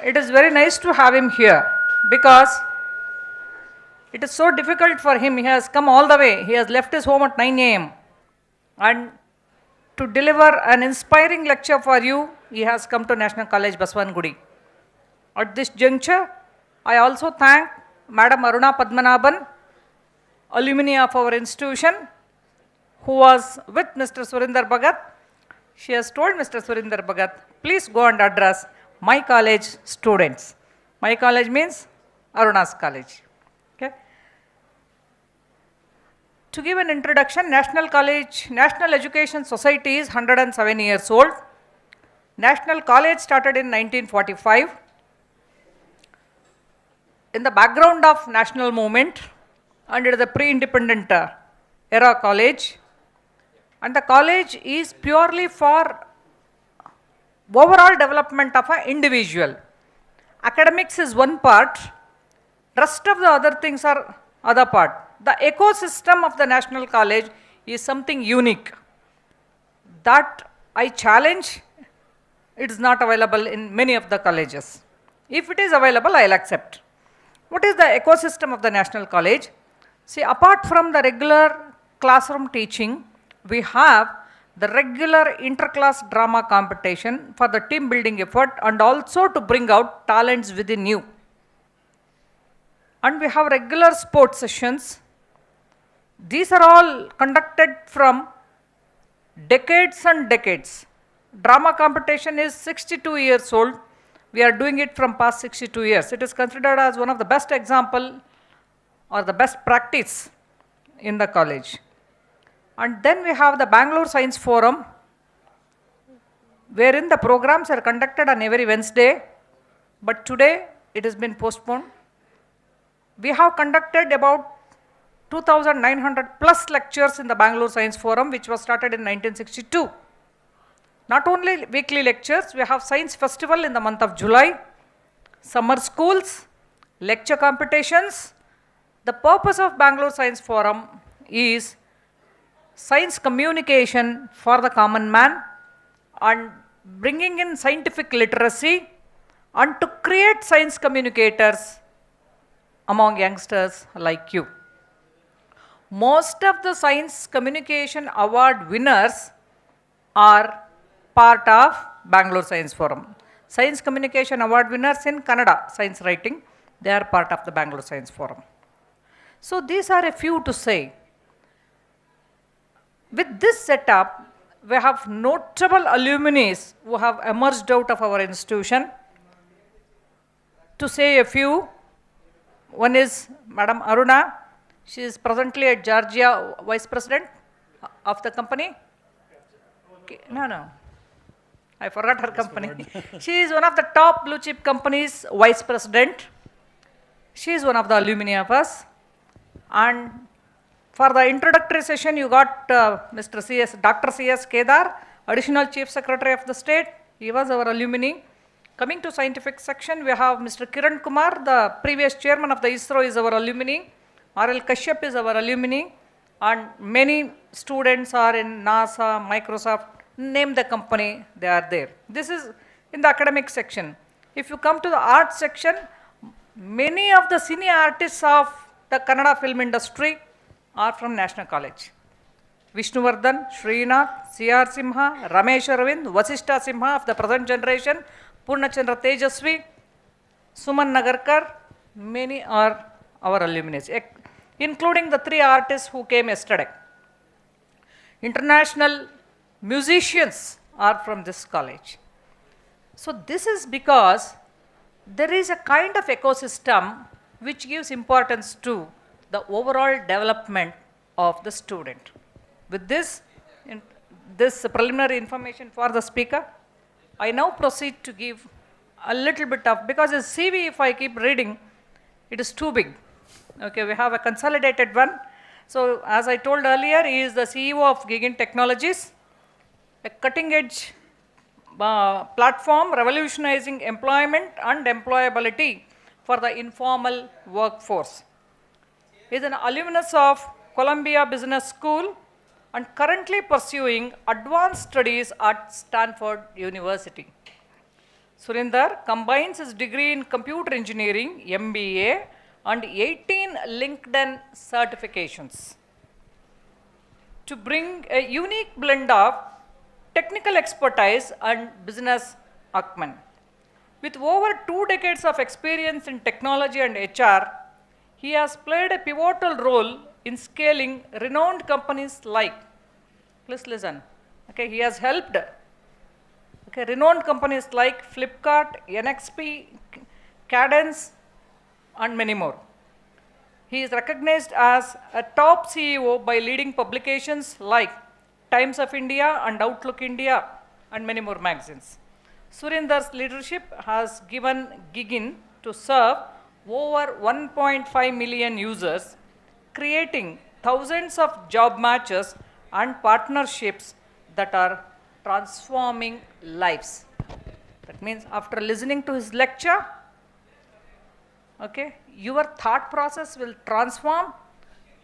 it is very nice to have him here because it is so difficult for him. He has come all the way. He has left his home at 9 a.m. and to deliver an inspiring lecture for you, he has come to National College Basavangudi. At this juncture, I also thank Madam Aruna Padmanabhan, alumni of our institution, who was with Mr. Surinder Bhagat. She has told Mr. Surinder Bhagat, please go and address my college students. My college means Aruna's college. Okay. To give an introduction, National Education Society is 107 years old. National College started in 1945. In the background of national movement, and it is a pre-independent era college, and the college is purely for overall development of an individual. Academics is one part, rest of the other things are other part. The ecosystem of the National College is something unique that I challenge. It is not available in many of the colleges. If it is available, I will accept. What is the ecosystem of the National College? See, apart from the regular classroom teaching, we have the regular inter-class drama competition for the team building effort and also to bring out talents within you. And we have regular sports sessions. These are all conducted from decades and decades. Drama competition is 62 years old. We are doing it from past 62 years. It is considered as one of the best example or the best practice in the college. And then we have the Bangalore Science Forum, wherein the programs are conducted on every Wednesday, but today it has been postponed. We have conducted about 2,900 plus lectures in the Bangalore Science Forum, which was started in 1962. Not only weekly lectures, we have Science Festival in the month of July, summer schools, lecture competitions. The purpose of Bangalore Science Forum is science communication for the common man and bringing in scientific literacy and to create science communicators among youngsters like you. Most of the Science Communication Award winners are part of Bangalore Science Forum. Science Communication Award winners in Kannada, science writing, they are part of the Bangalore Science Forum. So these are a few to say. With this setup, we have notable alumni who have emerged out of our institution. To say a few, one is Madam Aruna. She is presently at Georgia Vice President of the company. No. I forgot her company. She is one of the top blue chip companies Vice President. She is one of the alumni of us. And for the introductory session, you got Dr. C.S. Kedar, Additional Chief Secretary of the State. He was our alumni. Coming to scientific section, we have Mr. Kiran Kumar, the previous chairman of the ISRO, is our alumni. R.L. Kashyap is our alumni. And many students are in NASA, Microsoft, name the company, they are there. This is in the academic section. If you come to the art section, many of the senior artists of the Kannada film industry are from National College. Vishnuvardhan, Srinath, C.R. Simha, Ramesh Aravind, Vasishta Simha of the present generation, Purnachandra Tejasvi, Suman Nagarkar, many are our alumni, including the 3 artists who came yesterday. International musicians are from this college. So this is because there is a kind of ecosystem which gives importance to the overall development of the student. With this preliminary information for the speaker, I now proceed to give a little bit of, because his CV, if I keep reading, it is too big. Okay, we have a consolidated one. So as I told earlier, he is the CEO of Gigin Technologies, a cutting-edge platform revolutionizing employment and employability for the informal workforce. He is an alumnus of Columbia Business School and currently pursuing advanced studies at Stanford University. Surinder combines his degree in computer engineering, MBA, and 18 LinkedIn certifications to bring a unique blend of technical expertise and business acumen. With over 2 decades of experience in technology and HR, he has played a pivotal role in scaling renowned companies like, please listen, okay, he has helped renowned companies like Flipkart, NXP, Cadence, and many more. He is recognized as a top CEO by leading publications like Times of India and Outlook India and many more magazines. Surinder's leadership has given Gigin to serve over 1.5 million users, creating thousands of job matches and partnerships that are transforming lives. That means after listening to his lecture, okay, your thought process will transform.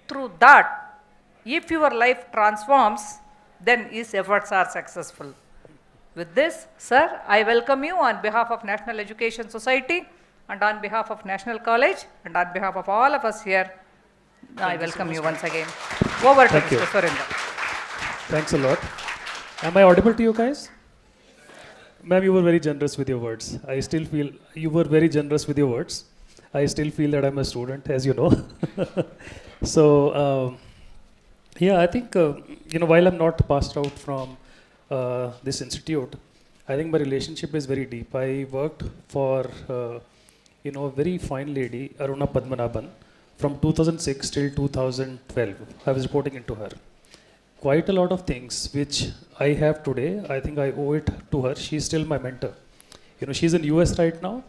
Through that, if your life transforms, then his efforts are successful. With this, sir, I welcome you on behalf of National Education Society and on behalf of National College and on behalf of all of us here. I welcome you once again. Over to Mr. Surinder. Thanks a lot. Am I audible to you guys? Ma'am, you were very generous with your words. I still feel you were very generous with your words. I still feel that I'm a student, as you know. So, yeah, I think, while I'm not passed out from this institute, I think my relationship is very deep. I worked for, a very fine lady, Aruna Padmanabhan, from 2006 till 2012. I was reporting into her. Quite a lot of things which I have today, I think I owe it to her. She's still my mentor. She's in US right now.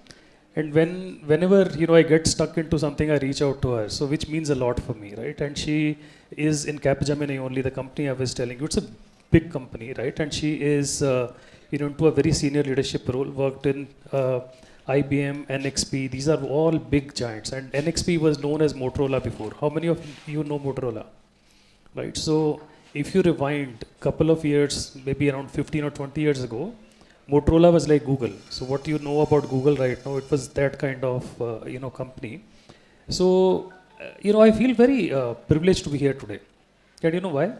And whenever, I get stuck into something, I reach out to her. So which means a lot for me, right? And she is in Capgemini only, the company I was telling you. It's a big company, right? And she is, into a very senior leadership role, worked in IBM, NXP. These are all big giants. And NXP was known as Motorola before. How many of you know Motorola? Right? So if you rewind a couple of years, maybe around 15 or 20 years ago, Motorola was like Google. So what you know about Google right now, it was that kind of, company. So, I feel very privileged to be here today. And you know why?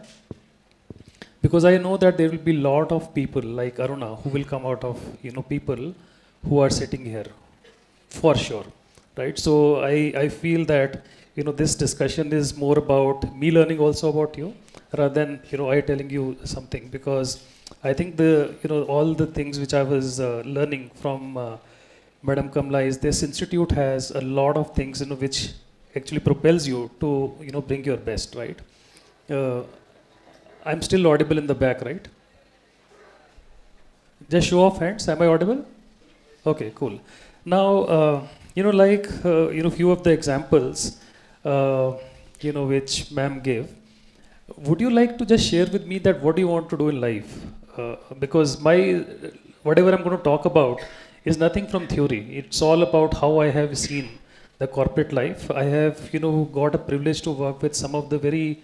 Because I know that there will be a lot of people like Aruna who will come out of, people who are sitting here, for sure, right? So I feel that, this discussion is more about me learning also about you, rather than, I telling you something, because I think all the things which I was learning from Madam Kamla is this institute has a lot of things, which actually propels you to, bring your best, right? I'm still audible in the back, right? Just show of hands, am I audible? Okay, cool. Now, few of the examples, which ma'am gave, would you like to just share with me that what do you want to do in life? Because whatever I'm going to talk about is nothing from theory. It's all about how I have seen the corporate life. I have, got a privilege to work with some of the very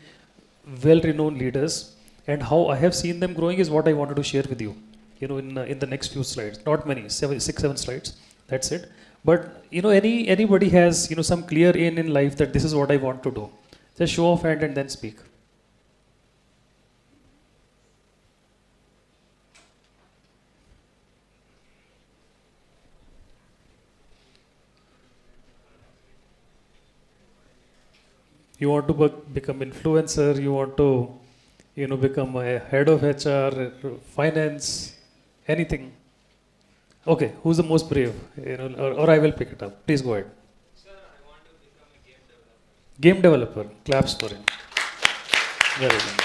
well-renowned leaders, and how I have seen them growing is what I wanted to share with you, in the next few slides. Not many, 6, 7 slides. That's it. But, anybody has, some clear aim in life that this is what I want to do. Just show of hand and then speak. You want to become influencer, you want to, become a head of HR, finance, anything. Okay, who's the most brave? Or I will pick it up. Please go ahead. Sir, I want to become a game developer. Game developer. Claps for him. Very good.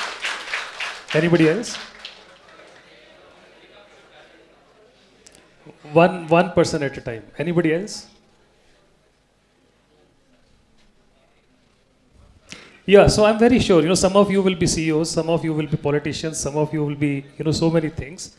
Anybody else? One person at a time. Anybody else? Yeah, so I'm very sure, some of you will be CEOs, some of you will be politicians, some of you will be, so many things.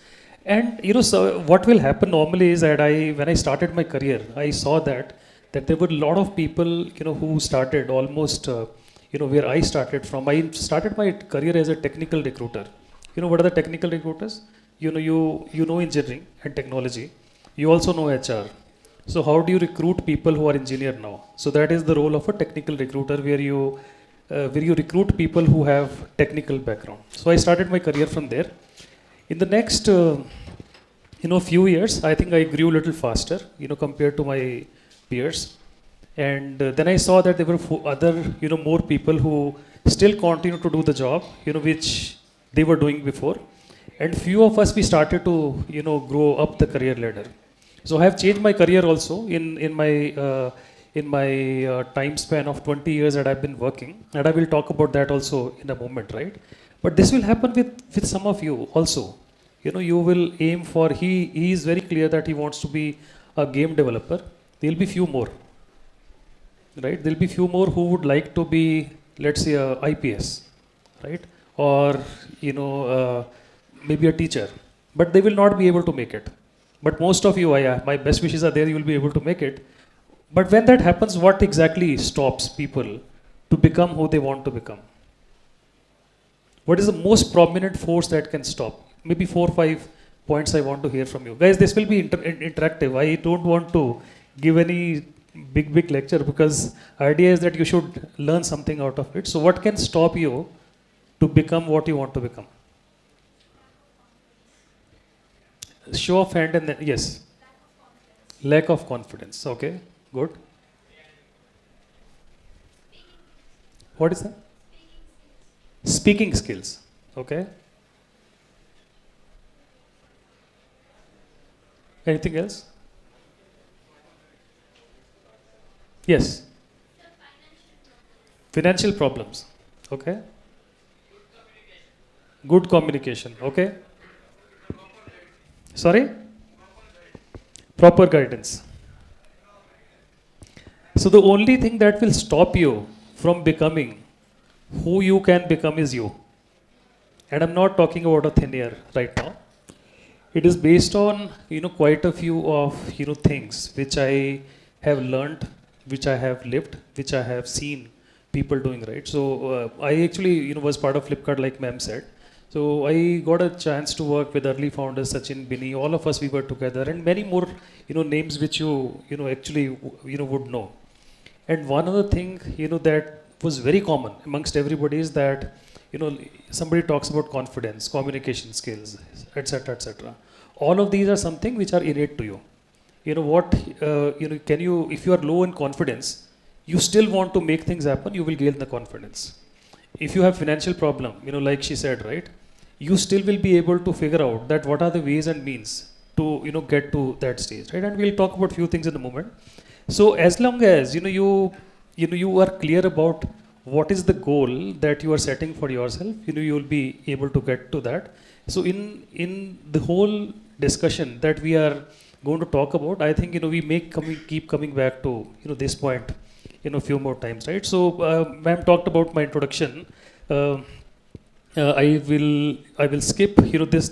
And, so what will happen normally is that when I started my career, I saw that there were a lot of people, who started almost, where I started from. I started my career as a technical recruiter. What are the technical recruiters? You know engineering and technology. You also know HR. So how do you recruit people who are engineer now? So that is the role of a technical recruiter, where you recruit people who have technical background. So I started my career from there. In the next few years, I think I grew a little faster, compared to my peers. And then I saw that there were other, more people who still continue to do the job, which they were doing before. And few of us, we started to, grow up the career ladder. So I have changed my career also in my time span of 20 years that I've been working. And I will talk about that also in a moment, right? But this will happen with some of you also. You will aim for, he is very clear that he wants to be a game developer. There will be few more, right? There will be few more who would like to be, let's say, a IPS, right? Or, maybe a teacher, but they will not be able to make it. But most of you, my best wishes are there, you will be able to make it. But when that happens, what exactly stops people to become who they want to become? What is the most prominent force that can stop? Maybe 4 or 5 points I want to hear from you. Guys, this will be interactive. I don't want to give any big lecture, because idea is that you should learn something out of it. So what can stop you to become what you want to become? Show of hand and then, yes. Lack of confidence. Okay, good. What is that? Speaking skills. Okay. Anything else? Yes. Financial problems. Okay. Good communication. Okay. Sorry? Proper guidance. So the only thing that will stop you from becoming who you can become is you. And I'm not talking about a thin air right now. It is based on, quite a few of, things which I have learned, which I have lived, which I have seen people doing, right? So I actually, was part of Flipkart, like ma'am said. So I got a chance to work with early founders, Sachin, Bini, all of us, we were together, and many more, names which you actually, would know. And one other thing, that was very common amongst everybody is that, somebody talks about confidence, communication skills, etc., etc. All of these are something which are innate to you. If you are low in confidence, you still want to make things happen, you will gain the confidence. If you have financial problem, like she said, right, you still will be able to figure out that what are the ways and means to, get to that stage, right? And we'll talk about few things in a moment. So as long as, you are clear about what is the goal that you are setting for yourself, you will be able to get to that. So in the whole discussion that we are going to talk about, I think, we may keep coming back to, this point, a few more times, right? So ma'am talked about my introduction. I will skip, this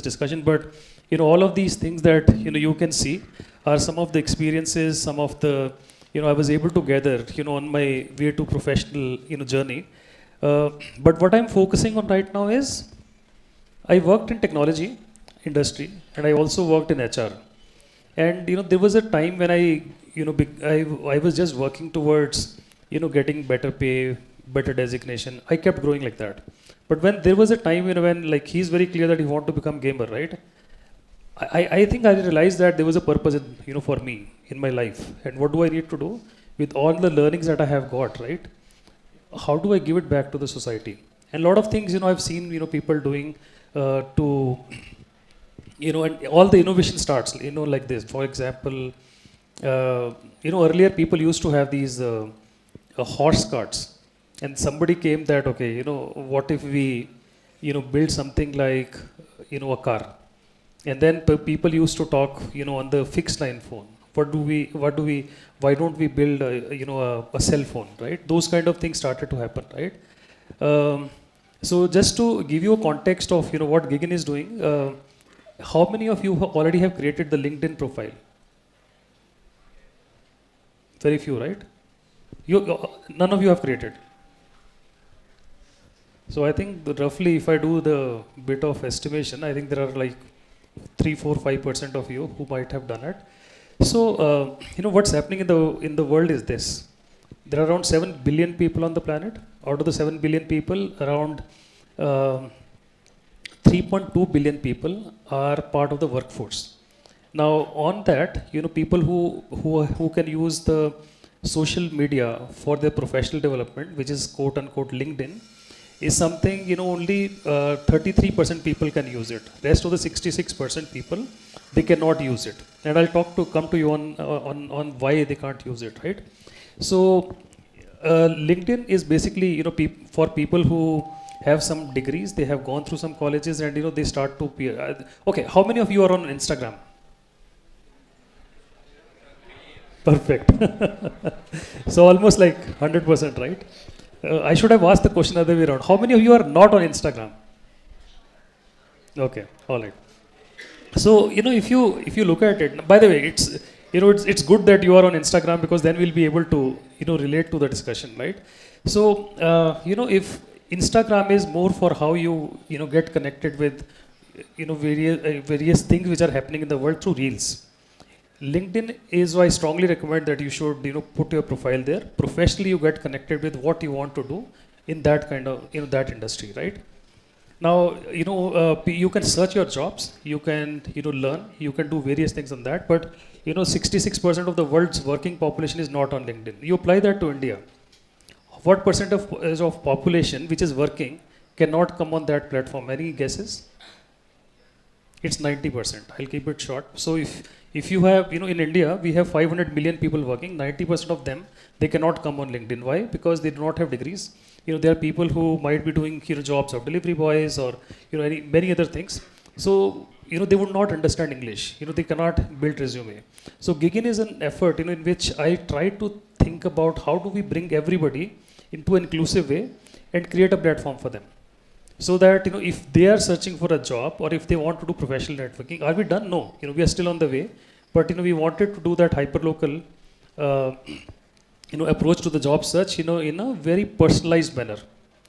discussion, but, all of these things that, you can see are some of the experiences, some of the, I was able to gather, on my way to professional, journey. But what I'm focusing on right now is, I worked in technology industry and I also worked in HR. And, there was a time when I was just working towards, getting better pay, better designation. I kept growing like that. But when there was a time, when like he's very clear that he want to become gamer, right? I think I realized that there was a purpose, for me in my life. And what do I need to do with all the learnings that I have got, right? How do I give it back to the society? And a lot of things, I've seen, people doing to, and all the innovation starts, like this. For example, earlier people used to have these horse carts. And somebody came that, okay, what if we, build something like, a car? And then people used to talk, on the fixed line phone. Why don't we build a cell phone, right? Those kind of things started to happen, right? So just to give you a context of, what Gigin is doing, how many of you already have created the LinkedIn profile? Very few, right? None of you have created. So I think roughly, if I do the bit of estimation, I think there are like 3, 4, 5% of you who might have done it. So, what's happening in the world is this. There are around 7 billion people on the planet. Out of the 7 billion people, around 3.2 billion people are part of the workforce. Now, on that, people who can use the social media for their professional development, which is quote unquote LinkedIn, is something only 33% people can use it. Rest of the 66% people, they cannot use it. And I'll come to you on why they can't use it, right? So LinkedIn is basically for people who have some degrees, they have gone through some colleges, and they start to okay, how many of you are on Instagram? Perfect. So almost like 100%, right? I should have asked the question other way around. How many of you are not on Instagram? Okay, all right. So if you look at it, by the way, it's good that you are on Instagram, because then we'll be able to relate to the discussion, right? So if Instagram is more for how you get connected with various things which are happening in the world through reels. LinkedIn is why I strongly recommend that you should put your profile there. Professionally, you get connected with what you want to do in that kind of that industry, right? Now you can search your jobs, you can learn, you can do various things on that. But 66% of the world's working population is not on LinkedIn. You apply that to India. What percent of population which is working cannot come on that platform? Any guesses? It's 90%. I'll keep it short. So if you have, in India, we have 500 million people working. 90% of them, they cannot come on LinkedIn. Why? Because they do not have degrees. There are people who might be doing jobs of delivery boys, or many other things. So they would not understand English. They cannot build resume. So Gigin is an effort in which I try to think about how do we bring everybody into an inclusive way and create a platform for them. So that if they are searching for a job, or if they want to do professional networking, are we done? No, we are still on the way. But we wanted to do that hyperlocal approach to the job search in a very personalized manner,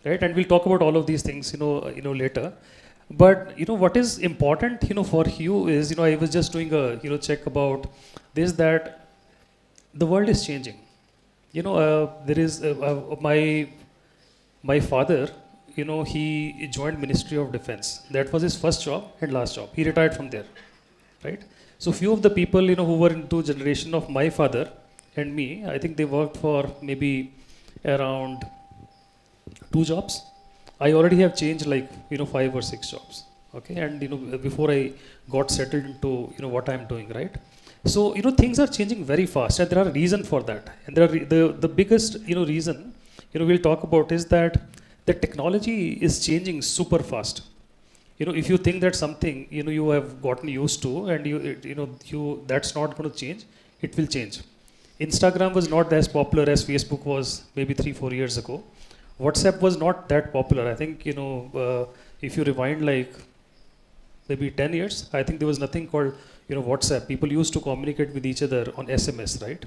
right? And we'll talk about all of these things later. But what is important for you is I was just doing a check about this, that the world is changing. There is my father, he joined Ministry of Defense. That was his first job and last job. He retired from there, right? So few of the people who were into generation of my father and me, I think they worked for maybe around 2 jobs. I already have changed like 5 or 6 jobs, okay? And before I got settled into what I'm doing, right? So things are changing very fast, and there are reasons for that. And there are the biggest reason we'll talk about is that the technology is changing super fast. If you think that something you have gotten used to, and you that's not going to change, it will change. Instagram was not as popular as Facebook was maybe 3-4 years ago. WhatsApp was not that popular. I think if you rewind like maybe 10 years, I think there was nothing called WhatsApp. People used to communicate with each other on SMS, right?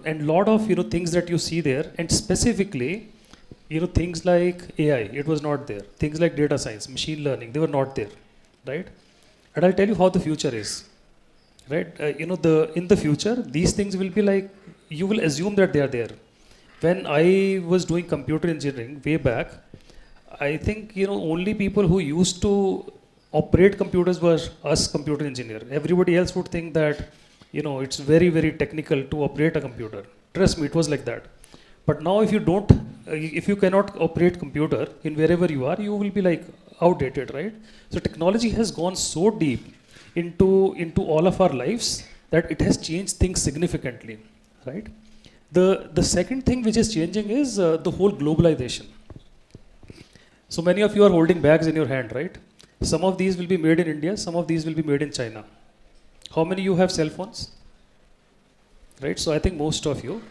And lot of things that you see there, and specifically things like AI, it was not there. Things like data science, machine learning, they were not there, right? And I'll tell you how the future is, right? In the future, these things will be like, you will assume that they are there. When I was doing computer engineering way back, I think only people who used to operate computers were us computer engineer. Everybody else would think that it's very, very technical to operate a computer. Trust me, it was like that. But now if you cannot operate computer in wherever you are, you will be like outdated, right? So technology has gone so deep into all of our lives that it has changed things significantly, right? The second thing which is changing is the whole globalization. So many of you are holding bags in your hand, right? Some of these will be made in India, some of these will be made in China. How many of you have cell phones? Right, so I think most of you.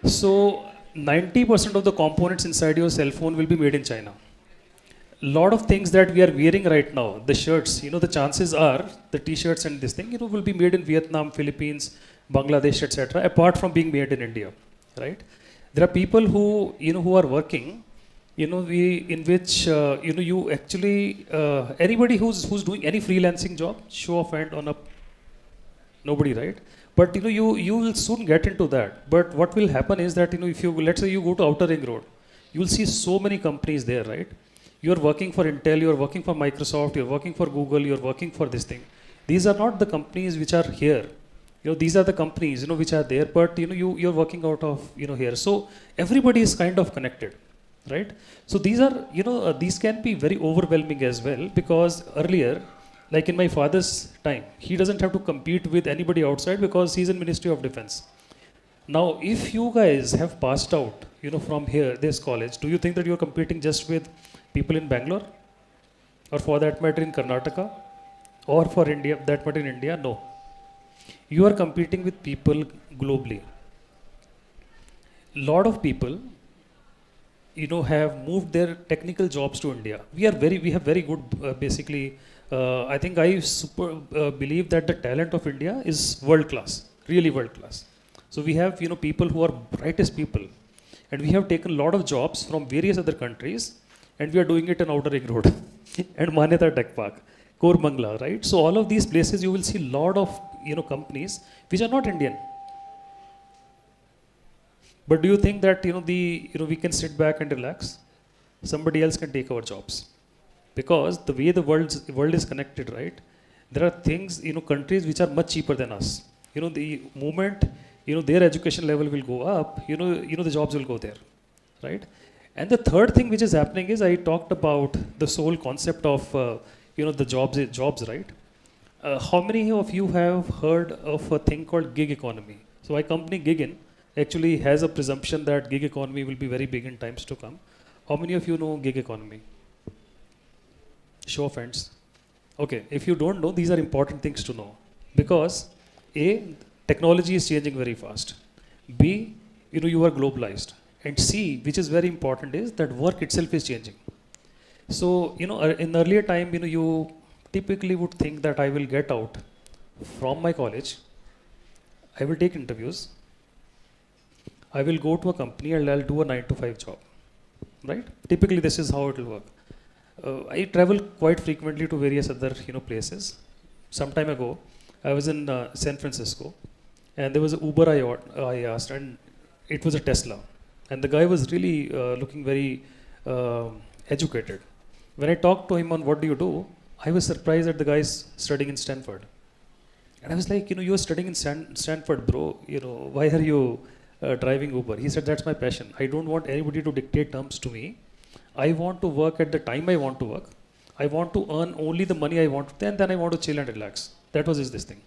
So 90% of the components inside your cell phone will be made in China. Lot of things that we are wearing right now, the shirts, the chances are the t-shirts and this thing, will be made in Vietnam, Philippines, Bangladesh, etc., apart from being made in India, right? There are people who, who are working in which you actually anybody who's doing any freelancing job, show of hand on a nobody, right? But you will soon get into that. But what will happen is that if you, let's say you go to Outer Ring Road, you will see so many companies there, right? You are working for Intel, you are working for Microsoft, you are working for Google, you are working for this thing. These are not the companies which are here. These are the companies which are there, but you're working out of here. So everybody is kind of connected, right? So these are these can be very overwhelming as well, because earlier, like in my father's time, he doesn't have to compete with anybody outside because he's in Ministry of Defense. Now, if you guys have passed out, from here, this college, do you think that you're competing just with people in Bangalore, or for that matter in Karnataka, or for India, that matter in India? No. You are competing with people globally. Lot of people, have moved their technical jobs to India. We have very good, basically. I think I super believe that the talent of India is world class, really world class. So we have people who are brightest people, and we have taken a lot of jobs from various other countries, and we are doing it in Outer Ring Road and Manyata Tech Park, Koramangala, right? So all of these places you will see a lot of companies which are not Indian. But do you think that we can sit back and relax? Somebody else can take our jobs, because the way the world is connected, right? There are things, countries which are much cheaper than us. The moment their education level will go up, the jobs will go there, right? And the third thing which is happening is, I talked about the sole concept of the jobs, right? How many of you have heard of a thing called gig economy? So my company Gigin actually has a presumption that gig economy will be very big in times to come. How many of you know gig economy? Show of hands. Okay, if you don't know, these are important things to know, because A, technology is changing very fast. B, you are globalized. And C, which is very important, is that work itself is changing. So, in earlier time, you typically would think that I will get out from my college, I will take interviews, I will go to a company and I'll do a 9 to 5 job, right? Typically, this is how it will work. I travel quite frequently to various other places. Some time ago, I was in San Francisco, and there was an Uber I asked, and it was a Tesla, and the guy was really looking very educated. When I talked to him on what do you do, I was surprised that the guy is studying in Stanford, and I was like, you're studying in Stanford, bro. Why are you driving Uber? He said, that's my passion. I don't want anybody to dictate terms to me. I want to work at the time I want to work. I want to earn only the money I want to, and then I want to chill and relax. That was this thing.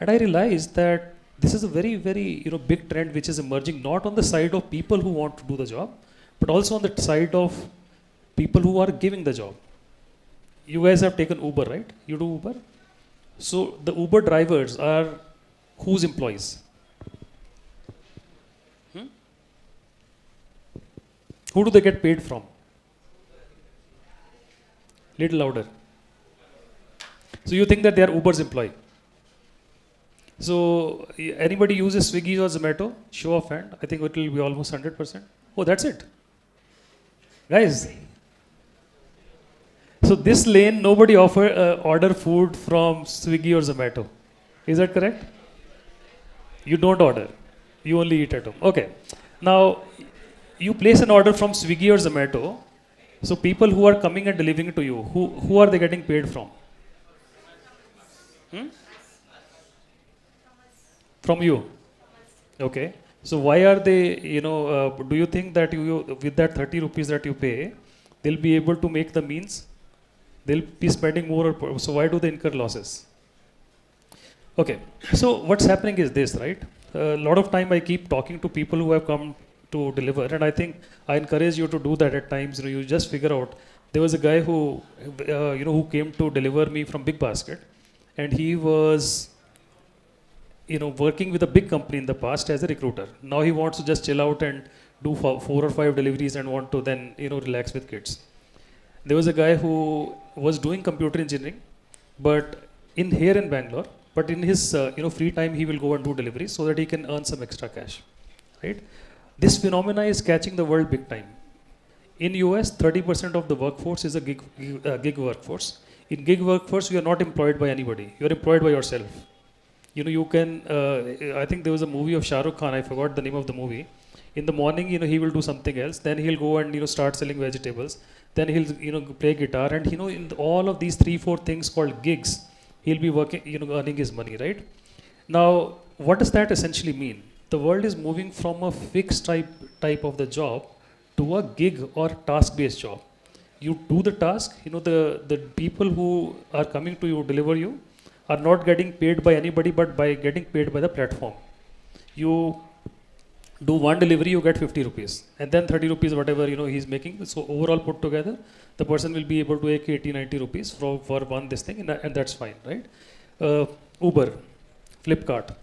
And I realized that this is a very, very big trend which is emerging, not on the side of people who want to do the job, but also on the side of people who are giving the job. You guys have taken Uber, right? You do Uber? So the Uber drivers are whose employees? Who do they get paid from? Little louder. So you think that they are Uber's employee? So anybody uses Swiggy or Zomato? Show of hand. I think it will be almost 100%. Oh, that's it. Guys. So this lane, nobody order food from Swiggy or Zomato. Is that correct? You don't order. You only eat at home. Okay. Now, you place an order from Swiggy or Zomato. So people who are coming and delivering it to you, who are they getting paid from? From you. Okay. So why are they, do you think that with that 30 rupees that you pay, they'll be able to make the means? They'll be spending more, so why do they incur losses? Okay. So what's happening is this, right? A lot of time I keep talking to people who have come to deliver, and I think I encourage you to do that at times. You just figure out. There was a guy who who came to deliver me from Big Basket, and he was working with a big company in the past as a recruiter. Now he wants to just chill out and do 4 or 5 deliveries and want to then relax with kids. There was a guy who was doing computer engineering, but here in Bangalore, but in his free time he will go and do deliveries so that he can earn some extra cash, right? This phenomena is catching the world big time. In US, 30% of the workforce is a gig workforce. In gig workforce, you are not employed by anybody. You are employed by yourself. You know, you can, I think there was a movie of Shah Rukh Khan, I forgot the name of the movie. In the morning, you know, he will do something else. Then he'll go and, you know, start selling vegetables. Then he'll, you know, play guitar. And, you know, in all of these 3-4 things called gigs, he'll be working, you know, earning his money, right? Now, what does that essentially mean? The world is moving from a fixed type of the job to a gig or task-based job. You do the task, you know, the people who are coming to you, deliver you, are not getting paid by anybody but by getting paid by the platform. You do one delivery, you get 50 rupees, and then 30 rupees, whatever, you know, he's making. So overall put together, the person will be able to make 80, 90 rupees for one this thing, and that's fine, right? Uber, Flipkart,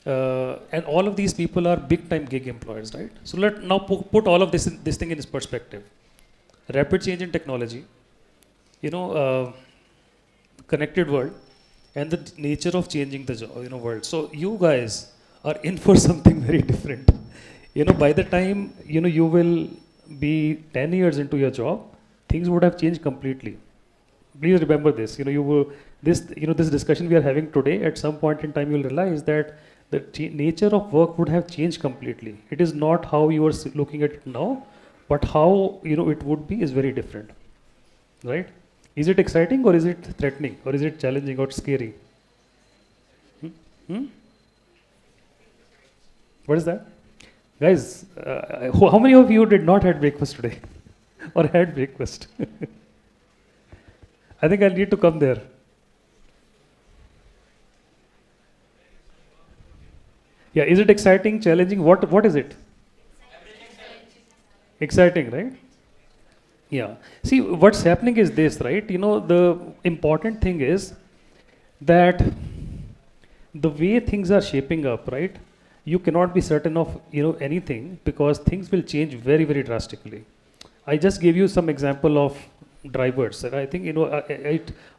and all of these people are big time gig employers, right? So let now put all of this thing in its perspective. Rapid change in technology, you know, connected world, and the nature of changing the world. So you guys are in for something very different. You know, by the time, you know, you will be 10 years into your job, things would have changed completely. Please remember this. You know, this discussion we are having today, at some point in time you'll realize that the nature of work would have changed completely. It is not how you are looking at it now, but how, you know, it would be is very different, right? Is it exciting, or is it threatening, or is it challenging or scary? What is that? Guys, how many of you did not have breakfast today? Or had breakfast? I think I need to come there. Yeah, is it exciting, challenging? What is it? Exciting, right? Yeah. See, what's happening is this, right? You know, the important thing is that the way things are shaping up, right? You cannot be certain of, you know, anything, because things will change very, very drastically. I just gave you some example of drivers, and I think, you know,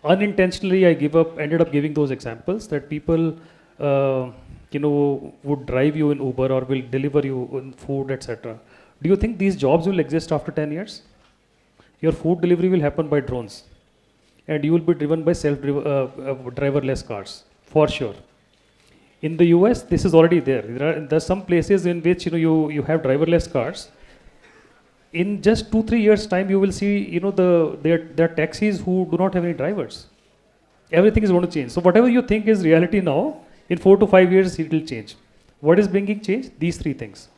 unintentionally I ended up giving those examples that people, you know, would drive you in Uber or will deliver you in food, etc. Do you think these jobs will exist after 10 years? Your food delivery will happen by drones, and you will be driven by driverless cars, for sure. In the US, this is already there. There are some places in which, you know, you have driverless cars. In just 2-3 years' time, you will see, you know, there are taxis who do not have any drivers. Everything is going to change. So whatever you think is reality now, in 4 to 5 years, it will change. What is bringing change? These 3 things.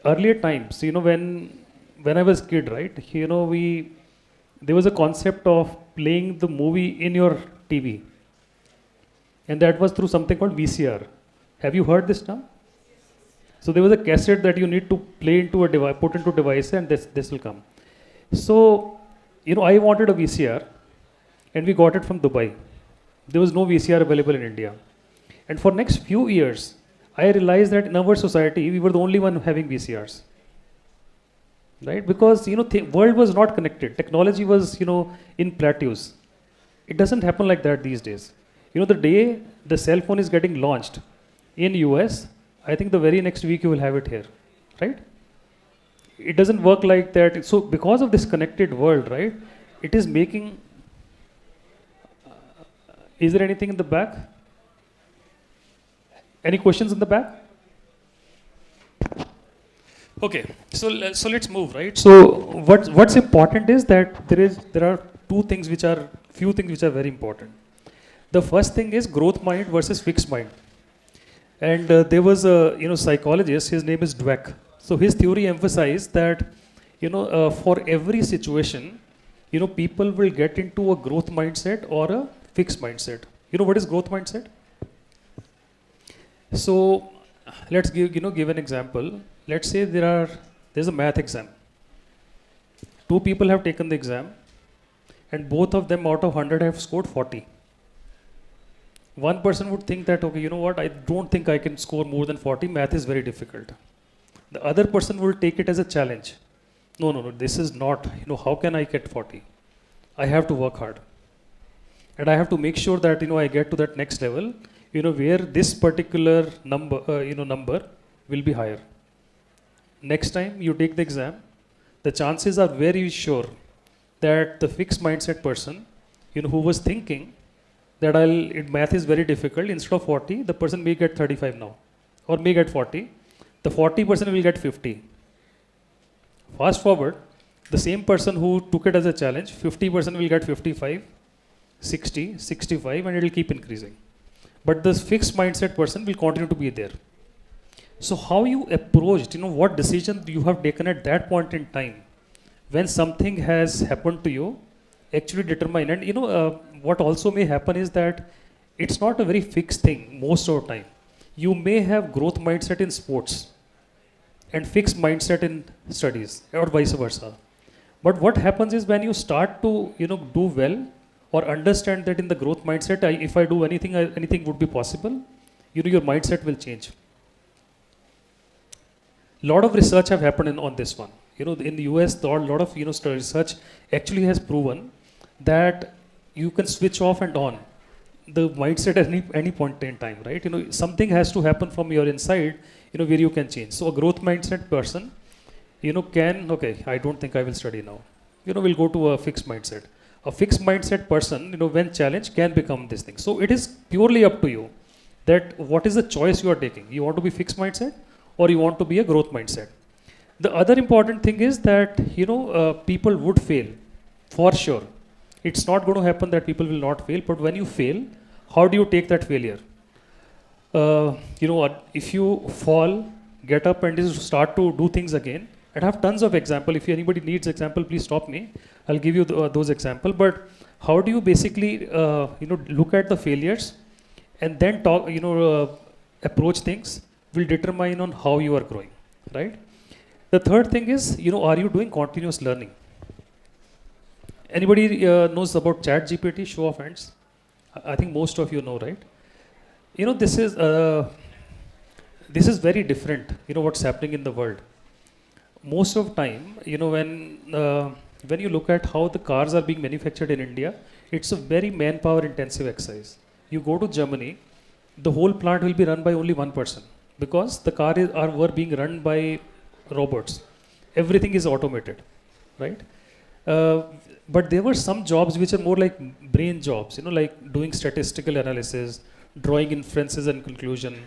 Earlier times, you know, when I was a kid, right, you know, there was a concept of playing the movie in your TV. And that was through something called VCR. Have you heard this term? So there was a cassette that you need to play into a device, put into a device, and this will come. So, you know, I wanted a VCR, and we got it from Dubai. There was no VCR available in India. And for next few years, I realized that in our society, we were the only one having VCRs. Right? Because, you know, the world was not connected. Technology was, you know, in plateaus. It doesn't happen like that these days. You know, the day the cell phone is getting launched in US, I think the very next week you will have it here, right? It doesn't work like that. So because of this connected world, right, it is making, is there anything in the back? Any questions in the back? Okay, so let's move, right? So what's important is that there are few things which are very important. The first thing is growth mind versus fixed mind. And there was a, you know, psychologist, his name is Dweck. So his theory emphasized that, you know, for every situation, you know, people will get into a growth mindset or a fixed mindset. You know what is growth mindset? So let's give an example. Let's say there's a math exam. 2 people have taken the exam, and both of them out of 100 have scored 40. One person would think that, okay, you know what, I don't think I can score more than 40, math is very difficult. The other person will take it as a challenge. No, this is not, you know, how can I get 40? I have to work hard. And I have to make sure that, you know, I get to that next level, you know, where this particular number will be higher. Next time you take the exam, the chances are very sure that the fixed mindset person, who was thinking that math is very difficult, instead of 40, the person may get 35 now, or may get 40. The 40% will get 50. Fast forward, the same person who took it as a challenge, 50% will get 55, 60, 65, and it will keep increasing. But this fixed mindset person will continue to be there. So how you approached, what decision you have taken at that point in time, when something has happened to you, actually determine. And what also may happen is that it's not a very fixed thing most of the time. You may have growth mindset in sports and fixed mindset in studies, or vice versa. But what happens is when you start to do well, or understand that in the growth mindset, if I do anything, anything would be possible, your mindset will change. Lot of research have happened on this one. In the US, a lot of research actually has proven that you can switch off and on the mindset at any point in time, right? Something has to happen from your inside, where you can change. So a growth mindset person, can, okay, I don't think I will study now. Will go to a fixed mindset. A fixed mindset person, when challenged, can become this thing. So it is purely up to you that what is the choice you are taking. You want to be fixed mindset, or you want to be a growth mindset. The other important thing is that, people would fail, for sure. It's not going to happen that people will not fail, but when you fail, how do you take that failure? If you fall, get up and just start to do things again. I have tons of example. If anybody needs example, please stop me. I'll give you those example. But how do you basically, look at the failures and then talk, approach things will determine on how you are growing, right? The third thing is, are you doing continuous learning? Anybody knows about ChatGPT? Show of hands. I think most of you know, right? This is very different. What's happening in the world. Most of time, when you look at how the cars are being manufactured in India, it's a very manpower intensive exercise. You go to Germany, the whole plant will be run by only one person, because the were being run by robots. Everything is automated, right? But there were some jobs which are more like brain jobs, like doing statistical analysis, drawing inferences and conclusion,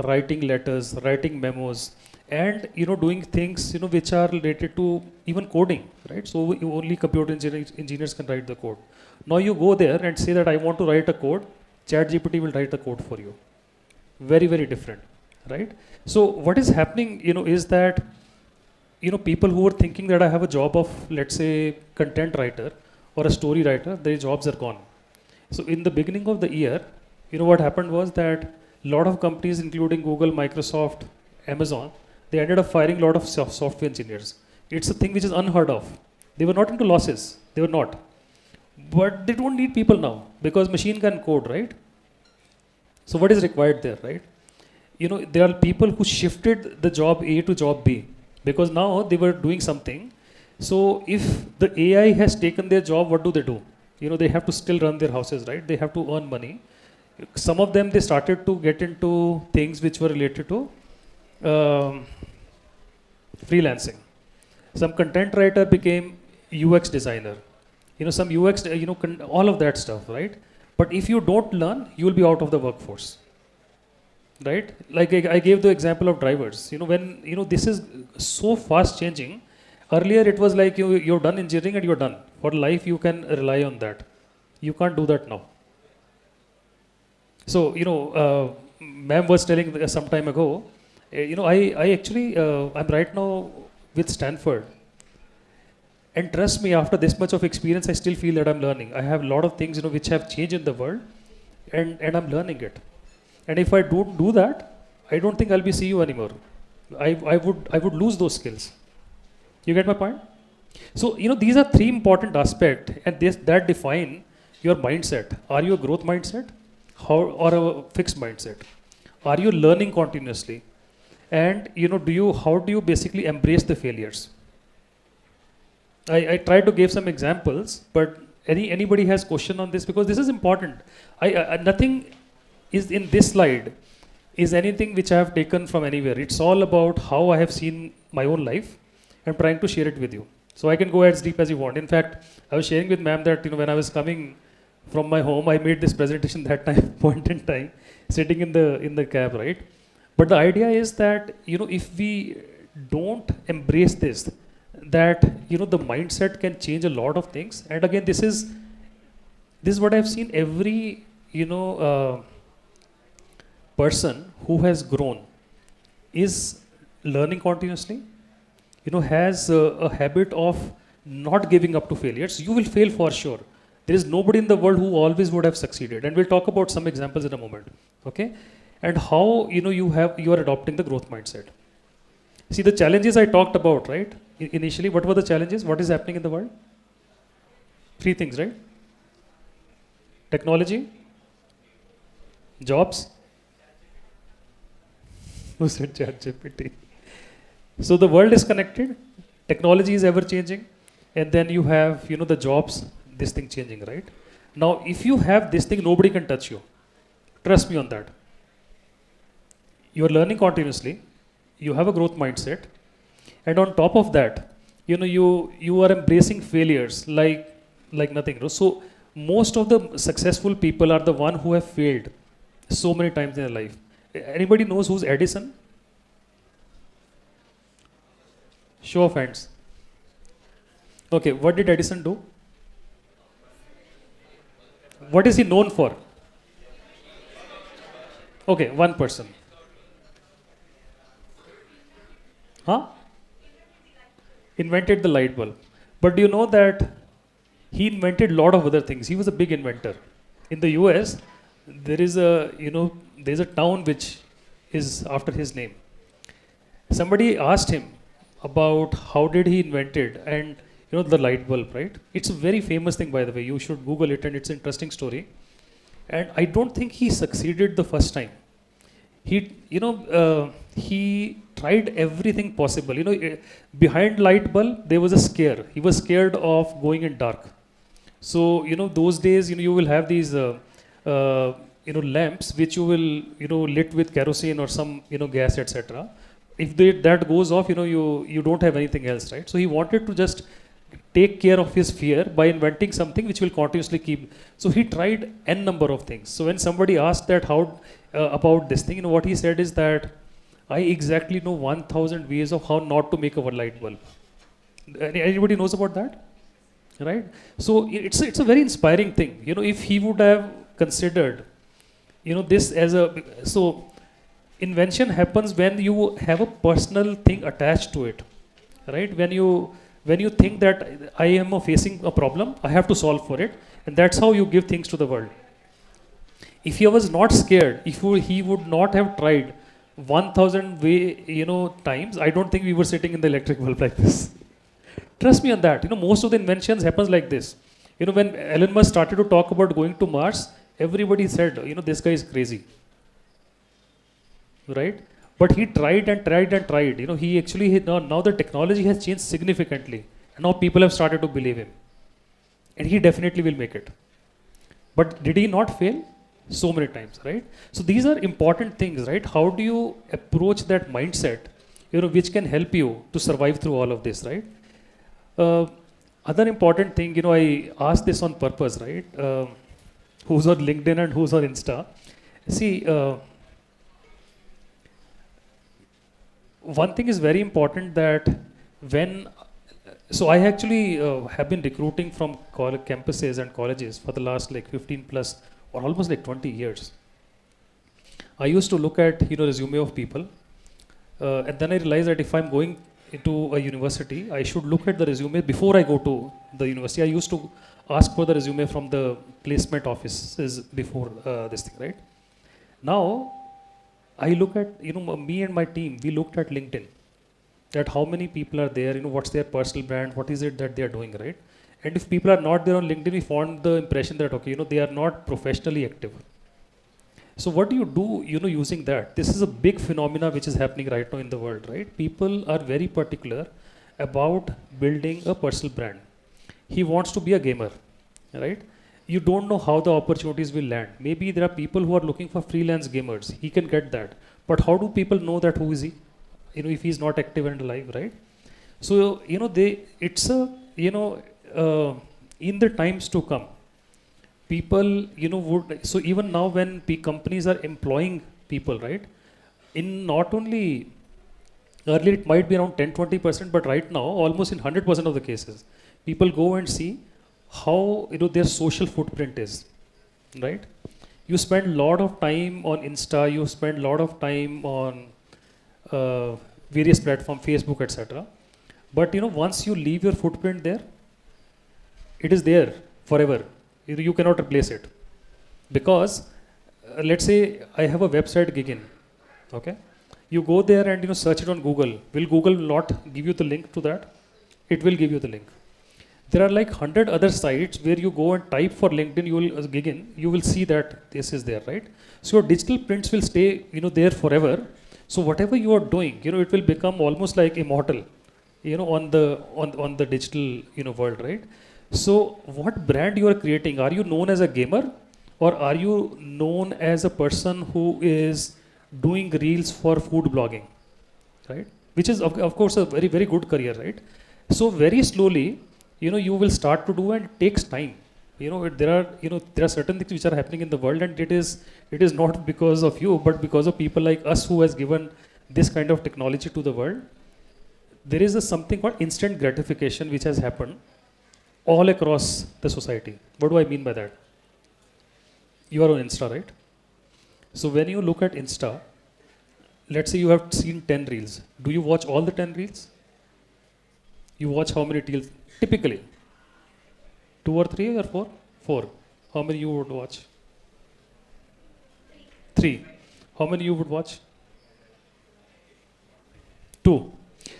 writing letters, writing memos, and doing things which are related to even coding, right? So only computer engineers can write the code. Now you go there and say that I want to write a code, ChatGPT will write the code for you. Very, very different, right? So what is happening, is that people who were thinking that I have a job of, let's say, content writer or a story writer, their jobs are gone. So in the beginning of the year, what happened was that a lot of companies, including Google, Microsoft, Amazon, they ended up firing a lot of software engineers. It's a thing which is unheard of. They were not into losses. They were not. But they don't need people now, because machine can code, right? So what is required there, right? There are people who shifted the job A to job B, because now they were doing something. So if the AI has taken their job, what do? They have to still run their houses, right? They have to earn money. Some of them, they started to get into things which were related to freelancing. Some content writer became UX designer. Some UX, all of that stuff, right? But if you don't learn, you will be out of the workforce, right? Like I gave the example of drivers. When this is so fast changing. Earlier it was like you're done engineering and you're done. For life you can rely on that. You can't do that now. So ma'am was telling some time ago. I actually I'm right now with Stanford. And trust me, after this much of experience, I still feel that I'm learning. I have a lot of things which have changed in the world, and I'm learning it. And if I don't do that, I don't think I'll be CEO anymore. I would lose those skills. You get my point? So these are three important aspects, and that define your mindset. Are you a growth mindset, or a fixed mindset? Are you learning continuously? And how do you basically embrace the failures? I tried to give some examples, but anybody has question on this, because this is important. Nothing is in this slide is anything which I have taken from anywhere. It's all about how I have seen my own life and trying to share it with you. So I can go as deep as you want. In fact, I was sharing with ma'am that when I was coming from my home, I made this presentation that time, point in time, sitting in the cab, right? But the idea is that if we don't embrace this, that the mindset can change a lot of things. And again, this is what I've seen every person who has grown is learning continuously, has a habit of not giving up to failures. You will fail for sure. There is nobody in the world who always would have succeeded. And we'll talk about some examples in a moment. Okay? And how you are adopting the growth mindset. See, the challenges I talked about, right? Initially, what were the challenges? What is happening in the world? 3 things, right? Technology, jobs. Who said ChatGPT? So the world is connected, technology is ever changing, and then you have the jobs, this thing changing, right? Now, if you have this thing, nobody can touch you. Trust me on that. You are learning continuously, you have a growth mindset, and on top of that, you are embracing failures like nothing. So most of the successful people are the one who have failed so many times in their life. Anybody knows who's Edison? Show of hands. Okay, what did Edison do? What is he known for? Okay, one person. Huh? Invented the light bulb. But do you know that he invented a lot of other things? He was a big inventor. In the US, there is there's a town which is after his name. Somebody asked him about how did he invented and the light bulb, right? It's a very famous thing, by the way. You should Google it, and it's an interesting story. And I don't think he succeeded the first time. He tried everything possible. Behind light bulb there was a scare. He was scared of going in dark. So those days you will have these lamps which you will lit with kerosene or some gas, etc. If that goes off, you don't have anything else, right? So he wanted to just take care of his fear by inventing something which will continuously keep. So he tried n number of things. So when somebody asked that how about this thing, what he said is that I exactly know 1,000 ways of how not to make a light bulb. Anybody knows about that, right? So it's a very inspiring thing. If he would have considered, this as so invention happens when you have a personal thing attached to it, right? When you think that I am facing a problem, I have to solve for it, and that's how you give things to the world. If he was not scared, he would not have tried 1,000 times, I don't think we were sitting in the electric bulb like this. Trust me on that. Most of the inventions happens like this. When Elon Musk started to talk about going to Mars, everybody said, this guy is crazy, right? But he tried and tried and tried. He actually, now the technology has changed significantly. And now people have started to believe him. And he definitely will make it. But did he not fail? So many times, right? So these are important things, right? How do you approach that mindset, which can help you to survive through all of this, right? Other important thing, I asked this on purpose, right? Who's on LinkedIn and who's on Insta? See, one thing is very important that so I actually have been recruiting from campuses and colleges for the last 15 plus or almost 20 years. I used to look at resume of people, and then I realized that if I'm going into a university, I should look at the resume before I go to the university. I used to ask for the resume from the placement offices before this thing, right? Now, I look at, me and my team, we looked at LinkedIn, that how many people are there, what's their personal brand, what is it that they are doing, right? And if people are not there on LinkedIn, we formed the impression that, okay, they are not professionally active. So what do you do, using that? This is a big phenomena which is happening right now in the world, right? People are very particular about building a personal brand. He wants to be a gamer, right? You don't know how the opportunities will land. Maybe there are people who are looking for freelance gamers. He can get that. But how do people know that who is he? If he's not active and alive, right? So, it's a, in the times to come, people, so even now when companies are employing people, right? In not only, earlier it might be around 10-20%, but right now, almost in 100% of the cases, people go and see how, their social footprint is, right? You spend a lot of time on Insta, you spend a lot of time on various platforms, Facebook, etc. But once you leave your footprint there, it is there forever. You cannot replace it. Because let's say I have a website, Gigin. Okay? You go there and search it on Google. Will Google not give you the link to that? It will give you the link. There are like 100 other sites where you go and type for LinkedIn, Gigin, you will see that this is there, right? So your digital prints will stay, there forever. So whatever you are doing, it will become almost like immortal, on the digital, world, right? So what brand you are creating? Are you known as a gamer, or are you known as a person who is doing reels for food blogging, right? Which is of course a very, very good career, right? So very slowly, you will start to do, and it takes time. There are certain things which are happening in the world, and it is not because of you, but because of people like us who has given this kind of technology to the world. There is something called instant gratification which has happened all across the society. What do I mean by that? You are on Insta, right? So when you look at Insta, let's say you have seen 10 reels. Do you watch all the 10 reels? You watch how many reels? Typically, 2 or 3 or 4? 4. How many you would watch? 3. How many you would watch? 2.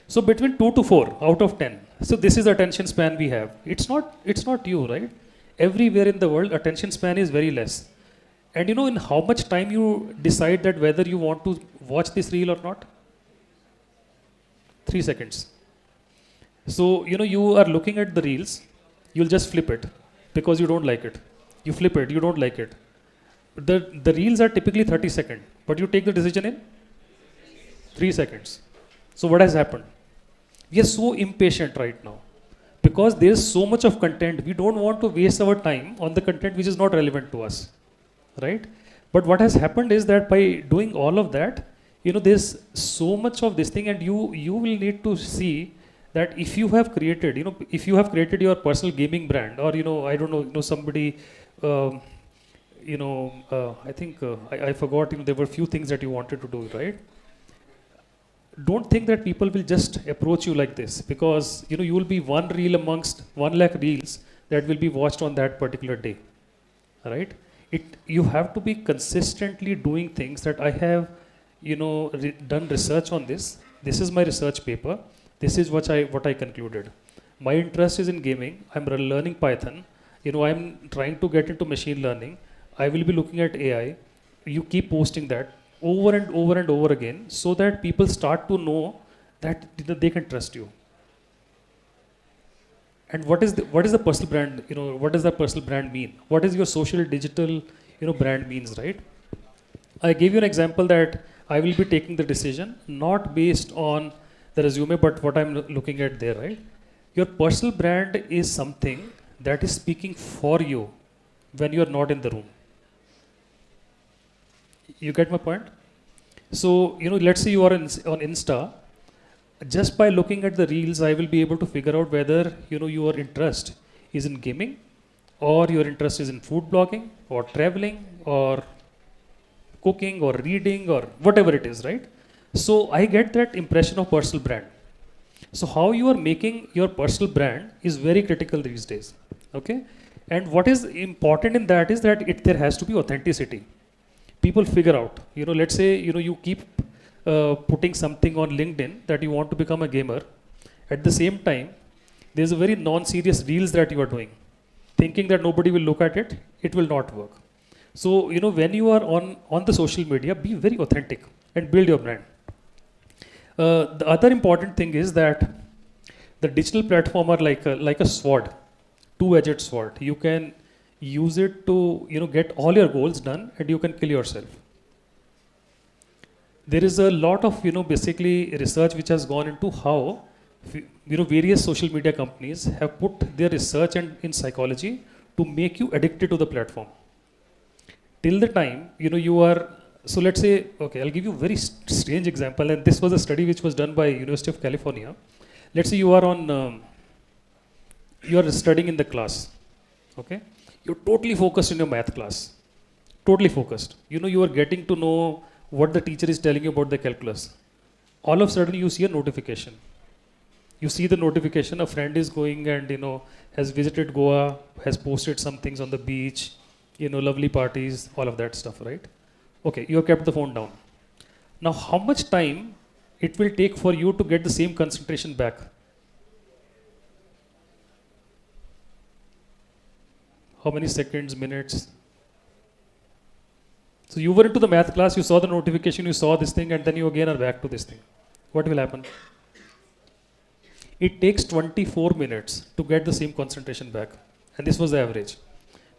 So between 2 to 4 out of 10. So this is the attention span we have. It's not you, right? Everywhere in the world, attention span is very less. And in how much time you decide that whether you want to watch this reel or not? 3 seconds. So, you are looking at the reels, you'll just flip it because you don't like it. You flip it, you don't like it. The reels are typically 30 seconds, but you take the decision in 3 seconds. So what has happened? We are so impatient right now because there is so much of content. We don't want to waste our time on the content which is not relevant to us, right? But what has happened is that by doing all of that, there's so much of this thing, and you will need to see that if you have created, your personal gaming brand, or I don't know, somebody, I think I forgot. There were few things that you wanted to do, right? Don't think that people will just approach you like this, because you will be one reel amongst 1 lakh reels that will be watched on that particular day, right? You have to be consistently doing things that I have, done research on this. This is my research paper. This is what I concluded. My interest is in gaming. I'm learning Python. I'm trying to get into machine learning. I will be looking at AI. You keep posting that over and over and over again, so that people start to know that they can trust you. And what is the personal brand? What does that personal brand mean? What is your social digital brand means, right? I gave you an example that I will be taking the decision not based on the resume, but what I'm looking at there, right? Your personal brand is something that is speaking for you when you are not in the room. You get my point? So, let's say you are on Insta. Just by looking at the reels, I will be able to figure out whether, your interest is in gaming, or your interest is in food blogging, or traveling, or cooking, or reading, or whatever it is, right? So I get that impression of personal brand. So how you are making your personal brand is very critical these days, okay? And what is important in that is that there has to be authenticity. People figure out, let's say, you keep putting something on LinkedIn that you want to become a gamer. At the same time, there's a very non-serious reels that you are doing, thinking that nobody will look at it. It will not work. So, when you are on the social media, be very authentic and build your brand. The other important thing is that the digital platform are like a sword, two-edged sword. You can use it to get all your goals done, and you can kill yourself. There is a lot of basically research which has gone into how various social media companies have put their research and in psychology to make you addicted to the platform. Till the time, you are, so let's say, okay, I'll give you a very strange example, and this was a study which was done by University of California. Let's say you are you are studying in the class, okay? You're totally focused in your math class, totally focused. You are getting to know what the teacher is telling you about the calculus. All of a sudden you see a notification. You see the notification, a friend is going and has visited Goa, has posted some things on the beach, lovely parties, all of that stuff, right? Okay, you have kept the phone down. Now how much time it will take for you to get the same concentration back? How many seconds, minutes? So you were into the math class, you saw the notification, you saw this thing, and then you again are back to this thing. What will happen? It takes 24 minutes to get the same concentration back. And this was the average.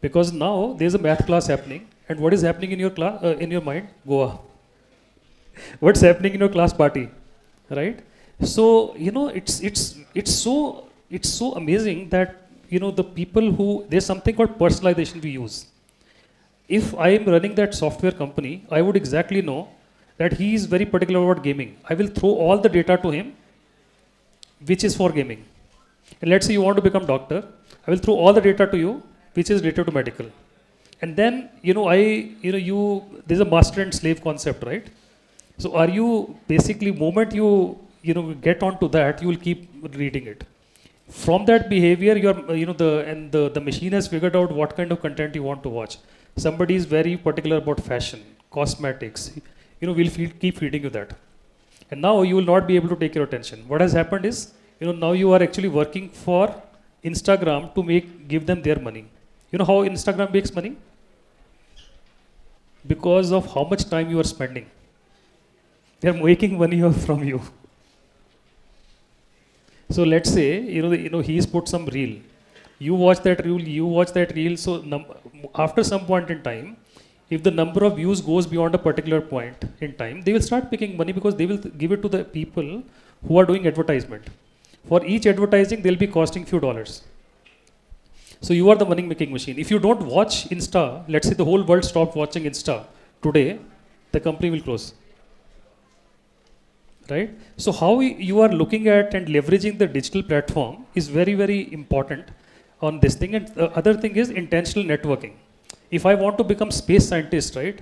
Because now there's a math class happening, and what is happening in your class, in your mind? Goa. What's happening in your class party, right? So it's so amazing that the people who, there's something called personalization we use. If I am running that software company, I would exactly know that he is very particular about gaming. I will throw all the data to him, which is for gaming. And let's say you want to become doctor, I will throw all the data to you, which is related to medical. And then, there's a master and slave concept, right? So are you basically, moment you get onto that, you will keep reading it. From that behavior, the machine has figured out what kind of content you want to watch. Somebody is very particular about fashion, cosmetics. We'll keep feeding you that. And now you will not be able to take your attention. What has happened is, now you are actually working for Instagram to give them their money. You know how Instagram makes money? Because of how much time you are spending. They are making money from you. So let's say, he's put some reel. You watch that reel. So after some point in time, if the number of views goes beyond a particular point in time, they will start picking money because they will give it to the people who are doing advertisement. For each advertising, they'll be costing few dollars. So you are the money making machine. If you don't watch Insta, let's say the whole world stopped watching Insta today, the company will close. Right? So how you are looking at and leveraging the digital platform is very, very important on this thing. And the other thing is intentional networking. If I want to become space scientist, right,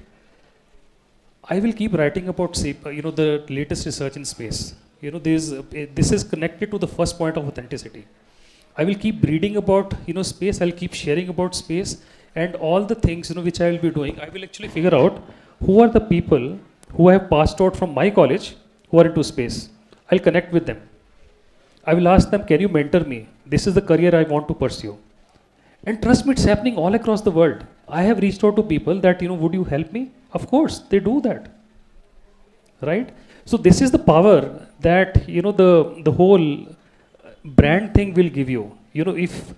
I will keep writing about the latest research in space. This is connected to the first point of authenticity. I will keep reading about space. I'll keep sharing about space, and all the things which I will be doing. I will actually figure out who are the people who have passed out from my college who are into space. I'll connect with them. I will ask them, can you mentor me? This is the career I want to pursue. And trust me, it's happening all across the world. I have reached out to people that, would you help me? Of course, they do that. Right? So this is the power that, the whole brand thing will give you. If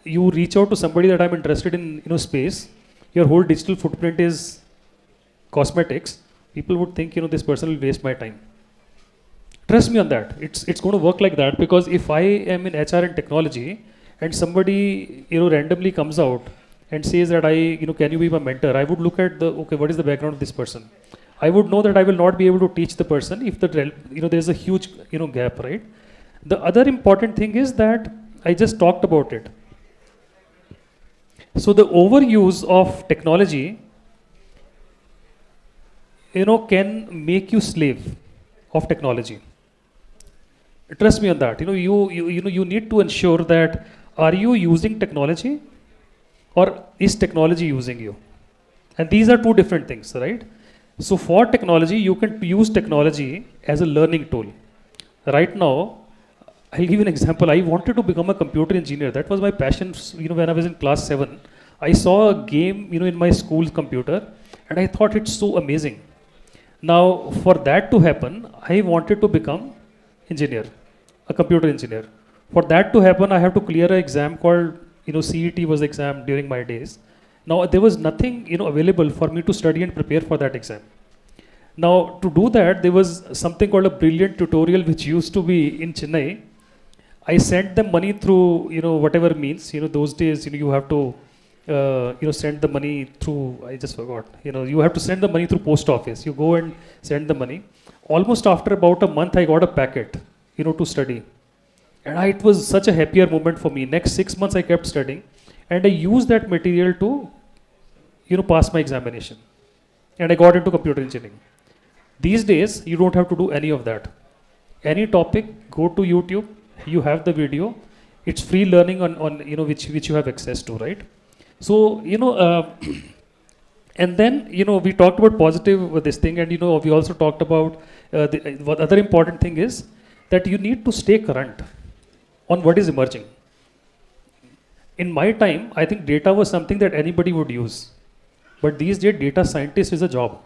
you reach out to somebody that I'm interested in, space, your whole digital footprint is cosmetics, people would think, this person will waste my time. Trust me on that. It's going to work like that, because if I am in HR and technology and somebody randomly comes out and says that can you be my mentor, I would look at what is the background of this person. I would know that I will not be able to teach the person if there's a huge gap, right? The other important thing is that I just talked about it. So the overuse of technology can make you slave of technology. Trust me on that. You need to ensure that, are you using technology or is technology using you? And these are two different things, right? So for technology, you can use technology as a learning tool. Right now, I'll give you an example. I wanted to become a computer engineer. That was my passion. When I was in class 7, I saw a game, in my school's computer, and I thought it's so amazing. Now, for that to happen, I wanted to become engineer, a computer engineer. For that to happen, I have to clear an exam called, CET was the exam during my days. Now, there was nothing, available for me to study and prepare for that exam. Now, to do that, there was something called a brilliant tutorial which used to be in Chennai, I sent them money through, whatever means, those days, you have to, send the money through, I just forgot, you have to send the money through post office. You go and send the money. Almost after about a month, I got a packet, to study. And it was such a happier moment for me. Next 6 months, I kept studying. And I used that material to, pass my examination. And I got into computer engineering. These days, you don't have to do any of that. Any topic, go to YouTube, you have the video. It's free learning on which you have access to, right? So, and then, we talked about positive with this thing, and, we also talked about what other important thing is that you need to stay current on what is emerging. In my time, I think data was something that anybody would use. But these days, data scientist is a job.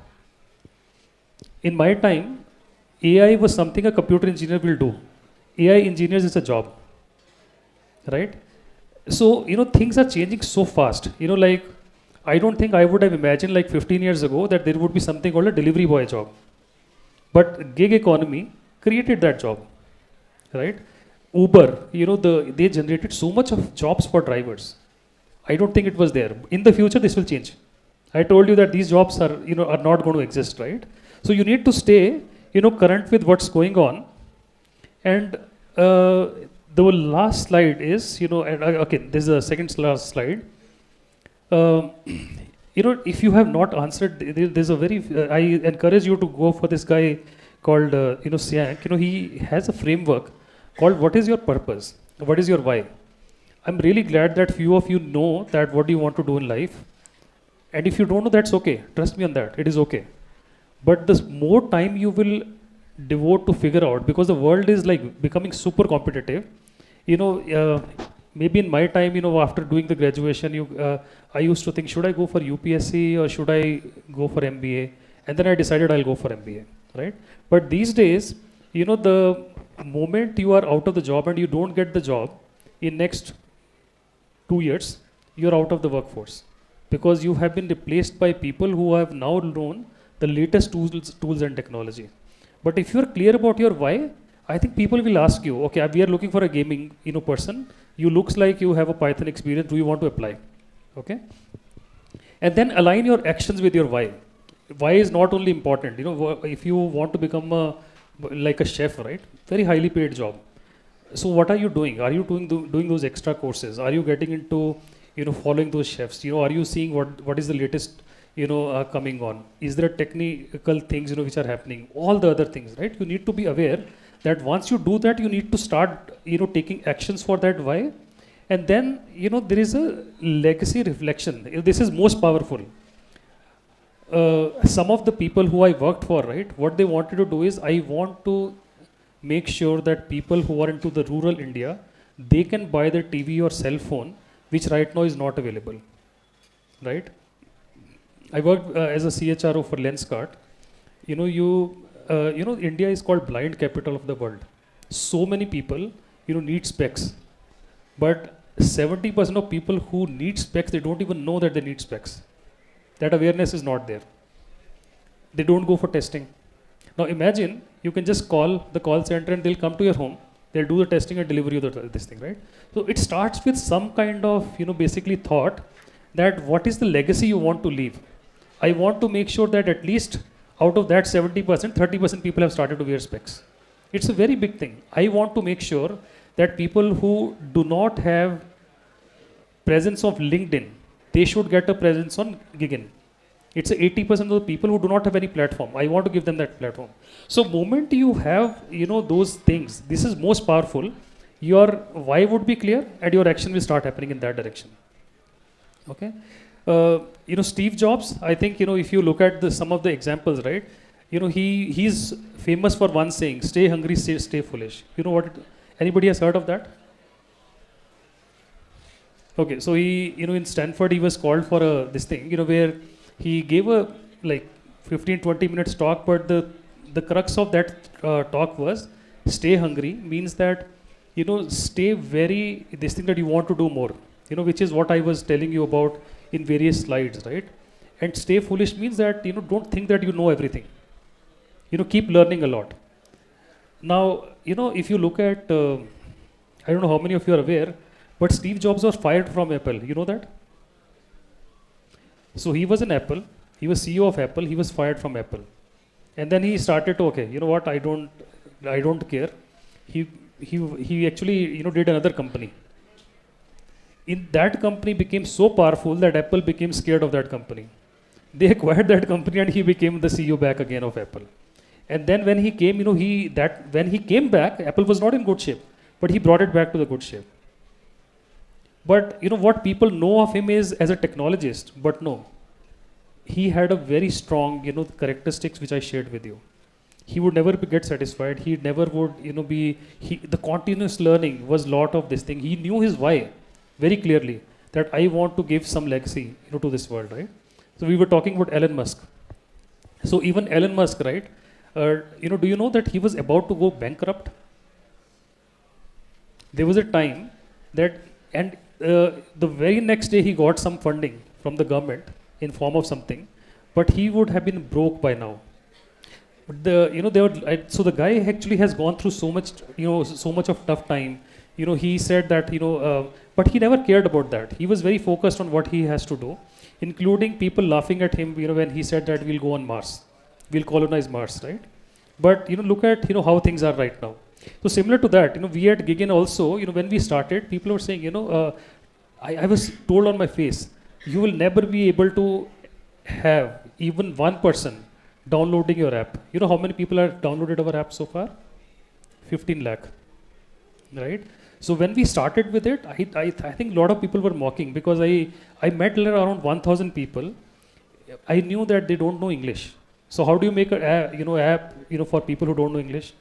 In my time, AI was something a computer engineer will do. AI engineers is a job, right? So, things are changing so fast. Like, I don't think I would have imagined like 15 years ago that there would be something called a delivery boy job. But gig economy created that job, right? Uber, they generated so much of jobs for drivers. I don't think it was there. In the future, this will change. I told you that these jobs are, are not going to exist, right? So you need to stay, current with what's going on. And the last slide is, okay, this is the second last slide. If you have not answered, there's a very, I encourage you to go for this guy called, Siank. He has a framework called What is Your Purpose? What is your why? I'm really glad that few of you know that what do you want to do in life. And if you don't know, that's okay. Trust me on that. It is okay. But the more time you will devote to figure out, because the world is like becoming super competitive. Maybe in my time, after doing the graduation, I used to think, should I go for UPSC or should I go for MBA? And then I decided I'll go for MBA, right? But these days, the moment you are out of the job and you don't get the job in next 2 years, you're out of the workforce because you have been replaced by people who have now known the latest tools and technology. But if you're clear about your why, I think people will ask you, okay, we are looking for a gaming person. You looks like you have a Python experience. Do you want to apply? Okay. And then align your actions with your why. Why is not only important. If you want to become like a chef, right? Very highly paid job. So what are you doing? Are you doing those extra courses? Are you getting into, following those chefs? Are you seeing what is the latest, coming on? Is there technical things, which are happening? All the other things, right? You need to be aware that once you do that, you need to start, taking actions for that why. And then, there is a legacy reflection. This is most powerful. Some of the people who I worked for, right, what they wanted to do is, I want to make sure that people who are into the rural India, they can buy their TV or cell phone, which right now is not available, right? I worked as a CHRO for Lenskart. India is called blind capital of the world. So many people, need specs, but 70% of people who need specs, they don't even know that they need specs. That awareness is not there. They don't go for testing. Now imagine you can just call the call center and they'll come to your home. They'll do the testing and deliver you this thing, right? So it starts with some kind of, basically thought that what is the legacy you want to leave? I want to make sure that at least out of that 70%, 30% people have started to wear specs. It's a very big thing. I want to make sure that people who do not have presence of LinkedIn, they should get a presence on Gigin. It's 80% of the people who do not have any platform. I want to give them that platform. So moment you have, those things, this is most powerful. Your why would be clear and your action will start happening in that direction. Okay. Steve Jobs, I think, if you look at some of the examples, right? He's famous for one saying, stay hungry, stay foolish. Anybody has heard of that? Okay, so he, in Stanford, he was called for this thing, where he gave a 15-20 minutes talk, but the crux of that talk was stay hungry means that, stay this thing that you want to do more, which is what I was telling you about in various slides, right? And stay foolish means that, don't think that you know everything. Keep learning a lot. Now, if you look at, I don't know how many of you are aware, but Steve Jobs was fired from Apple. You know that? So he was in Apple, he was CEO of Apple, he was fired from Apple. And then he started to, okay, you know what, I don't care. He actually, did another company. In that company became so powerful that Apple became scared of that company. They acquired that company and he became the CEO back again of Apple. And then when he came, when he came back, Apple was not in good shape, but he brought it back to the good shape. But what people know of him is as a technologist, but no. He had a very strong, characteristics which I shared with you. He would never get satisfied. He never would, the continuous learning was lot of this thing. He knew his why very clearly, that I want to give some legacy, to this world, right? So we were talking about Elon Musk. So even Elon Musk, right? Do you know that he was about to go bankrupt? There was a time that, and the very next day he got some funding from the government in form of something, but he would have been broke by now. But so the guy actually has gone through so much, so much of tough time. He said that, but he never cared about that. He was very focused on what he has to do, including people laughing at him, when he said that we'll go on Mars, we'll colonize Mars, right? But look at how things are right now. So similar to that, we at Gigin also, when we started, people were saying, I was told on my face, you will never be able to have even one person downloading your app. You know how many people have downloaded our app so far? 15 lakh, right? So when we started with it, I think a lot of people were mocking because I met around 1,000 people. I knew that they don't know English. So how do you make a app for people who don't know English,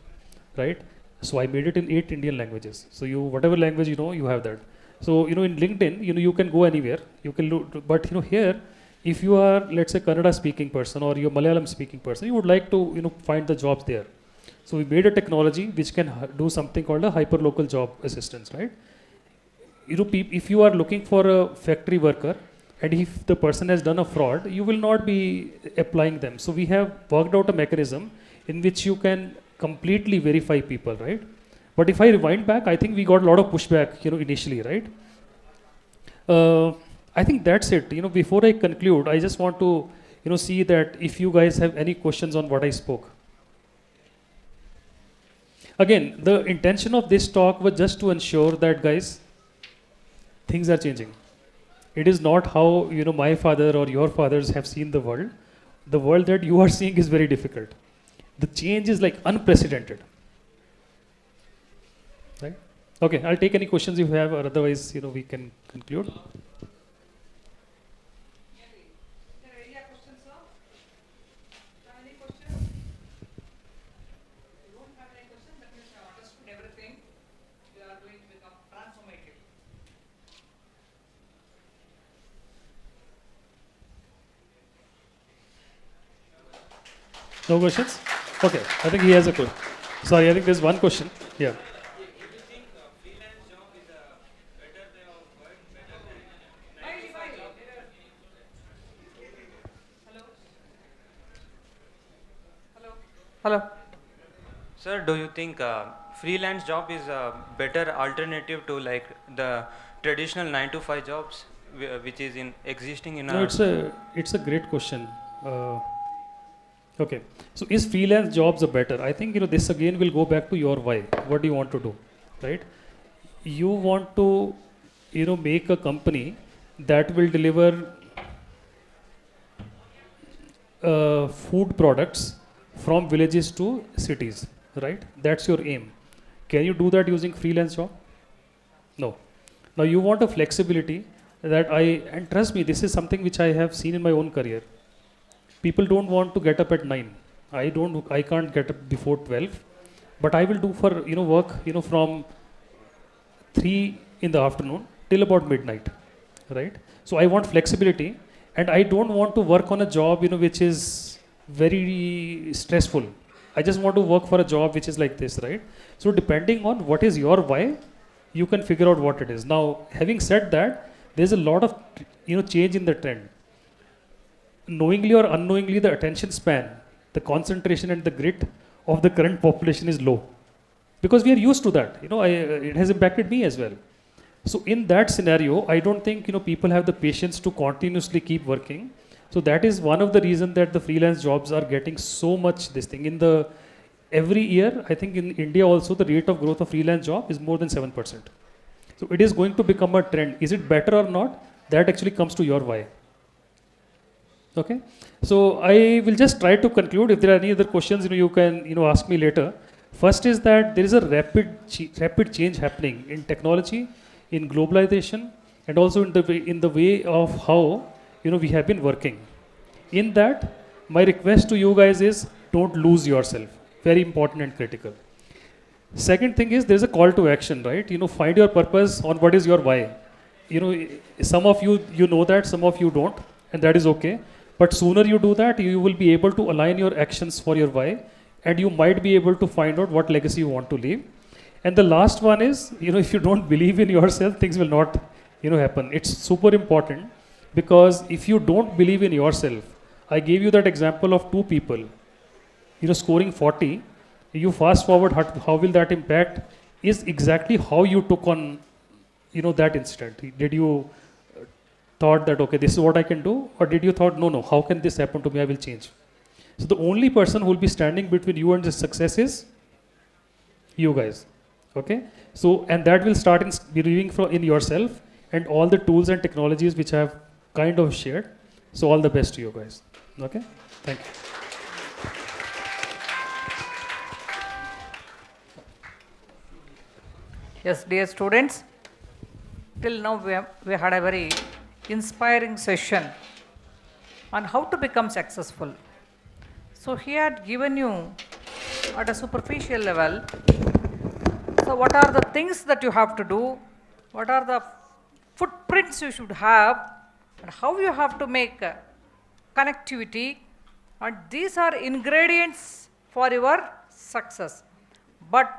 right? So I made it in 8 Indian languages. So whatever language you have that. So in LinkedIn, you can go anywhere. You can look, but here, if you are, let's say, Kannada speaking person or you're Malayalam speaking person, you would like to find the jobs there. So we made a technology which can do something called a hyperlocal job assistance, right? If you are looking for a factory worker and if the person has done a fraud, you will not be applying them. So we have worked out a mechanism in which you can completely verify people, right? But if I rewind back, I think we got a lot of pushback, initially, right? I think that's it. Before I conclude, I just want to, see that if you guys have any questions on what I spoke. Again, the intention of this talk was just to ensure that, guys, things are changing. It is not how, my father or your fathers have seen the world. The world that you are seeing is very difficult. The change is like unprecedented. Right? Okay, I'll take any questions you have, or otherwise, we can conclude. No questions? Okay, I think he has a question. Sorry, I think there's one question. Yeah. Do you think freelance job is a better way of work, better than 9 to 5 job? Hello. Sir, do you think freelance job is a better alternative to like the traditional 9 to 5 jobs which is existing in No, our... it's a great question. Okay, so is freelance jobs a better? I think this again will go back to your why. What do you want to do, right? You want to make a company that will deliver food products from villages to cities, right? That's your aim. Can you do that using freelance job? No. Now you want a flexibility that and trust me, this is something which I have seen in my own career. People don't want to get up at 9. I can't get up before 12, but I will do for work from 3 in the afternoon till about midnight, right? So I want flexibility, and I don't want to work on a job which is very stressful. I just want to work for a job which is like this, right? So depending on what is your why, you can figure out what it is. Now, having said that, there's a lot of change in the trend. Knowingly or unknowingly, the attention span, the concentration and the grit of the current population is low. because we are used to that. It has impacted me as well. So in that scenario, I don't think people have the patience to continuously keep working. So that is one of the reasons that the freelance jobs are getting so much this thing. Every year, I think in India also the rate of growth of freelance job is more than 7%. So it is going to become a trend. Is it better or not? That actually comes to your why. Okay. So I will just try to conclude. If there are any other questions, you can ask me later. First is that there is a rapid change happening in technology, in globalization, and also in the way of how we have been working. In that, my request to you guys is don't lose yourself. Very important and critical. Second thing is there is a call to action, right? Find your purpose on what is your why. Some of you know that, some of you don't, and that is okay. But sooner you do that, you will be able to align your actions for your why, and you might be able to find out what legacy you want to leave. And the last one is, if you don't believe in yourself, things will not, happen. It's super important, because if you don't believe in yourself, I gave you that example of two people, scoring 40. You fast forward, how will that impact? Is exactly how you took on, that incident. Did you thought that, okay, this is what I can do? Or did you thought, no, how can this happen to me? I will change. So the only person who will be standing between you and the success is you guys. Okay? So, and that will start in believing in yourself and all the tools and technologies which I have kind of shared. So all the best to you guys. Okay? Thank you. Yes, dear students, till now we had a very inspiring session on how to become successful. So he had given you at a superficial level, so what are the things that you have to do, what are the footprints you should have, and how you have to make connectivity, and these are ingredients for your success. But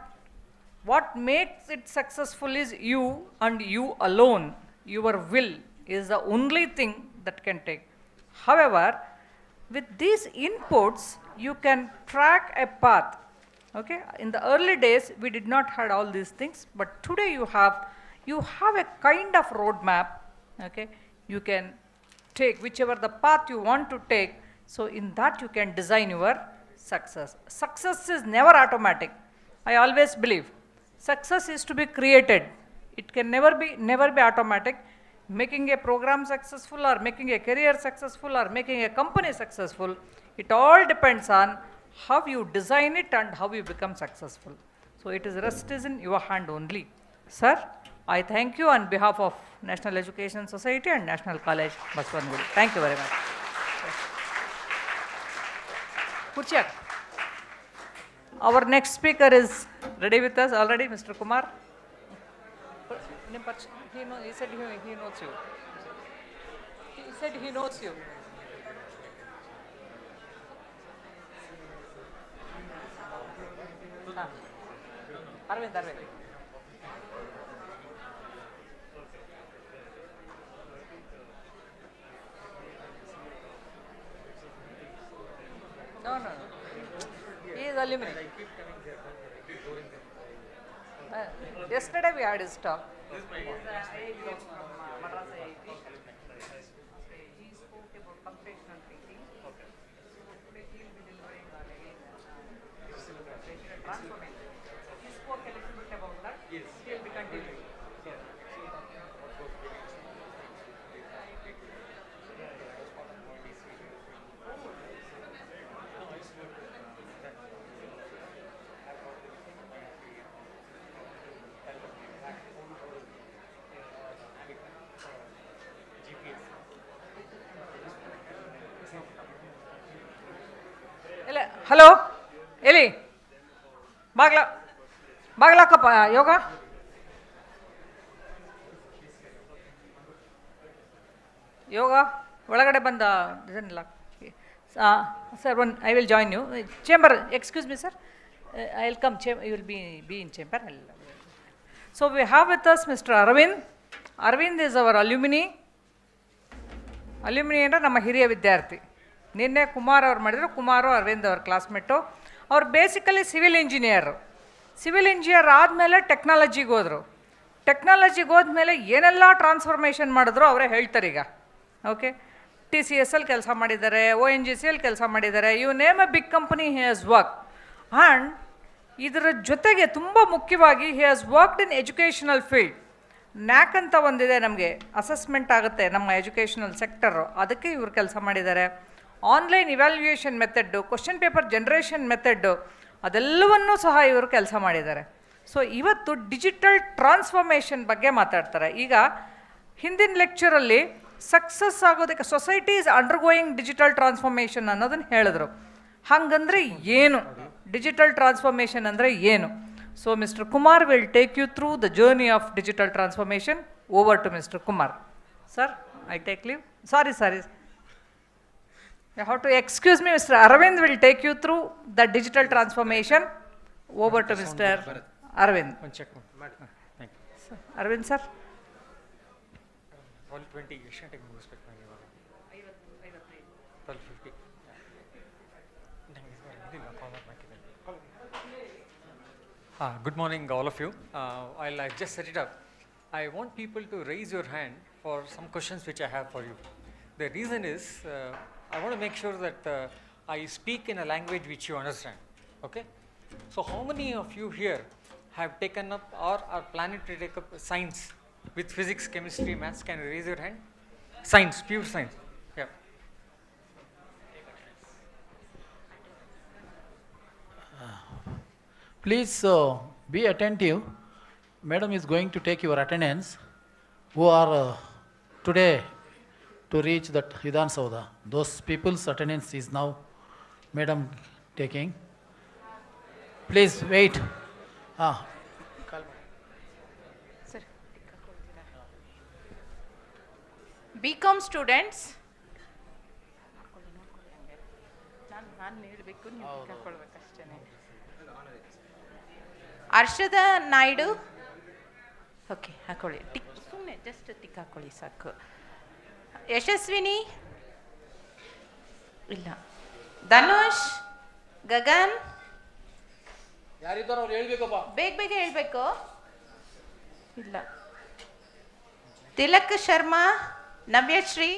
what makes it successful is you and you alone. Your will is the only thing that can take. However, with these inputs, you can track a path. Okay? In the early days, we did not have all these things, but today you have a kind of roadmap. Okay? You can take whichever the path you want to take. So in that you can design your success. Success is never automatic. I always believe success is to be created. It can never be automatic. Making a program successful, or making a career successful, or making a company successful, it all depends on how you design it and how you become successful. So rest is in your hand only. Sir, I thank you on behalf of National Education Society and National College, Baswangudi. Thank you very much. Kurchak. Our next speaker is ready with us already, Mr. Kumar. He said he knows you. He said he knows you. Arvind. No. He is alumni. Yesterday we had his talk. He spoke about computational thinking. So today he will be delivering on transformation. He spoke a little bit about that. He will be continuing. Hello, Eli. Bagla kapa yoga. Yoga. Olagade banda doesn't lock. Sir, I will join you. Chamber, excuse me, sir. I will come. You will be in chamber. So we have with us Mr. Arvind. Arvind is our alumni. Alumni ಅಂದ್ರೆ ನಮ್ಮ ಹಿರಿಯ ವಿದ್ಯಾರ್ಥಿ. ನಿನ್ನೆ ಕುಮಾರ್ ಅವರು ಮಾಡಿದ್ರು. ಕುಮಾರು ಅರವಿಂದ್ ಅವ್ರ classmate. ಅವ್ರು basically civil engineer. Civil engineer ಆದಮೇಲೆ ಟೆಕ್ನಾಲಜಿಗೆ ಹೋದರು. ಟೆಕ್ನಾಲಜಿಗೆ ಹೋದ್ಮೇಲೆ ಏನೆಲ್ಲ ಟ್ರಾನ್ಸ್ಫಾರ್ಮೇಷನ್ ಮಾಡಿದ್ರು ಅವರೇ ಹೇಳ್ತಾರೆ ಈಗ. ಓಕೆ, ಟಿ ಸಿ ಎಸ್ ಅಲ್ಲಿ ಕೆಲಸ ಮಾಡಿದ್ದಾರೆ, ONGCಯಲ್ಲಿ ಕೆಲಸ ಮಾಡಿದ್ದಾರೆ, you name a big company he has work. And ಇದರ ಜೊತೆಗೆ ತುಂಬ ಮುಖ್ಯವಾಗಿ he has worked in educational field. NAAC ಅಂತ ಒಂದಿದೆ, ನಮಗೆ ಅಸೆಸ್ಮೆಂಟ್ ಆಗುತ್ತೆ ನಮ್ಮ ಎಜುಕೇಷನಲ್ ಸೆಕ್ಟರು, ಅದಕ್ಕೆ ಇವರು ಕೆಲಸ ಮಾಡಿದ್ದಾರೆ. Online evaluation method, question paper generation method, ಅದೆಲ್ಲವನ್ನೂ ಸಹ ಇವರು ಕೆಲಸ ಮಾಡಿದ್ದಾರೆ. ಸೊ ಇವತ್ತು ಡಿಜಿಟಲ್ ಟ್ರಾನ್ಸ್ಫಾರ್ಮೇಷನ್ ಬಗ್ಗೆ ಮಾತಾಡ್ತಾರೆ. ಈಗ ಹಿಂದಿನ ಲೆಕ್ಚರಲ್ಲಿ ಸಕ್ಸಸ್ ಆಗೋದಕ್ಕೆ society is undergoing digital transformation ಅನ್ನೋದನ್ನು ಹೇಳಿದ್ರು. ಹಾಗಂದರೆ ಏನು ಡಿಜಿಟಲ್ ಟ್ರಾನ್ಸ್ಫಾರ್ಮೇಷನ್ ಅಂದರೆ ಏನು? So mister Kumar will take you through the journey of digital transformation. Over to mister Kumar. Sir, I take leave. Sorry, you have to excuse me. Mr. Arvind will take you through the digital transformation. Over to Mr. Arvind. One check. Thank you. Sir, Arvind sir. 12:20 ಎಷ್ಟು ಗಂಟೆಗೆ ಮುಗಿಸ್ಬೇಕು ನಾನು ಇವಾಗ? 12:50. Good morning all of you. I'll just set it up. I want people to raise your hand for some questions which I have for you. The reason is I want to make sure that I speak in a language which you understand. Okay? So how many of you here have taken up or are planning to take up science with physics, chemistry, maths? Can you raise your hand? Science, pure science. Yeah. Please be attentive. Madam is going to take your attendance. Who are today to reach that Vidhan Sauda. Those people's attendance is now Madam taking. Please wait. Sir. BCom students. ನಾನು ಹೇಳಬೇಕು, ನೀವು ಹಾಕೊಳ್ಬೇಕಷ್ಟೇ. ಹರ್ಷದ Naidu. Okay, ಹಾಕೊಳ್ಳಿ. Tick ಸುಮ್ಮನೆ just tick ಹಾಕೊಳ್ಳಿ ಸಾಕು. ಯಶಸ್ವಿನಿ ಇಲ್ಲ. ಧನುಷ್, ಗಗನ್. ಯಾರಿದ್ದಾರೋ ಅವ್ರು ಹೇಳ್ಬೇಕಪ್ಪ. ಬೇಗ ಹೇಳ್ಬೇಕು. ಇಲ್ಲ. Tilak Sharma, Navyashree.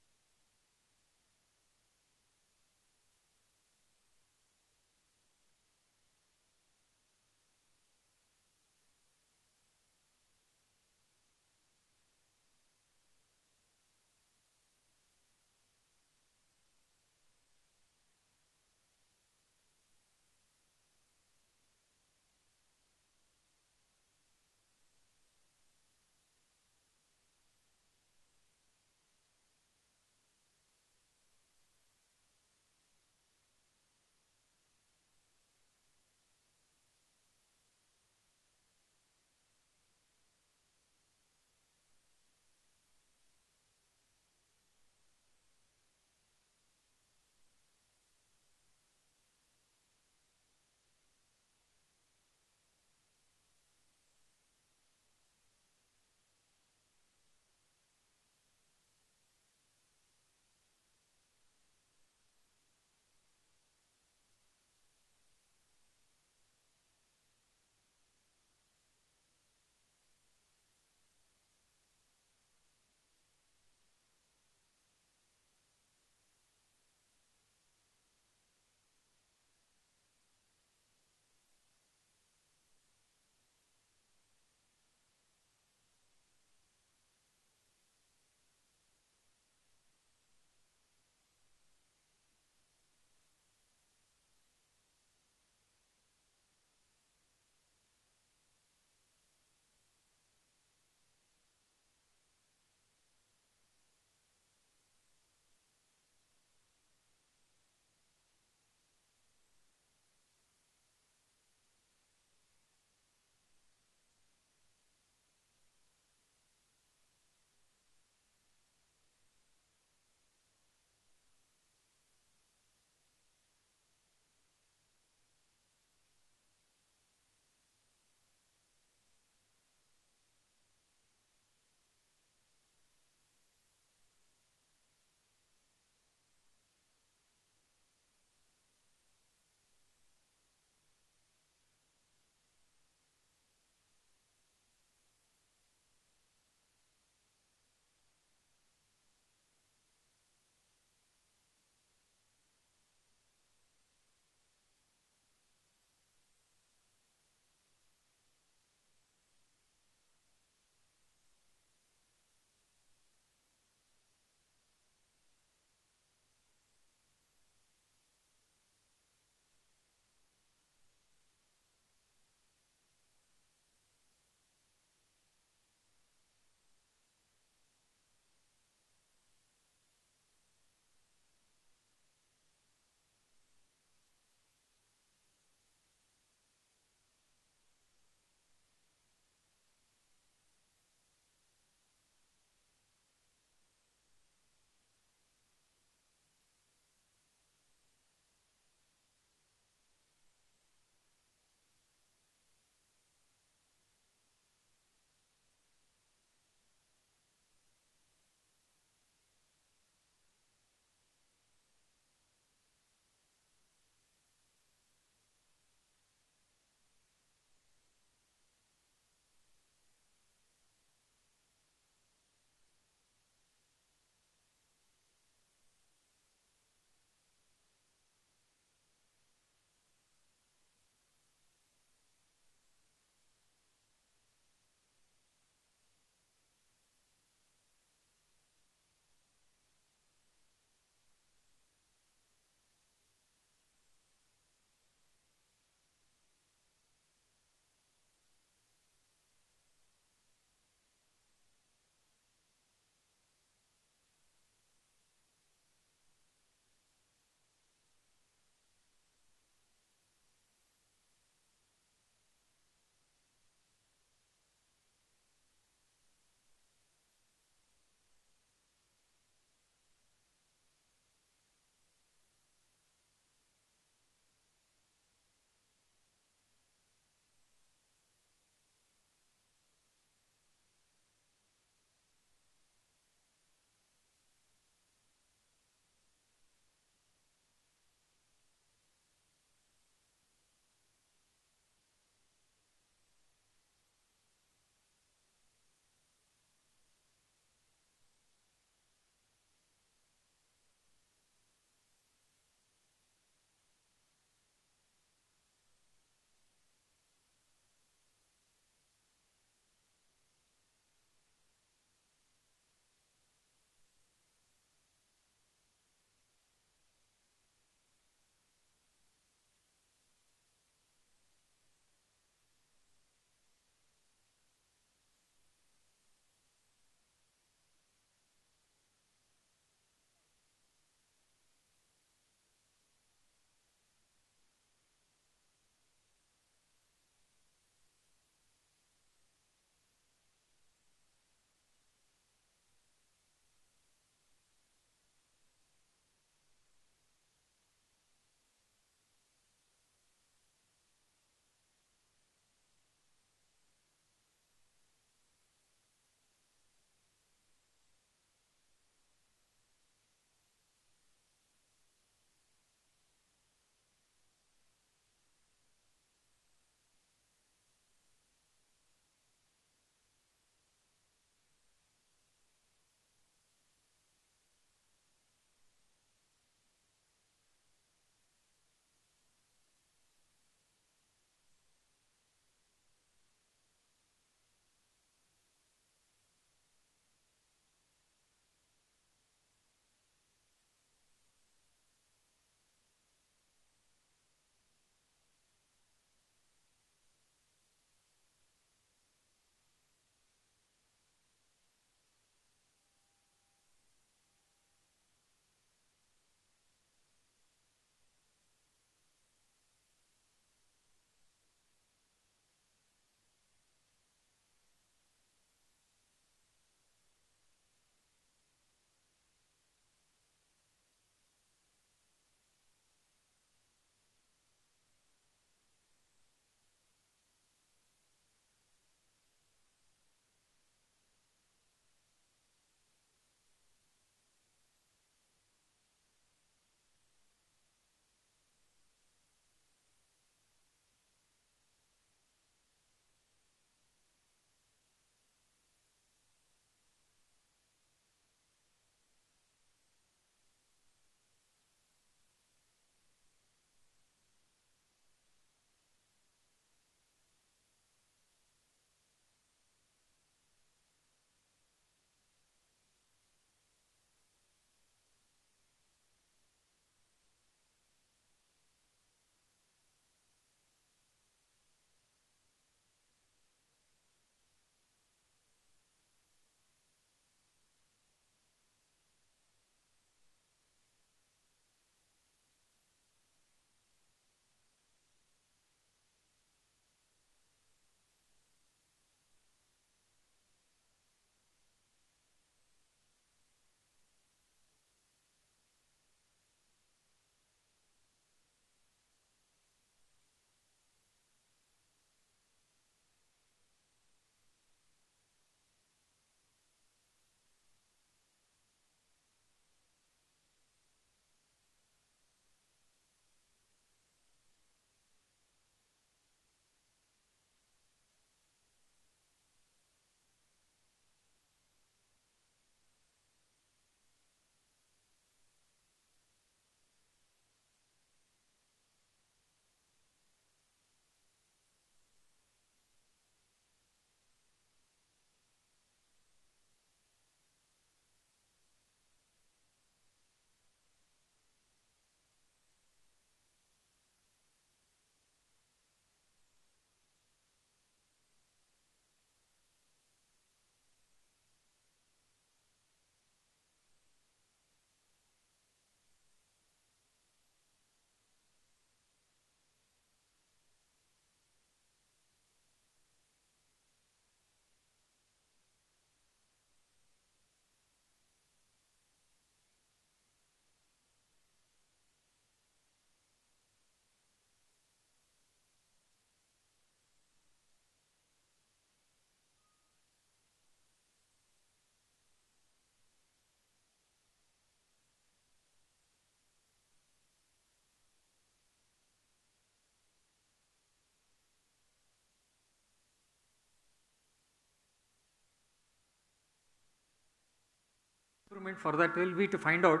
improvement for that will be to find out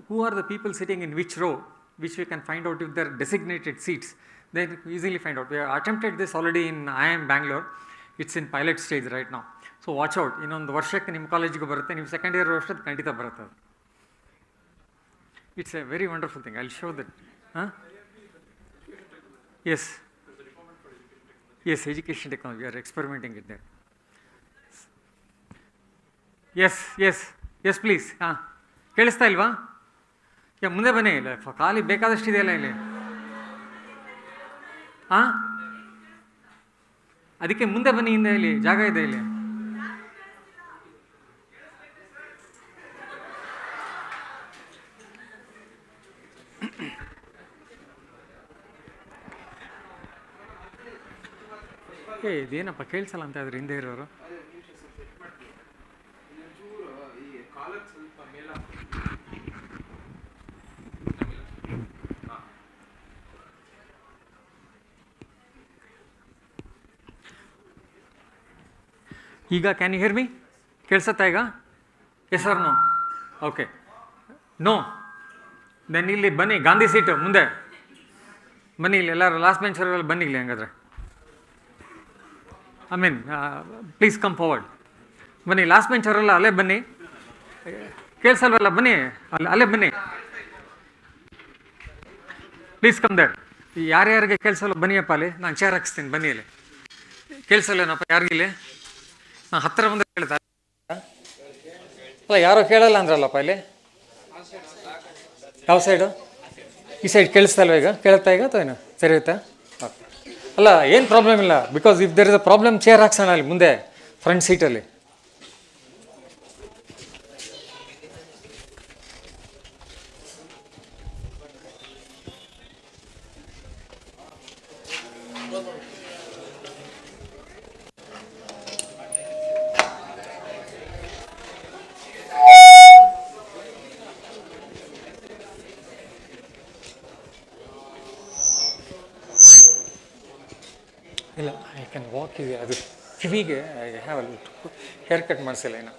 who are the people sitting in which row, which we can find out if they are designated seats. Then easily find out. We have attempted this already in IIM Bangalore. It's in pilot stage right now. So watch out. ಇನ್ನೊಂದು ವರ್ಷಕ್ಕೆ ನಿಮ್ಮ ಕಾಲೇಜಿಗೆ ಬರುತ್ತೆ, ನೀವು second year ವರ್ಷದ ಖಂಡಿತ ಬರುತ್ತೆ ಅದು. It's a very wonderful thing. I'll show that. Huh? Yes. Yes, education technology. We are experimenting it there. Yes, please. ಕೇಳಿಸ್ತಾ ಇಲ್ವಾ? ಮುಂದೆ ಬನ್ನಿ, ಇಲ್ಲ ಖಾಲಿ ಬೇಕಾದಷ್ಟಿದೆಯಲ್ಲ ಇಲ್ಲಿ. ಅದಕ್ಕೆ ಮುಂದೆ ಬನ್ನಿ, ಹಿಂದೆ ಇಲ್ಲಿ ಜಾಗ ಇದೆ ಇಲ್ಲಿ. ಇದೇನಪ್ಪ ಕೇಳಿಸಲ್ಲ ಅಂತ ಇದ್ರೆ ಹಿಂದೆ ಇರೋರು. ಈಗ ಕ್ಯಾನ್ ಯು ಹಿಯರ್ ಮೀ? ಕೇಳಿಸತ್ತಾ ಈಗ? Yes or no? Okay. No then ಇಲ್ಲಿ ಬನ್ನಿ, ಗಾಂಧಿ ಸೀಟು ಮುಂದೆ ಬನ್ನಿ, ಇಲ್ಲಿ ಎಲ್ಲರೂ ಲಾಸ್ಟ್ ಬೆಂಚರಲ್ಲಿ ಬನ್ನಿ ಇಲ್ಲಿ. ಹಂಗಾದ್ರೆ ಪ್ಲೀಸ್ ಕಮ್ ಫಾರ್ವರ್ಡ್. ಬನ್ನಿ, ಲಾಸ್ಟ್ ಬೆಂಚವರೆಲ್ಲ ಅಲ್ಲೇ ಬನ್ನಿ. ಕೇಳಿಸಲ್ವಲ್ಲ? ಬನ್ನಿ, ಅಲ್ಲೇ ಬನ್ನಿ. Please come there. ಯಾರ್ಯಾರಿಗೆ ಕೇಳಿಸಲ್ಲ ಬನ್ನಿಯಪ್ಪ ಅಲ್ಲಿ, ನಾನು ಚೇರ್ ಹಾಕ್ಸ್ತೀನಿ. ಬನ್ನಿ ಇಲ್ಲಿ. ಕೇಳಿಸಲ್ಲೇನಪ್ಪ ಯಾರಿಗಿಲ್ಲಿ? ನಾನು ಹತ್ತಿರ ಬಂದರೆ ಕೇಳ್ತಾ ಅಲ್ಲ, ಯಾರೋ ಕೇಳಲ್ಲ ಅಂದ್ರಲ್ಲಪ್ಪ ಇಲ್ಲಿ. ಯಾವ ಸೈಡು? ಈ ಸೈಡ್ ಕೇಳಿಸ್ತಾ ಇಲ್ವ ಈಗ? ಕೇಳುತ್ತಾ ಈಗ ಅಥವಾ ಏನು? ಸರಿ ಆಯ್ತಾ? ಓಕೆ. ಅಲ್ಲ, ಏನು ಪ್ರಾಬ್ಲಮ್ ಇಲ್ಲ. Because if there is a problem, chair ಹಾಕ್ಸೋಣ ಅಲ್ಲಿ ಮುಂದೆ ಫ್ರಂಟ್ ಸೀಟಲ್ಲಿ. ಇಲ್ಲ, ಐ ಕ್ಯಾನ್ ವಾಕ್. ಇದೆ ಅದು ಕಿವಿಗೆ ಐ ಹ್ಯಾವ್ ಹೇರ್ ಕಟ್ ಮಾಡಿಸಿಲ್ಲ ಇನ್ನು.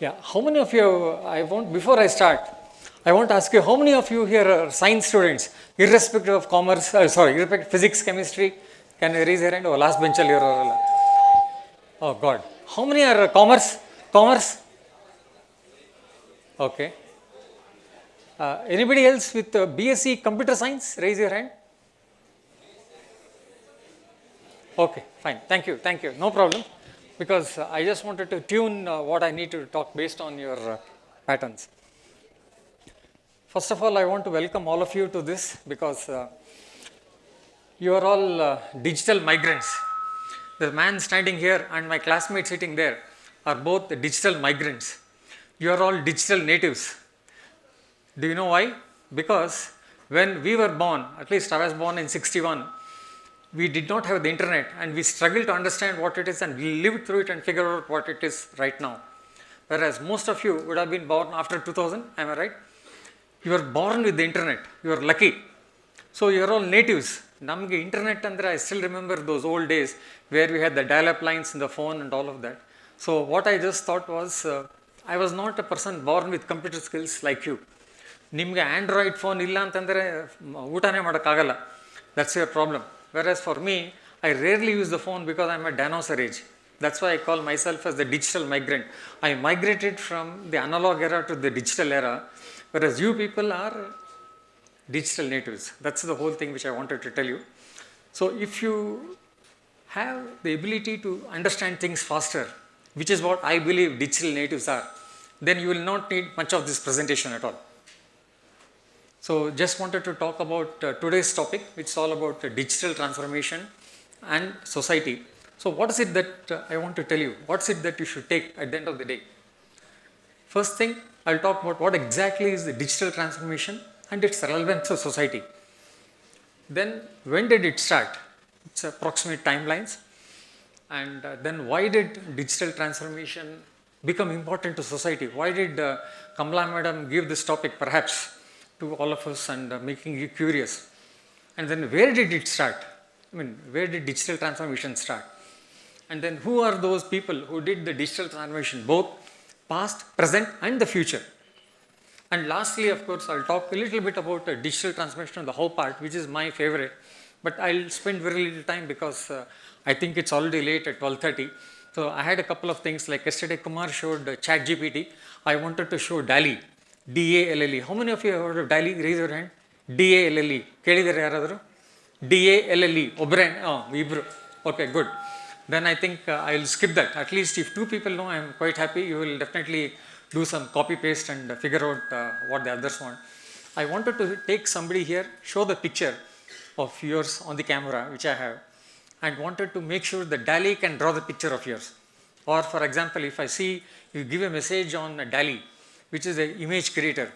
Yeah, how many of you, before I start, I want to ask you, how many of you here are science students, irrespective of commerce, irrespective of physics, chemistry? Can you raise your hand? Oh, last bench ಅಲ್ಲಿ ಇರೋರಲ್ಲ. Oh God. How many are commerce? Okay. Anybody else with BSc Computer Science? Raise your hand. Okay, fine. Thank you. No problem. Because I just wanted to tune what I need to talk based on your patterns. First of all, I want to welcome all of you to this because you are all digital migrants. The man standing here and my classmate sitting there are both digital migrants. You are all digital natives. Do you know why? Because when we were born, at least I was born in 61, we did not have the internet and we struggled to understand what it is and we lived through it and figured out what it is right now. Whereas most of you would have been born after 2000, am I right? You were born with the internet, you are lucky. So you are all natives. Namge internet andre, I still remember those old days where we had the dial-up lines in the phone and all of that. So what I just thought was, I was not a person born with computer skills like you. ನಿಮಗೆ android phone ಇಲ್ಲ ಅಂತಂದರೆ ಊಟನೇ ಮಾಡೋಕ್ಕಾಗಲ್ಲ. That's your problem. Versus for me, I rarely use the phone because I am a dinosaur age. That's why I call myself as the digital migrant. I migrated from the analog era to the digital era, versus you people are digital natives. That's the whole thing which I wanted to tell you. So if you have the ability to understand things faster, which is what I believe digital natives are, then you will not need much of this presentation at all. So just wanted to talk about today's topic, which is all about digital transformation and society. So what is it that I want to tell you? What's it that you should take at the end of the day? First thing, I'll talk about what exactly is the digital transformation and its relevance to society. Then when did it start? It's approximate timelines. And then why did digital transformation become important to society? Why did Kamala madam give this topic perhaps to all of us and making you curious? And then where did it start? I mean, where did digital transformation start? And then who are those people who did the digital transformation, both past, present, and the future? And lastly, of course, I'll talk a little bit about the digital transformation, the whole part, which is my favorite. But I'll spend very little time because I think it's already late at 12:30. So I had a couple of things, like yesterday Kumar showed ChatGPT. I wanted to show DALL-E, DALLE. How many of you have heard of DALL-E? Raise your hand. DALLE. ಕೇಳಿದರೆ ಯಾರಾದರೂ? DALLE. ಒಬ್ಬರೇ? ಇಬ್ರು. Okay, good. Then I think I'll skip that. At least if 2 people know, I'm quite happy. You will definitely do some copy paste and figure out what the others want. I wanted to take somebody here, show the picture of yours on the camera, which I have, and wanted to make sure that DALL-E can draw the picture of yours. Or for example, if I see you give a message on DALL-E, which is an image creator.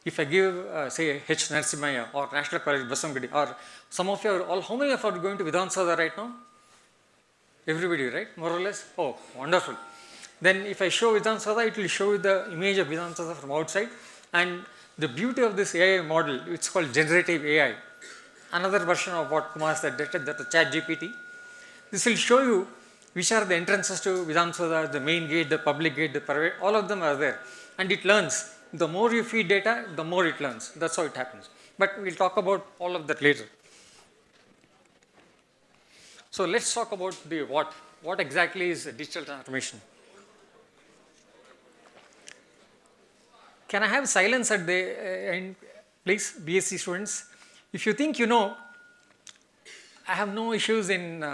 If I give, say, H. Narasimhaya or National College Basangadi, or some of you are all, how many of you are going to Vidhan Sabha right now? Everybody, right? More or less? Oh, wonderful. Then if I show Vidhan Sabha, it will show you the image of Vidhan Sabha from outside. And the beauty of this AI model, it's called generative AI. Another version of what Kumar said, that ChatGPT. This will show you which are the entrances to Vidhan Sabha, the main gate, the public gate, the private, all of them are there. And it learns. The more you feed data, the more it learns. That's how it happens. But we'll talk about all of that later. So let's talk about the what. What exactly is digital transformation? Can I have silence at the end, please, BSc students? If you think you know, I have no issues in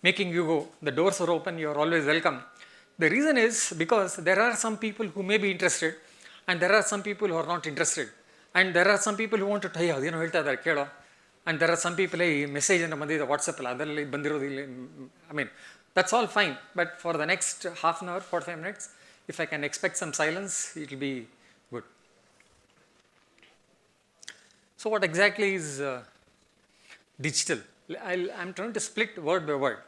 making you go. The doors are open, you are always welcome. The reason is because there are some people who may be interested, and there are some people who are not interested. And there are some people who want to tell you, and there are some people who message in the WhatsApp. I mean, that's all fine. But for the next half an hour, 45 minutes, if I can expect some silence, it will be good. So what exactly is digital? I'm trying to split word by word.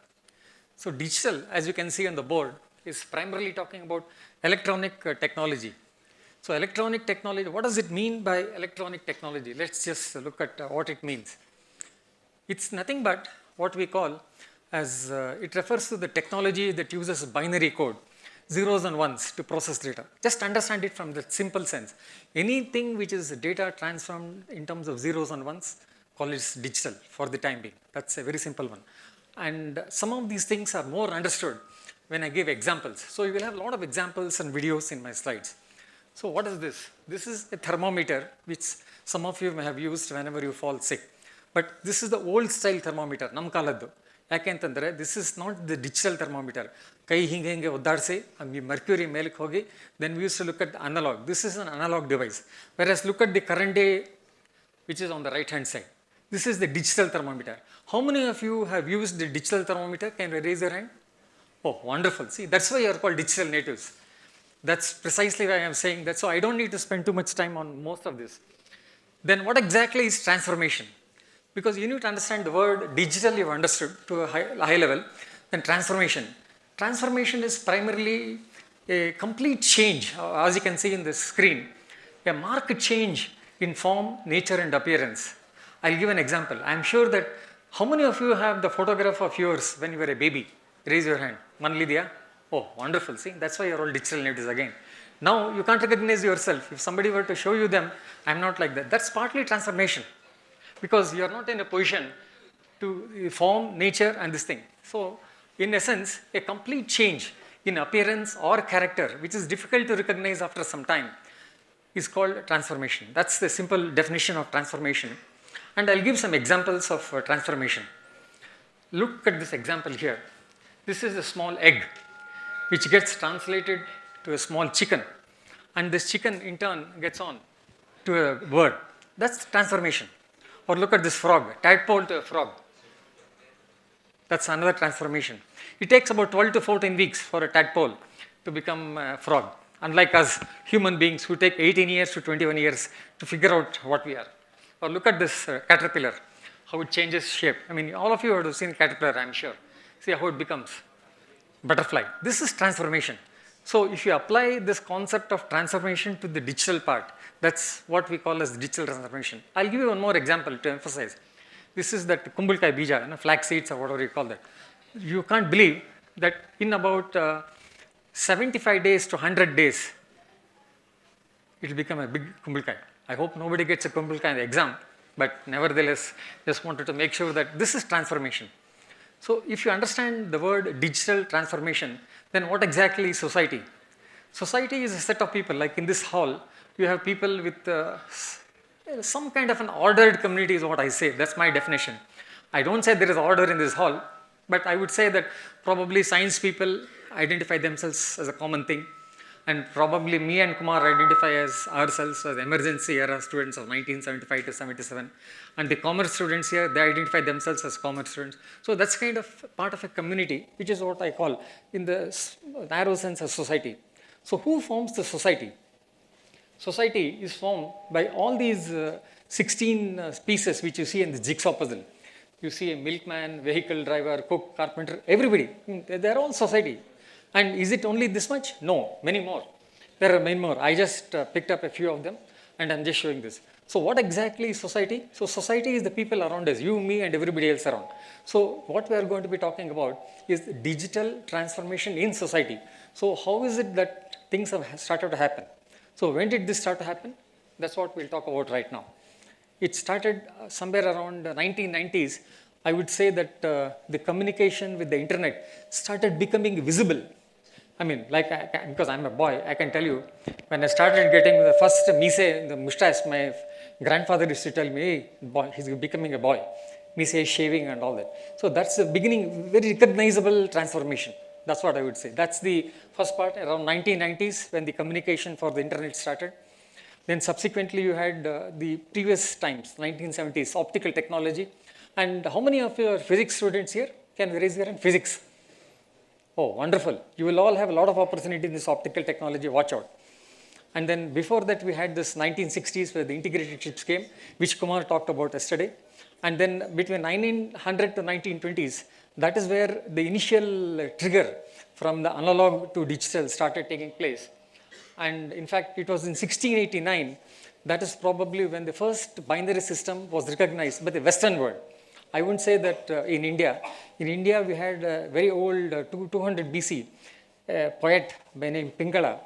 So digital, as you can see on the board, is primarily talking about electronic technology. So electronic technology, what does it mean by electronic technology? Let's just look at what it means. It's nothing but what we call as, it refers to the technology that uses binary code, zeros and ones to process data. Just understand it from the simple sense. Anything which is data transformed in terms of zeros and ones, call it digital for the time being. That's a very simple one. And some of these things are more understood when I give examples. So you will have a lot of examples and videos in my slides. So what is this? This is a thermometer which some of you may have used whenever you fall sick. But this is the old style thermometer, nam kaladdu. Yakentandre, this is not the digital thermometer. Kai hinge oddadsi, mercury melike hogi, then we used to look at the analog. This is an analog device. Whereas look at the current day, which is on the right hand side. This is the digital thermometer. How many of you have used the digital thermometer? Can you raise your hand? Oh, wonderful. See, that's why you are called digital natives. That's precisely why I am saying that. So I don't need to spend too much time on most of this. Then what exactly is transformation? Because you need to understand the word digital, you've understood to a high level. Then transformation. Transformation is primarily a complete change, as you can see in the screen, a marked change in form, nature and appearance. I'll give an example. I'm sure that how many of you have the photograph of yours when you were a baby? Raise your hand. Manlidia? Oh, wonderful. See, that's why you're all digital natives again. Now you can't recognize yourself. If somebody were to show you them, I'm not like that. That's partly transformation. Because you are not in a position to form, nature and this thing. So in essence, a complete change in appearance or character, which is difficult to recognize after some time, is called transformation. That's the simple definition of transformation. And I'll give some examples of transformation. Look at this example here. This is a small egg, which gets translated to a small chicken. And this chicken in turn gets on to a bird. That's transformation. Or look at this frog, tadpole to a frog. That's another transformation. It takes about 12 to 14 weeks for a tadpole to become a frog. Unlike us human beings who take 18 years to 21 years to figure out what we are. Or look at this caterpillar, how it changes shape. I mean, all of you have seen caterpillar, I'm sure. See how it becomes butterfly. This is transformation. So if you apply this concept of transformation to the digital part, that's what we call as digital transformation. I'll give you one more example to emphasize. This is that kumbulkai bija, flax seeds or whatever you call that. You can't believe that in about 75 days to 100 days, it will become a big kumbulkai. I hope nobody gets a kumbulkai in the exam, but nevertheless, just wanted to make sure that this is transformation. So if you understand the word digital transformation, then what exactly is society? Society is a set of people, like in this hall, you have people with some kind of an ordered community is what I say. That's my definition. I don't say there is order in this hall, but I would say that probably science people identify themselves as a common thing, and probably me and Kumar identify as ourselves as emergency era students of 1975 to 77, and the commerce students here, they identify themselves as commerce students. So that's kind of part of a community, which is what I call in the narrow sense of society. So who forms the society? Society is formed by all these 16 pieces which you see in the jigsaw puzzle. You see a milkman, vehicle driver, cook, carpenter, everybody. They are all society. And is it only this much? No, many more. There are many more. I just picked up a few of them and I'm just showing this. So what exactly is society? So society is the people around us, you, me and everybody else around. So what we are going to be talking about is digital transformation in society. So how is it that things have started to happen? So when did this start to happen? That's what we'll talk about right now. It started somewhere around the 1990s. I would say that the communication with the internet started becoming visible. I mean, because I'm a boy, I can tell you, when I started getting the first mise, the mustache, my grandfather used to tell me, hey, boy, he's becoming a boy. Mise shaving and all that. So that's the beginning, very recognizable transformation. That's what I would say. That's the first part, around 1990s, when the communication for the internet started. Then subsequently, you had the previous times, 1970s, optical technology. And how many of you are physics students here? Can we raise your hand? Physics. Oh, wonderful. You will all have a lot of opportunity in this optical technology. Watch out. And then before that, we had this 1960s where the integrated chips came, which Kumar talked about yesterday. And then between 1900 to 1920s, that is where the initial trigger from the analog to digital started taking place. And in fact, it was in 1689, that is probably when the first binary system was recognized by the Western world. I wouldn't say that in India. In India, we had a very old 200 BC poet by name Pingala,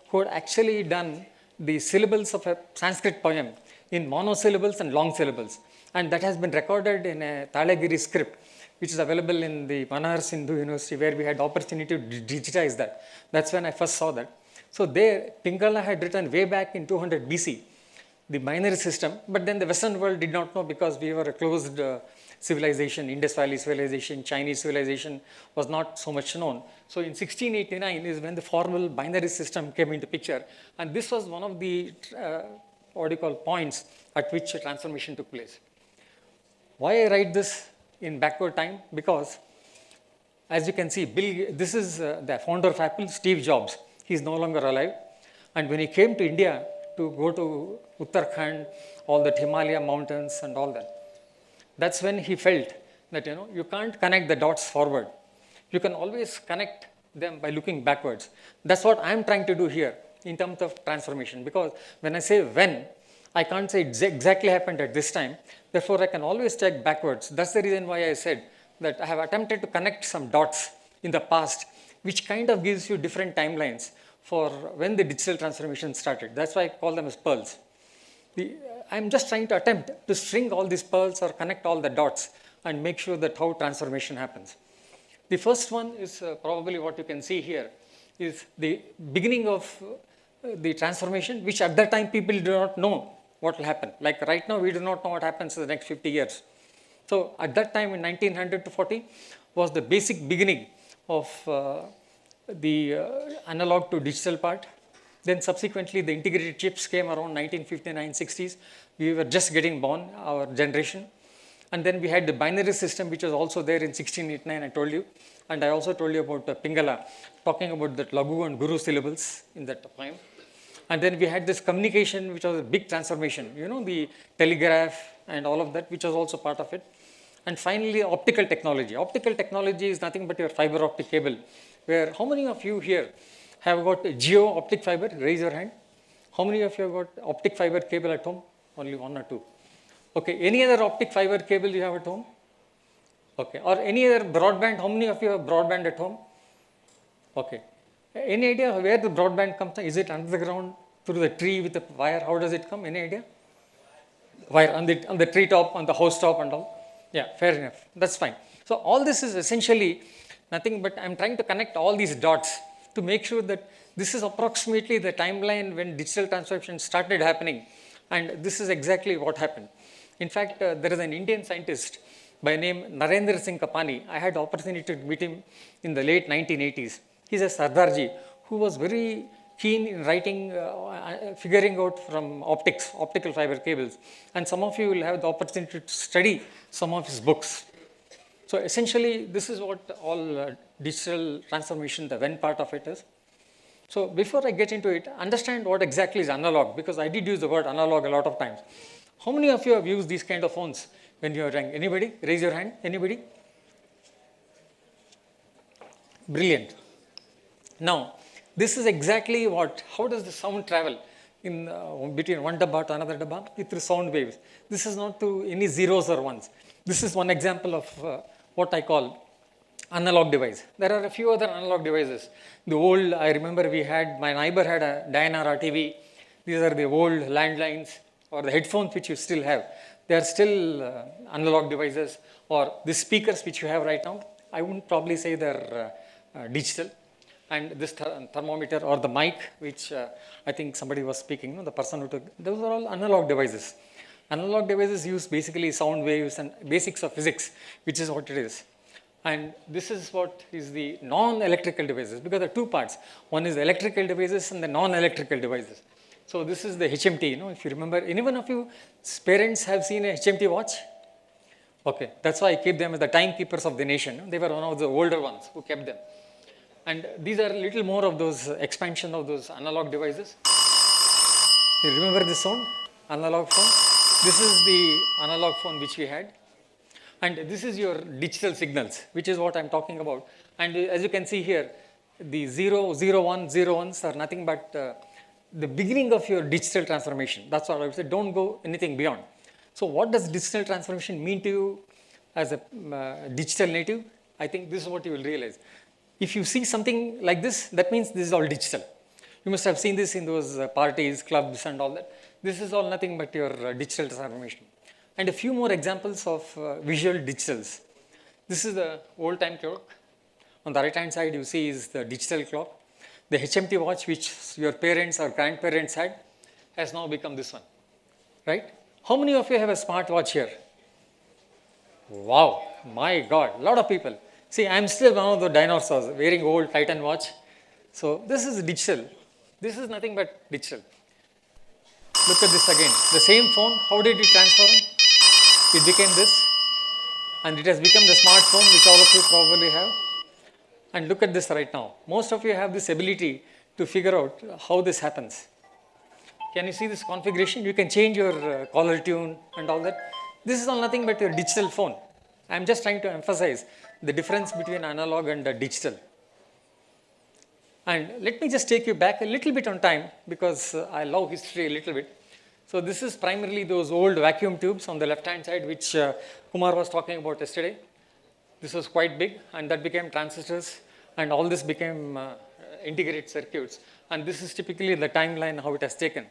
who had actually done the syllables of a Sanskrit poem in monosyllables and long syllables. And that has been recorded in a Talagiri script, which is available in the Banaras Hindu University, where we had opportunity to digitize that. That's when I first saw that. So there, Pingala had written way back in 200 BC, the binary system, but then the Western world did not know because we were a closed civilization, Indus Valley civilization, Chinese civilization was not so much known. So in 1689 is when the formal binary system came into picture, and this was one of the points at which a transformation took place. Why I write this in backward time? Because as you can see, this is the founder of Apple, Steve Jobs. He is no longer alive. And when he came to India to go to Uttarakhand, all the Himalaya mountains and all that, that's when he felt that, you can't connect the dots forward. You can always connect them by looking backwards. That's what I'm trying to do here in terms of transformation. Because when I say when, I can't say it exactly happened at this time. Therefore, I can always check backwards. That's the reason why I said that I have attempted to connect some dots in the past, which kind of gives you different timelines for when the digital transformation started. That's why I call them as pearls. I'm just trying to attempt to string all these pearls or connect all the dots and make sure that how transformation happens. The first one is probably what you can see here is the beginning of the transformation, which at that time people do not know what will happen. Like right now, we do not know what happens in the next 50 years. So at that time in 1900 to 40 was the basic beginning of the analog to digital part. Then subsequently the integrated chips came around 1959, 60s. We were just getting born, our generation. And then we had the binary system, which was also there in 1689, I told you. And I also told you about Pingala, talking about that Lagu and Guru syllables in that poem. And then we had this communication, which was a big transformation, the telegraph and all of that, which was also part of it. And finally, optical technology. Optical technology is nothing but your fiber optic cable, where how many of you here have got geo optic fiber? Raise your hand. How many of you have got optic fiber cable at home? Only one or two. Okay, any other optic fiber cable you have at home? Okay, or any other broadband? How many of you have broadband at home? Okay, any idea where the broadband comes from? Is it under the ground, through the tree with a wire? How does it come? Any idea? Wire on the tree top, on the house top and all? Yeah, fair enough. That's fine. So all this is essentially nothing but I'm trying to connect all these dots to make sure that this is approximately the timeline when digital transformation started happening, and this is exactly what happened. In fact, there is an Indian scientist by name Narendra Singh Kapani. I had the opportunity to meet him in the late 1980s. He's a Sardarji who was very keen in writing, figuring out from optical fiber cables. And some of you will have the opportunity to study some of his books. So essentially, this is what all digital transformation, the when part of it is. So before I get into it, understand what exactly is analog, because I did use the word analog a lot of times. How many of you have used these kind of phones when you were young? Anybody? Raise your hand. Anybody? Brilliant. Now, this is exactly how does the sound travel in between one dabba to another dabba? Through sound waves. This is not through any zeros or ones. This is one example of what I call analog device. There are a few other analog devices. The old, I remember my neighbor had a Diana TV. These are the old landlines or the headphones which you still have. They are still analog devices, or the speakers which you have right now. I wouldn't probably say they're digital. And this thermometer or the mic, which I think somebody was speaking, the person who took, those are all analog devices. Analog devices use basically sound waves and basics of physics, which is what it is. And this is what is the non-electrical devices, because there are two parts. One is electrical devices and the non-electrical devices. So this is the HMT, if you remember. Any one of you parents have seen a HMT watch? Okay, that's why I keep them as the timekeepers of the nation. They were one of the older ones who kept them. And these are a little more of those expansion of those analog devices. You remember this sound? Analog phone? This is the analog phone which we had. And this is your digital signals, which is what I'm talking about. And as you can see here, the 0, 0, 1, 0, 1s are nothing but the beginning of your digital transformation. That's what I would say. Don't go anything beyond. So what does digital transformation mean to you as a digital native? I think this is what you will realize. If you see something like this, that means this is all digital. You must have seen this in those parties, clubs and all that. This is all nothing but your digital transformation. And a few more examples of visual digitals. This is the old time clock. On the right hand side you see is the digital clock. The HMT watch which your parents or grandparents had has now become this one, right? How many of you have a smart watch here? Wow, my God, a lot of people. See, I'm still one of the dinosaurs wearing old Titan watch. So this is digital. This is nothing but digital. Look at this again. The same phone, how did it transform? It became this. And it has become the smartphone which all of you probably have. And look at this right now. Most of you have this ability to figure out how this happens. Can you see this configuration? You can change your caller tune and all that. This is all nothing but your digital phone. I'm just trying to emphasize the difference between analog and digital. And let me just take you back a little bit on time, because I love history a little bit. So this is primarily those old vacuum tubes on the left hand side, which Kumar was talking about yesterday. This was quite big, and that became transistors, and all this became integrated circuits. And this is typically the timeline how it has taken.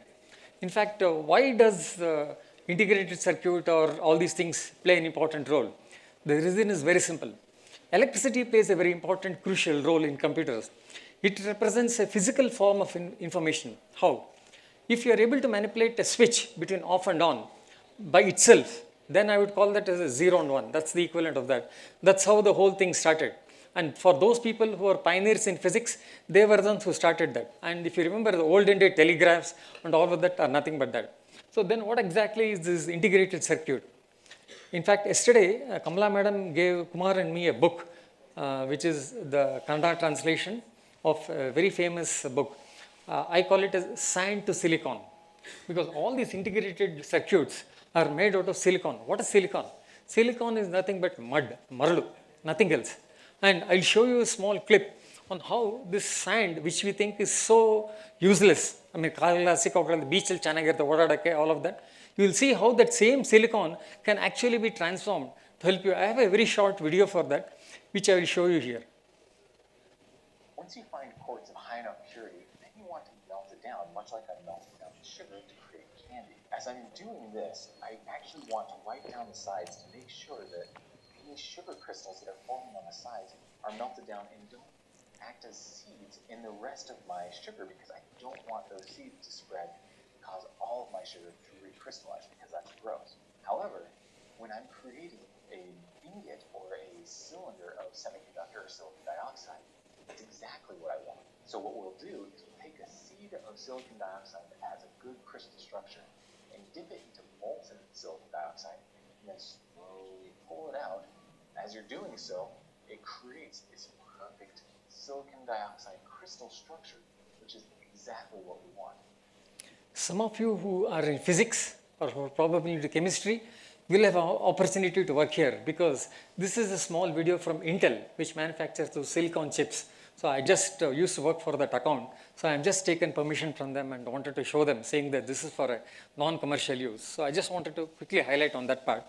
In fact, why does the integrated circuit or all these things play an important role? The reason is very simple. Electricity plays a very important, crucial role in computers. It represents a physical form of information. How? If you are able to manipulate a switch between off and on by itself, then I would call that as a 0 and 1. That's the equivalent of that. That's how the whole thing started. And for those people who are pioneers in physics, they were the ones who started that. And if you remember, the olden day telegraphs and all of that are nothing but that. So then what exactly is this integrated circuit? In fact, yesterday, Kamala madam gave Kumar and me a book, which is the Kannada translation of a very famous book. I call it as sand to silicon, because all these integrated circuits are made out of silicon. What is silicon? Silicon is nothing but mud, maralu, nothing else. And I'll show you a small clip on how this sand, which we think is so useless, I mean, beach, all of that, you will see how that same silicon can actually be transformed to help you. I have a very short video for that, which I will show you here. Once you find quartz of high enough purity, then you want to melt it down, much like I'm melting down sugar to create candy. As I'm doing this, I actually want to wipe down the sides to make sure that any sugar crystals that are forming on the sides are melted down and don't act as seeds in the rest of my sugar, because I don't want those seeds to spread and cause all of my sugar to recrystallize, because that's gross. However, when I'm creating a ingot or a cylinder of semiconductor or silicon dioxide, that's exactly what I want. So what we'll do is we'll take a seed of silicon dioxide that has a good crystal structure and dip it into molten silicon dioxide and then slowly pull it out. As you're doing so, it creates this perfect silicon dioxide crystal structure, which is exactly what we want. Some of you who are in physics or who are probably into chemistry will have an opportunity to work here, because this is a small video from Intel, which manufactures those silicon chips. So I just used to work for that account. So I'm just taken permission from them and wanted to show them, saying that this is for a non-commercial use. So I just wanted to quickly highlight on that part.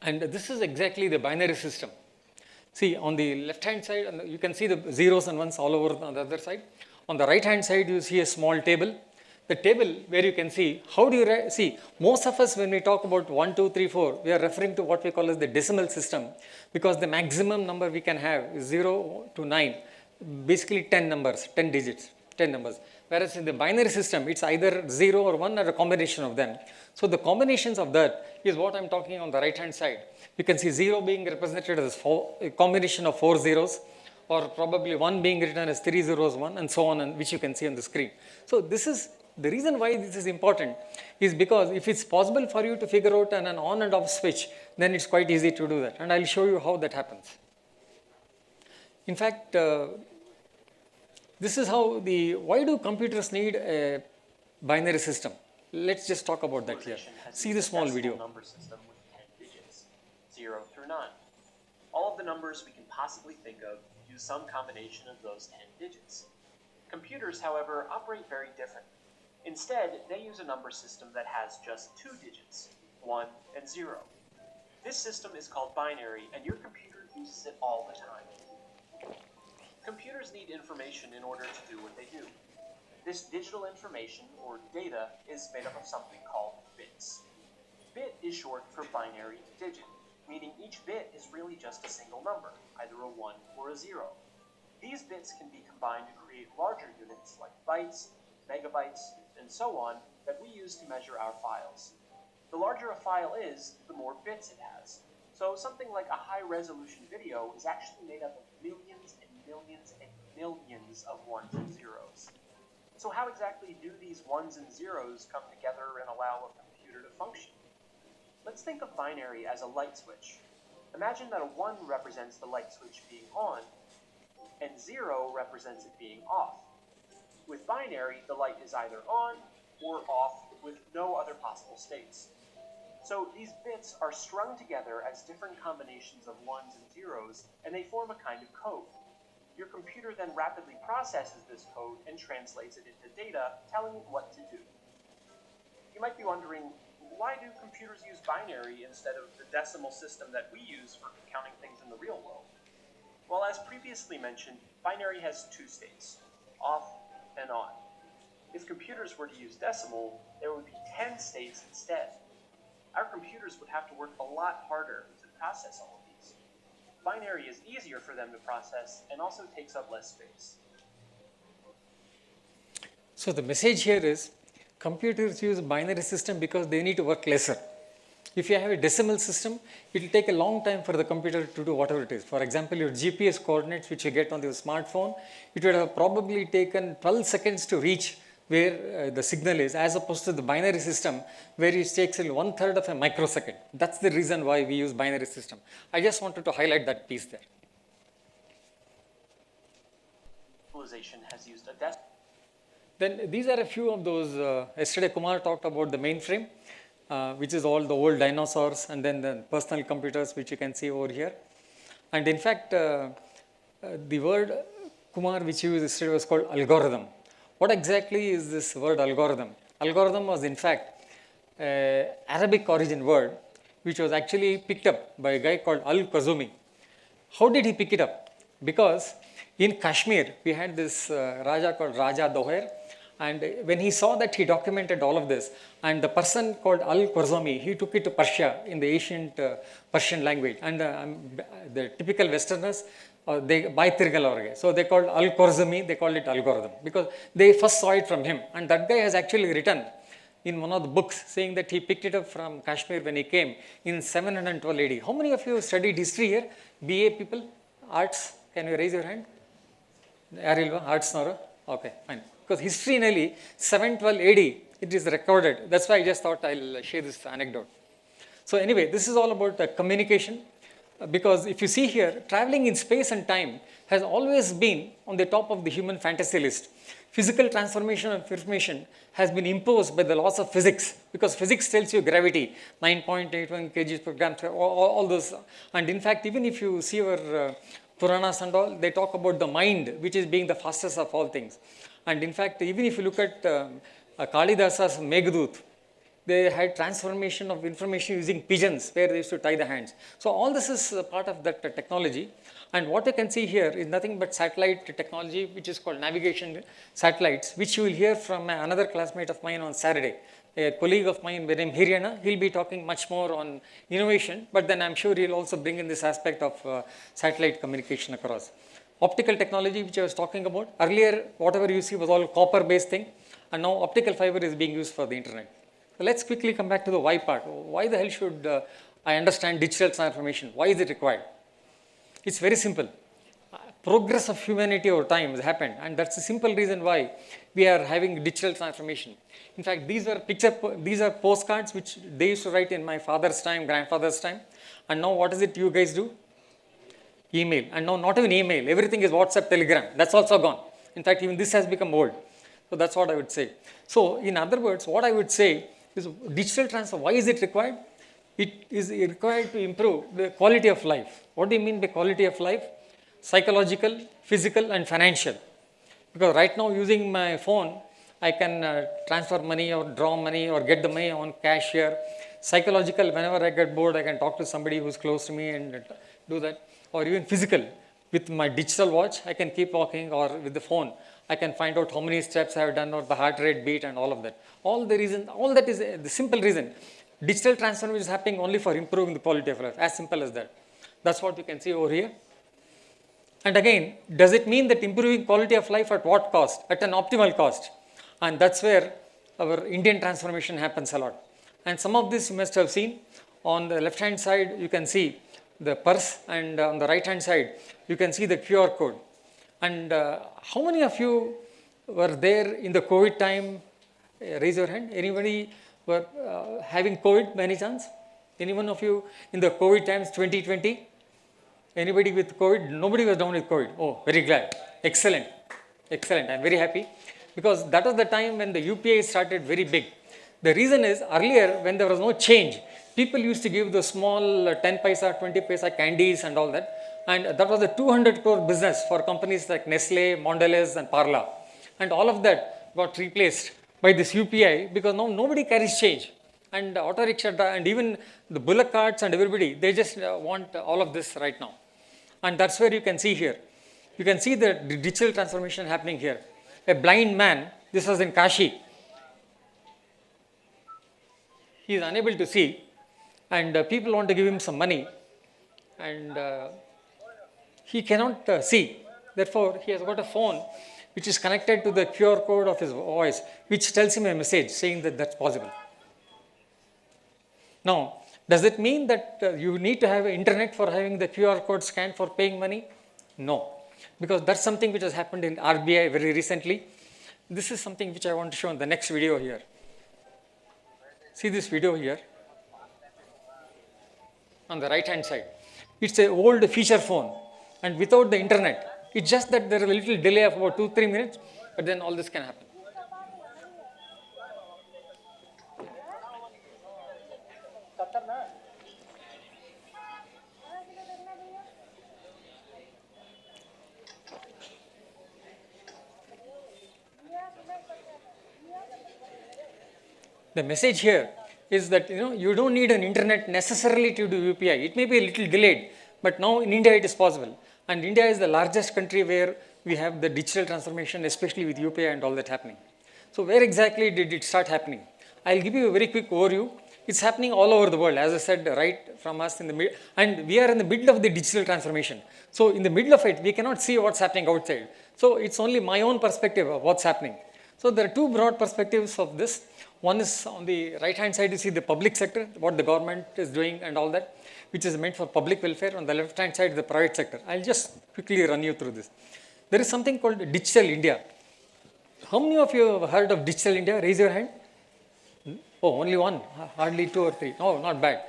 And this is exactly the binary system. See, on the left hand side, you can see the zeros and ones all over on the other side. On the right hand side, you see a small table. The table where you can see, how do you see, most of us when we talk about 1, 2, 3, 4, we are referring to what we call as the decimal system, because the maximum number we can have is 0 to 9, basically 10 numbers, 10 digits, 10 numbers. Whereas in the binary system, it's either 0 or 1 or a combination of them. So the combinations of that is what I'm talking on the right hand side. You can see 0 being represented as a combination of 4 zeros, or probably 1 being written as 3 zeros 1, and so on, and which you can see on the screen. So this is the reason why this is important, is because if it's possible for you to figure out an on and off switch, then it's quite easy to do that, and I'll show you how that happens. In fact, this is how why do computers need a binary system? Let's just talk about that here. See the small video. Number system with 10 digits, 0 through 9. All of the numbers we can possibly think of use some combination of those 10 digits. Computers, however, operate very differently. Instead, they use a number system that has just 2 digits, 1 and 0. This system is called binary, and your computer uses it all the time. Computers need information in order to do what they do. This digital information, or data, is made up of something called bits. Bit is short for binary digit, meaning each bit is really just a single number, either a 1 or a 0. These bits can be combined to create larger units like bytes, megabytes, and so on that we use to measure our files. The larger a file is, the more bits it has. So something like a high-resolution video is actually made up of millions and millions and millions of ones and zeros. So how exactly do these ones and zeros come together and allow a computer to function? Let's think of binary as a light switch. Imagine that a 1 represents the light switch being on, and 0 represents it being off. With binary, the light is either on or off with no other possible states. So these bits are strung together as different combinations of 1s and 0s, and they form a kind of code. Your computer then rapidly processes this code and translates it into data, telling it what to do. You might be wondering, why do computers use binary instead of the decimal system that we use for counting things in the real world? Well, as previously mentioned, binary has 2 states, off and on. If computers were to use decimal, there would be 10 states instead. Our computers would have to work a lot harder to process all of these. Binary is easier for them to process and also takes up less space. So the message here is, computers use a binary system because they need to work lesser. If you have a decimal system, it will take a long time for the computer to do whatever it is. For example, your GPS coordinates which you get on your smartphone, it would have probably taken 12 seconds to reach where the signal is, as opposed to the binary system where it takes 1/3 of a microsecond. That's the reason why we use binary system. I just wanted to highlight that piece there. Civilization has used a decimal. Then these are a few of those, yesterday Kumar talked about the mainframe, which is all the old dinosaurs, and then the personal computers which you can see over here. And in fact, the word Kumar which he used yesterday was called algorithm. What exactly is this word algorithm? Algorithm was in fact Arabic origin word which was actually picked up by a guy called Al-Khwarizmi. How did he pick it up? Because in Kashmir, we had this Raja called Raja Doher, and when he saw that, he documented all of this. And the person called Al-Khwarizmi, he took it to Persia in the ancient Persian language. And the typical Westerners, they buy Tirgal. So they called Al-Khwarizmi, they called it algorithm because they first saw it from him. And that guy has actually written in one of the books saying that he picked it up from Kashmir when he came in 712 AD. How many of you studied history here? BA people? Arts? Can you raise your hand? Arts Nora? Okay, fine. Because history nearly 712 AD, it is recorded. That's why I just thought I'll share this anecdote. So anyway, this is all about communication. Because if you see here, traveling in space and time has always been on the top of the human fantasy list. Physical transformation of information has been imposed by the laws of physics, because physics tells you gravity, 9.81 kg per gram, all those. And in fact, even if you see our Puranas and all, they talk about the mind, which is being the fastest of all things. And in fact, even if you look at Kalidasa's Meghdut, they had transformation of information using pigeons where they used to tie the hands. So all this is part of that technology. And what you can see here is nothing but satellite technology, which is called navigation satellites, which you will hear from another classmate of mine on Saturday. A colleague of mine, named Hiryana, he'll be talking much more on innovation, but then I'm sure he'll also bring in this aspect of satellite communication across. Optical technology, which I was talking about, earlier whatever you see was all copper-based thing, and now optical fiber is being used for the internet. So let's quickly come back to the why part. Why the hell should I understand digital transformation? Why is it required? It's very simple. Progress of humanity over time has happened, and that's the simple reason why we are having digital transformation. In fact, these are postcards which they used to write in my father's time, grandfather's time, and now what is it you guys do? Email. And now not even email, everything is WhatsApp, Telegram. That's also gone. In fact, even this has become old. So that's what I would say. So in other words, what I would say is digital transfer, why is it required? It is required to improve the quality of life. What do you mean by quality of life? Psychological, physical, and financial. Because right now using my phone, I can transfer money or draw money or get the money on cash here. Psychological, whenever I get bored, I can talk to somebody who's close to me and do that. Or even physical, with my digital watch, I can keep walking, or with the phone, I can find out how many steps I have done or the heart rate beat and all of that. All that is the simple reason. Digital transformation is happening only for improving the quality of life, as simple as that. That's what you can see over here. And again, does it mean that improving quality of life at what cost? At an optimal cost. And that's where our Indian transformation happens a lot. And some of this you must have seen. On the left hand side, you can see the purse, and on the right hand side, you can see the QR code. And how many of you were there in the COVID time? Raise your hand. Anybody were having COVID by any chance? Any one of you in the COVID times 2020? Anybody with COVID? Nobody was down with COVID. Oh, very glad. Excellent. Excellent. I'm very happy, because that was the time when the UPI started very big. The reason is, earlier when there was no change, people used to give the small 10 paisa, 20 paisa candies and all that. And that was a 200 crore business for companies like Nestle, Mondelez and Parla. And all of that got replaced by this UPI, because now nobody carries change. And auto rickshaw and even the bullock carts and everybody, they just want all of this right now. And that's where you can see here. You can see the digital transformation happening here. A blind man, this was in Kashi. He is unable to see, and people want to give him some money, and he cannot see. Therefore, he has got a phone which is connected to the QR code of his voice, which tells him a message saying that that's possible. Now, does it mean that you need to have internet for having the QR code scanned for paying money? No, because that's something which has happened in RBI very recently. This is something which I want to show in the next video here. See this video here on the right hand side. It's an old feature phone, and without the internet, it's just that there is a little delay of about 2-3 minutes, but then all this can happen. The message here is that you don't need an internet necessarily to do UPI. It may be a little delayed, but now in India it is possible. And India is the largest country where we have the digital transformation, especially with UPI and all that happening. So where exactly did it start happening? I'll give you a very quick overview. It's happening all over the world, as I said, right from us in the middle, and we are in the middle of the digital transformation. So in the middle of it, we cannot see what's happening outside. So it's only my own perspective of what's happening. So there are two broad perspectives of this. One is on the right-hand side, you see the public sector, what the government is doing and all that, which is meant for public welfare. On the left-hand side, the private sector. I'll just quickly run you through this. There is something called Digital India. How many of you have heard of Digital India? Raise your hand. Oh, only one, hardly two or three. Oh, not bad.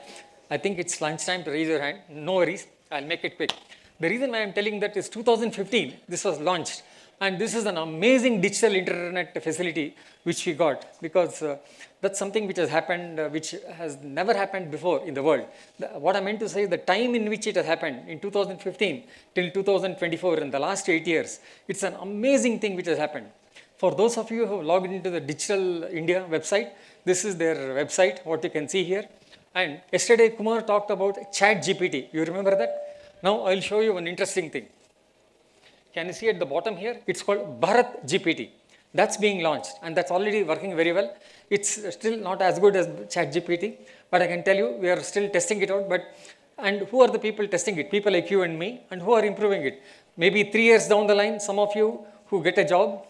I think it's lunchtime to raise your hand. No worries, I'll make it quick. The reason why I'm telling that is 2015, this was launched. And this is an amazing digital internet facility which we got, because that's something which has happened, which has never happened before in the world. What I meant to say is the time in which it has happened, in 2015 till 2024, in the last 8 years, it's an amazing thing which has happened. For those of you who have logged into the Digital India website, this is their website, what you can see here. And yesterday Kumar talked about Chat GPT. You remember that? Now I'll show you one interesting thing. Can you see at the bottom here? It's called Bharat GPT. That's being launched and that's already working very well. It's still not as good as Chat GPT, but I can tell you we are still testing it out. And who are the people testing it? People like you and me, and who are improving it? Maybe 3 years down the line, some of you who get a job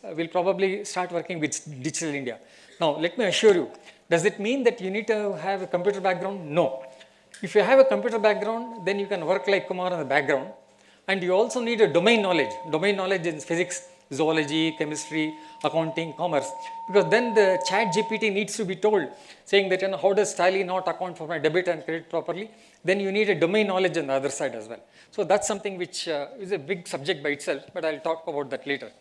will probably start working with Digital India. Now, let me assure you, does it mean that you need to have a computer background? No. If you have a computer background, then you can work like Kumar in the background. And you also need a domain knowledge in physics, zoology, chemistry, accounting, commerce. Because then the Chat GPT needs to be told, saying that how does Tally not account for my debit and credit properly? Then you need a domain knowledge on the other side as well. So that's something which is a big subject by itself, but I'll talk about that later.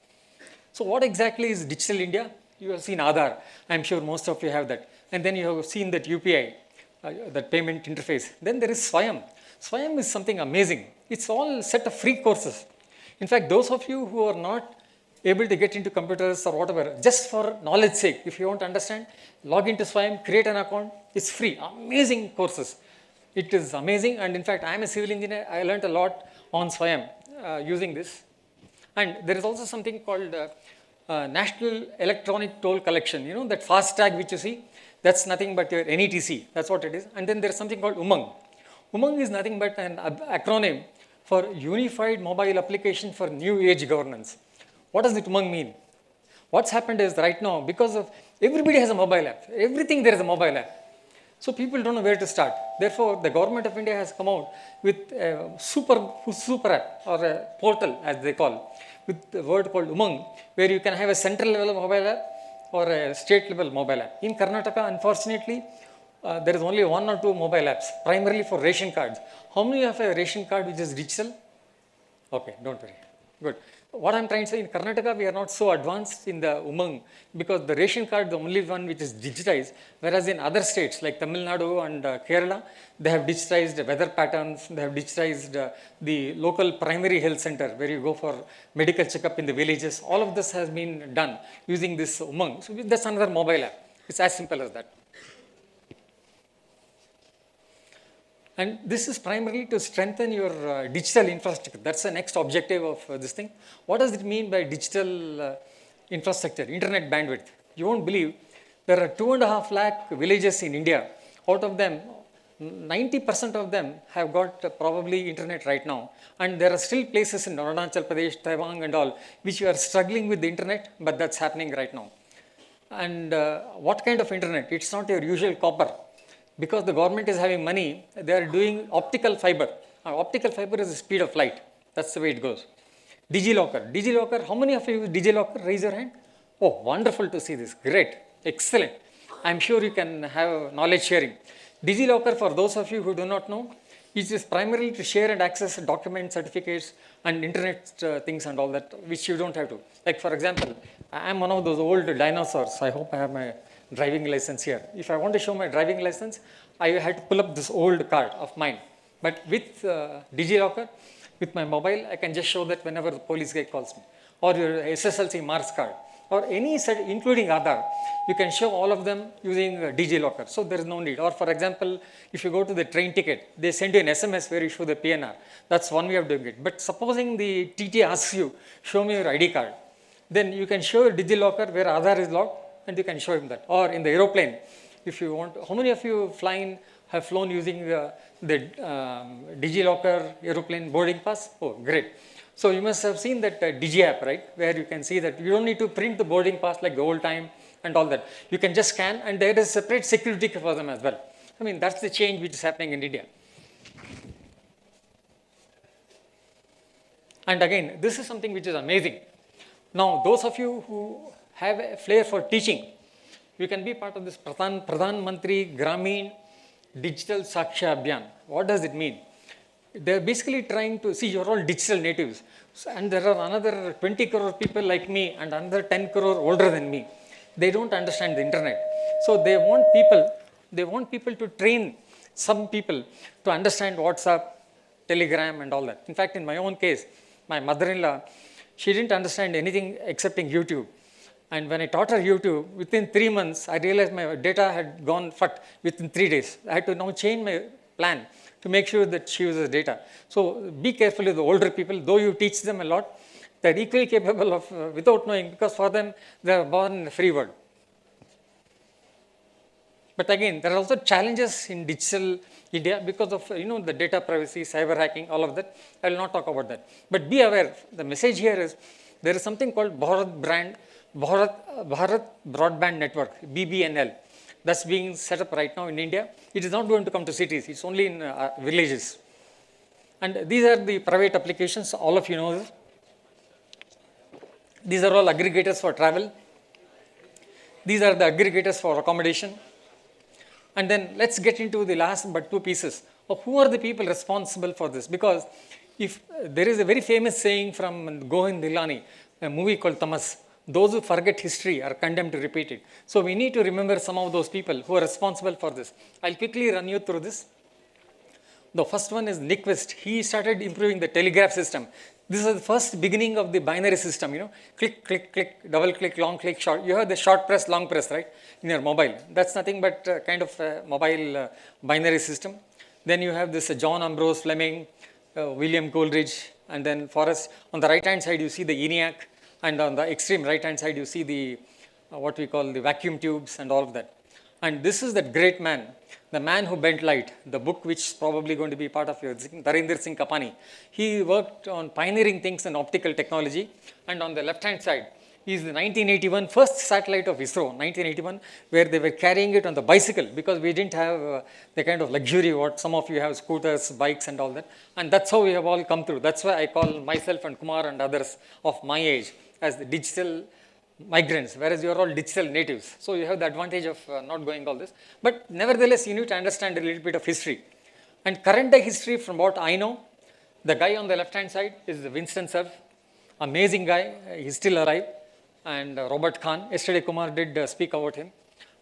So what exactly is Digital India? You have seen Aadhaar. I'm sure most of you have that. And then you have seen that UPI, that payment interface. Then there is Swayam. Swayam is something amazing. It's all set of free courses. In fact, those of you who are not able to get into computers or whatever, just for knowledge sake, if you want to understand, log into Swayam, create an account. It's free. Amazing courses. It is amazing. And in fact, I'm a civil engineer. I learned a lot on Swayam using this. And there is also something called National Electronic Toll Collection. You know, that fast tag which you see, that's nothing but your NETC. That's what it is. And then there's something called Umang. Umang is nothing but an acronym for Unified Mobile Application for New Age Governance. What does it Umang mean? What's happened is right now, because of everybody has a mobile app. Everything there is a mobile app. So people don't know where to start. Therefore, the government of India has come out with a super app, or a portal as they call, with a word called Umang, where you can have a central level mobile app or a state level mobile app. In Karnataka, unfortunately, there is only 1 or 2 mobile apps, primarily for ration cards. How many have a ration card which is digital? Okay, don't worry. Good. What I'm trying to say, in Karnataka, we are not so advanced in the Umang, because the ration card, the only one which is digitized, whereas in other states like Tamil Nadu and Kerala, they have digitized weather patterns, they have digitized the local primary health center where you go for medical checkup in the villages. All of this has been done using this Umang. So that's another mobile app. It's as simple as that. And this is primarily to strengthen your digital infrastructure. That's the next objective of this thing. What does it mean by digital infrastructure, internet bandwidth? You won't believe there are 2.5 lakh villages in India. Out of them, 90% of them have got probably internet right now. And there are still places in Arunachal Pradesh, Taiwan and all, which are struggling with the internet, but that's happening right now. And what kind of internet? It's not your usual copper. Because the government is having money, they are doing optical fiber. Optical fiber is the speed of light. That's the way it goes. DigiLocker. DigiLocker, how many of you use DigiLocker? Raise your hand. Oh, wonderful to see this. Great. Excellent. I'm sure you can have knowledge sharing. DigiLocker, for those of you who do not know, it is primarily to share and access documents, certificates, and internet things and all that, which you don't have to. Like, for example, I'm one of those old dinosaurs. I hope I have my driving license here. If I want to show my driving license, I had to pull up this old card of mine. But with DigiLocker, with my mobile, I can just show that whenever the police guy calls me. Or your SSLC marks card. or any set, including Aadhaar, you can show all of them using DigiLocker. So there is no need. Or for example, if you go to the train ticket, they send you an SMS where you show the PNR. That's one way of doing it. But supposing the TT asks you, show me your ID card, then you can show your DigiLocker where Aadhaar is logged, and you can show him that. Or in the aeroplane, if you want, how many of you have flown using the DigiLocker aeroplane boarding pass? Oh, great. So you must have seen that Digi app, right, where you can see that you don't need to print the boarding pass like the old time and all that. You can just scan, and there is separate security for them as well. I mean, that's the change which is happening in India. And again, this is something which is amazing. Now, those of you who have a flair for teaching, you can be part of this Pradhan Mantri Gramin Digital Saksha Abhiyan. What does it mean? They're basically trying to see you're all digital natives. So, and there are another 20 crore people like me and another 10 crore older than me. They don't understand the internet. So they want people to train some people to understand WhatsApp, Telegram and all that. In fact, in my own case, my mother-in-law, she didn't understand anything excepting YouTube. And when I taught her YouTube, within 3 months, I realized my data had gone fucked within 3 days. I had to now change my plan to make sure that she uses data. So be careful with the older people, though you teach them a lot, they're equally capable of, without knowing, because for them, they're born in a free world. But again, there are also challenges in digital India because of, the data privacy, cyber hacking, all of that. I will not talk about that. But be aware, the message here is, there is something called Bharat Broadband Network, BBNL. That's being set up right now in India. It is not going to come to cities. It's only in villages. And these are the private applications. All of you know this. These are all aggregators for travel. These are the aggregators for accommodation. And then let's get into the last but 2 pieces of who are the people responsible for this. Because if there is a very famous saying from Govind Dilani, a movie called Tamas, those who forget history are condemned to repeat it. So we need to remember some of those people who are responsible for this. I'll quickly run you through this. The first one is Nyquist. He started improving the telegraph system. This is the first beginning of the binary system, click, click, click, double click, long click, short. You have the short press, long press, right, in your mobile. That's nothing but kind of a mobile binary system. Then you have this John Ambrose Fleming, William Coleridge, and then Forrest. On the right-hand side, you see the ENIAC, and on the extreme right-hand side, you see the, what we call the vacuum tubes and all of that. And this is that great man, the man who bent light, the book which is probably going to be part of your Dharinder Singh Kapani. He worked on pioneering things in optical technology. And on the left-hand side is the 1981 first satellite of ISRO, 1981, where they were carrying it on the bicycle because we didn't have the kind of luxury what some of you have, scooters, bikes and all that. And that's how we have all come through. That's why I call myself and Kumar and others of my age as the digital migrants, whereas you are all digital natives. So you have the advantage of not going all this. But nevertheless, you need to understand a little bit of history. And current day history, from what I know, the guy on the left-hand side is Winston Cerf. Amazing guy. He's still alive. And Robert Kahn. Yesterday, Kumar did speak about him.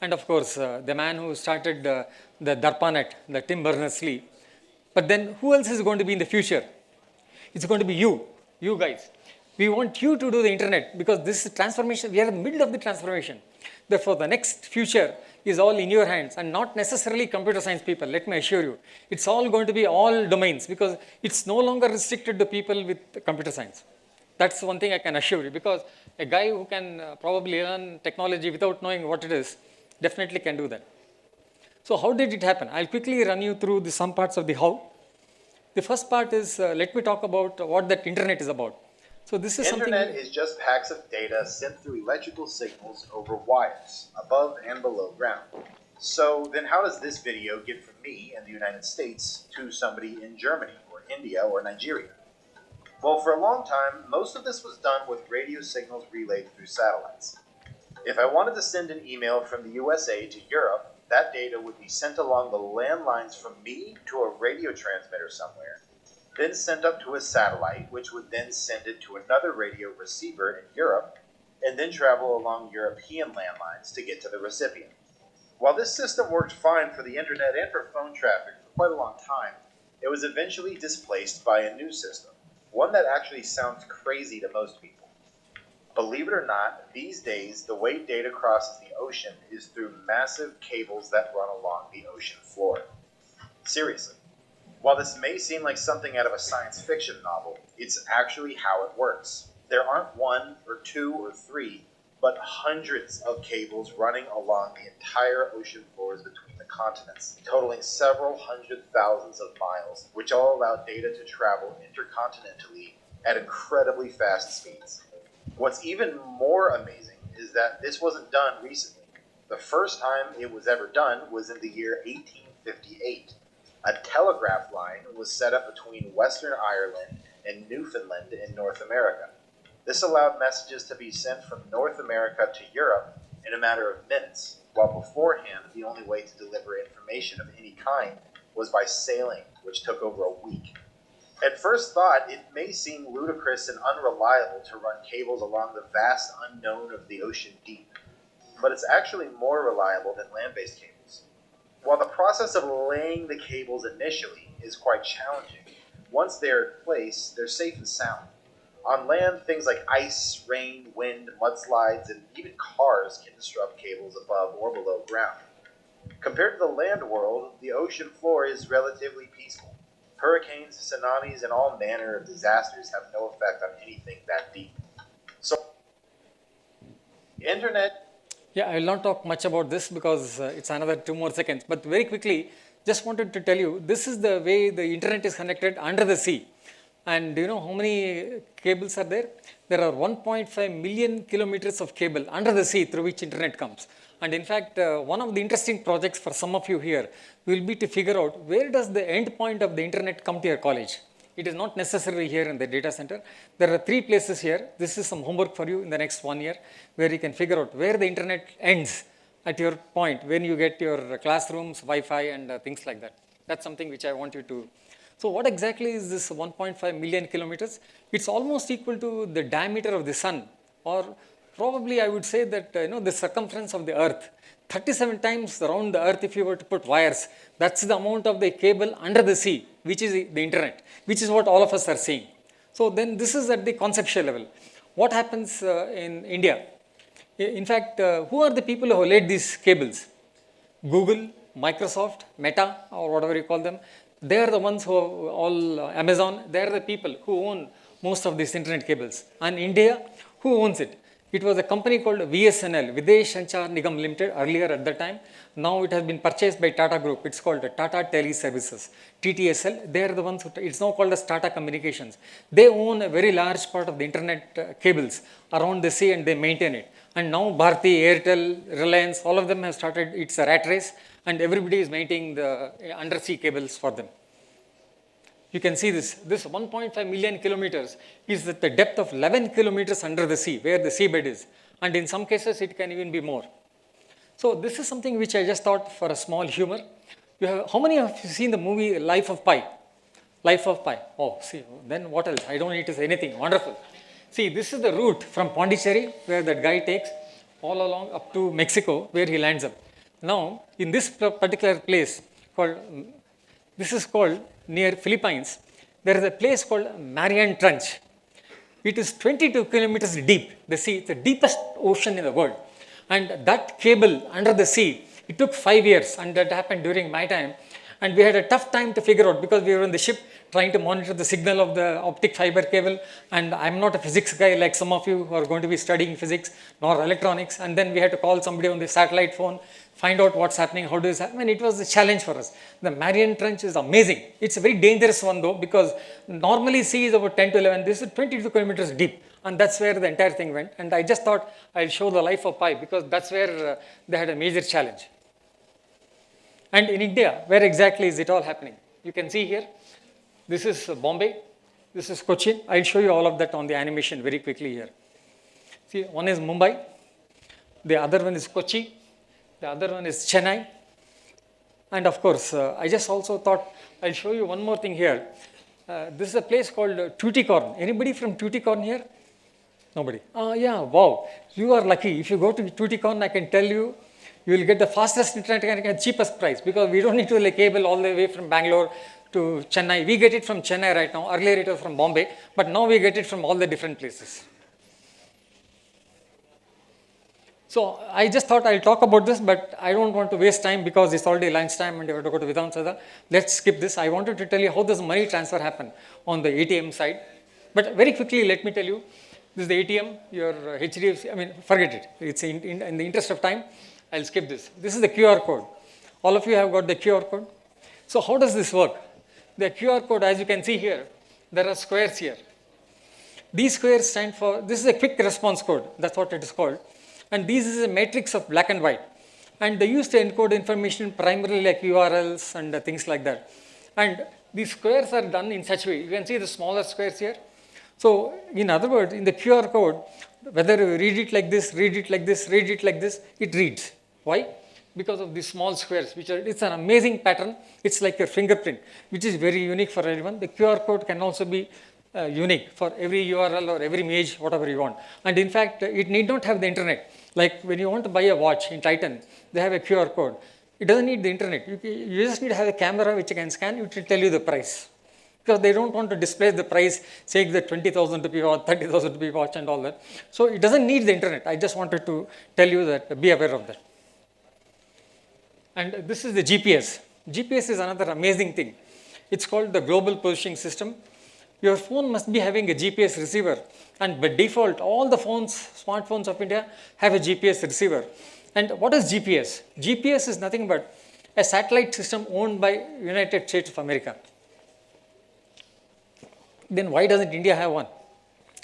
And of course, the man who started the DARPANET, the Tim Berners-Lee. But then who else is going to be in the future? It's going to be you guys. We want you to do the internet because this is transformation. We are in the middle of the transformation. Therefore, the next future is all in your hands and not necessarily computer science people. Let me assure you, it's all going to be all domains because it's no longer restricted to people with computer science. That's one thing I can assure you because a guy who can probably learn technology without knowing what it is definitely can do that. So how did it happen? I'll quickly run you through some parts of the how. The first part is, let me talk about what that internet is about. So this is Internet is just packs of data sent through electrical signals over wires, above and below ground. So then how does this video get from me in the United States to somebody in Germany or India or Nigeria? Well, for a long time, most of this was done with radio signals relayed through satellites. If I wanted to send an email from the USA to Europe, that data would be sent along the landlines from me to a radio transmitter somewhere, then sent up to a satellite, which would then send it to another radio receiver in Europe, and then travel along European landlines to get to the recipient. While this system worked fine for the internet and for phone traffic for quite a long time, it was eventually displaced by a new system, one that actually sounds crazy to most people. Believe it or not, these days, the way data crosses the ocean is through massive cables that run along the ocean floor. Seriously. While this may seem like something out of a science fiction novel, it's actually how it works. There aren't one or two or three, but hundreds of cables running along the entire ocean floors between the continents, totaling several hundred thousands of miles, which all allow data to travel intercontinentally at incredibly fast speeds. What's even more amazing is that this wasn't done recently. The first time it was ever done was in the year 1858. A telegraph line was set up between Western Ireland and Newfoundland in North America. This allowed messages to be sent from North America to Europe in a matter of minutes, while beforehand the only way to deliver information of any kind was by sailing, which took over a week. At first thought, it may seem ludicrous and unreliable to run cables along the vast unknown of the ocean deep, but it's actually more reliable than land-based cables. While the process of laying the cables initially is quite challenging, once they're in place, they're safe and sound. On land, things like ice, rain, wind, mudslides, and even cars can disrupt cables above or below ground. Compared to the land world, the ocean floor is relatively peaceful. Hurricanes, tsunamis, and all manner of disasters have no effect on anything that deep. So, internet. Yeah, I will not talk much about this because it's another 2 more seconds. But very quickly, just wanted to tell you, this is the way the internet is connected under the sea. And do you know how many cables are there? There are 1.5 million kilometers of cable under the sea through which internet comes. And in fact, one of the interesting projects for some of you here will be to figure out where does the end point of the internet come to your college. It is not necessarily here in the data center. There are 3 places here. This is some homework for you in the next 1 year, where you can figure out where the internet ends at your point when you get your classrooms, Wi-Fi, and things like that. That's something which I want you to. So what exactly is this 1.5 million kilometers? It's almost equal to the diameter of the sun, or probably I would say that the circumference of the earth. 37 times around the earth if you were to put wires. That's the amount of the cable under the sea, which is the internet, which is what all of us are seeing. So then this is at the conceptual level. What happens in India? In fact, who are the people who laid these cables? Google, Microsoft, Meta, or whatever you call them. They are the ones who all Amazon. They are the people who own most of these internet cables. And India, who owns it? It was a company called VSNL, Videsh Sanchar Nigam Limited, earlier at the time. Now it has been purchased by Tata Group. It's called Tata Tele Services, TTSL. They are the ones who, it's now called as Tata Communications. They own a very large part of the internet cables around the sea and they maintain it. And now Bharti, Airtel, Reliance, all of them have started, it's a rat race and everybody is maintaining the undersea cables for them. You can see this 1.5 million kilometers is at the depth of 11 kilometers under the sea, where the seabed is. And in some cases, it can even be more. So this is something which I just thought for a small humor. How many of you seen the movie Life of Pi? Life of Pi. Oh, see, then what else? I don't need to say anything. Wonderful. See, this is the route from Pondicherry, where that guy takes all along up to Mexico, where he lands up. Now, in this particular place, this is called near Philippines, there is a place called Mariana Trench. It is 22 kilometers deep, the sea, it's the deepest ocean in the world. And that cable under the sea, it took 5 years and that happened during my time. And we had a tough time to figure out because we were on the ship trying to monitor the signal of the optic fiber cable. And I'm not a physics guy like some of you who are going to be studying physics nor electronics. And then we had to call somebody on the satellite phone, find out what's happening, how does it happen. And it was a challenge for us. The Mariana Trench is amazing. It's a very dangerous one though, because normally sea is about 10 to 11. This is 22 kilometers deep. And that's where the entire thing went. And I just thought I'll show the Life of Pi because that's where they had a major challenge. And in India, where exactly is it all happening? You can see here, this is Bombay, this is Cochin. I'll show you all of that on the animation very quickly here. See, one is Mumbai, the other one is Kochi, the other one is Chennai. And of course, I just also thought I'll show you one more thing here. This is a place called Tuticorin. Anybody from Tuticorin here? Nobody. Yeah, wow. You are lucky. If you go to Tuticorin, I can tell you, you will get the fastest internet and cheapest price because we don't need to lay cable all the way from Bangalore to Chennai. We get it from Chennai right now. Earlier it was from Bombay, but now we get it from all the different places. So I just thought I'll talk about this, but I don't want to waste time because it's already lunchtime and you have to go to Vidhan Sada. Let's skip this. I wanted to tell you how does money transfer happen on the ATM side. But very quickly, let me tell you, this is the ATM, your HDFC, I mean, forget it. It's in the interest of time, I'll skip this. This is the QR code. All of you have got the QR code. So how does this work? The QR code, as you can see here, there are squares here. These squares stand for, this is a quick response code. That's what it is called. And this is a matrix of black and white. And they used to encode information primarily like URLs and things like that. And these squares are done in such a way. You can see the smaller squares here. So in other words, in the QR code, whether you read it like this, read it like this, read it like this, it reads. Why? Because of these small squares, which are, it's an amazing pattern. It's like your fingerprint, which is very unique for everyone. The QR code can also be unique for every URL or every image, whatever you want. And in fact, it need not have the internet. Like when you want to buy a watch in Titan, they have a QR code. It doesn't need the internet. You just need to have a camera which you can scan, it will tell you the price. Because they don't want to display the price, saying that 20,000 rupee watch, 30,000 rupee watch and all that. So it doesn't need the internet. I just wanted to tell you that, be aware of that. And this is the GPS. GPS is another amazing thing. It's called the Global Positioning System. Your phone must be having a GPS receiver, and by default, all the smartphones of India have a GPS receiver. And what is GPS? GPS is nothing but a satellite system owned by United States of America. Then why doesn't India have one?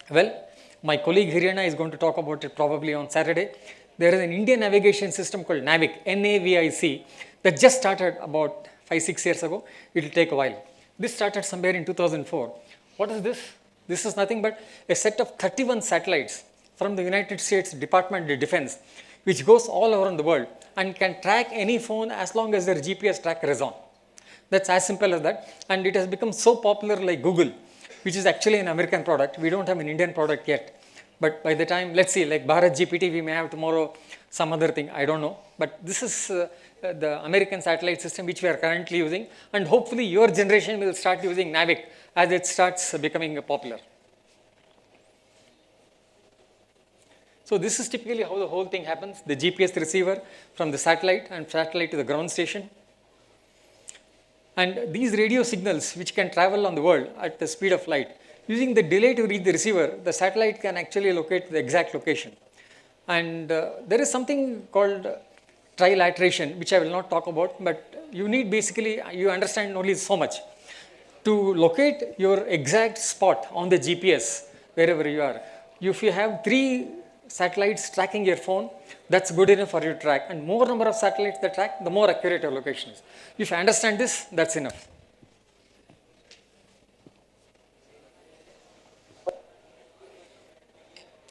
Well, my colleague Hiriyana is going to talk about it probably on Saturday. There is an Indian navigation system called NAVIC, N-A-V-I-C, that just started about 5-6 years ago. It will take a while. This started somewhere in 2004. What is this? This is nothing but a set of 31 satellites from the United States Department of Defense, which goes all around the world and can track any phone as long as their GPS tracker is on. That's as simple as that. And it has become so popular like Google, which is actually an American product. We don't have an Indian product yet. But by the time, let's see, like Bharat GPT, we may have tomorrow some other thing, I don't know. But this is the American satellite system which we are currently using. And hopefully your generation will start using NAVIC as it starts becoming popular. So this is typically how the whole thing happens. The GPS receiver from the satellite and satellite to the ground station. And these radio signals which can travel on the world at the speed of light, using the delay to reach the receiver, the satellite can actually locate the exact location. And there is something called trilateration, which I will not talk about, but you need basically, you understand only so much. To locate your exact spot on the GPS, wherever you are, if you have 3 satellites tracking your phone, that's good enough for you to track. And more number of satellites that track, the more accurate your location is. If you understand this, that's enough.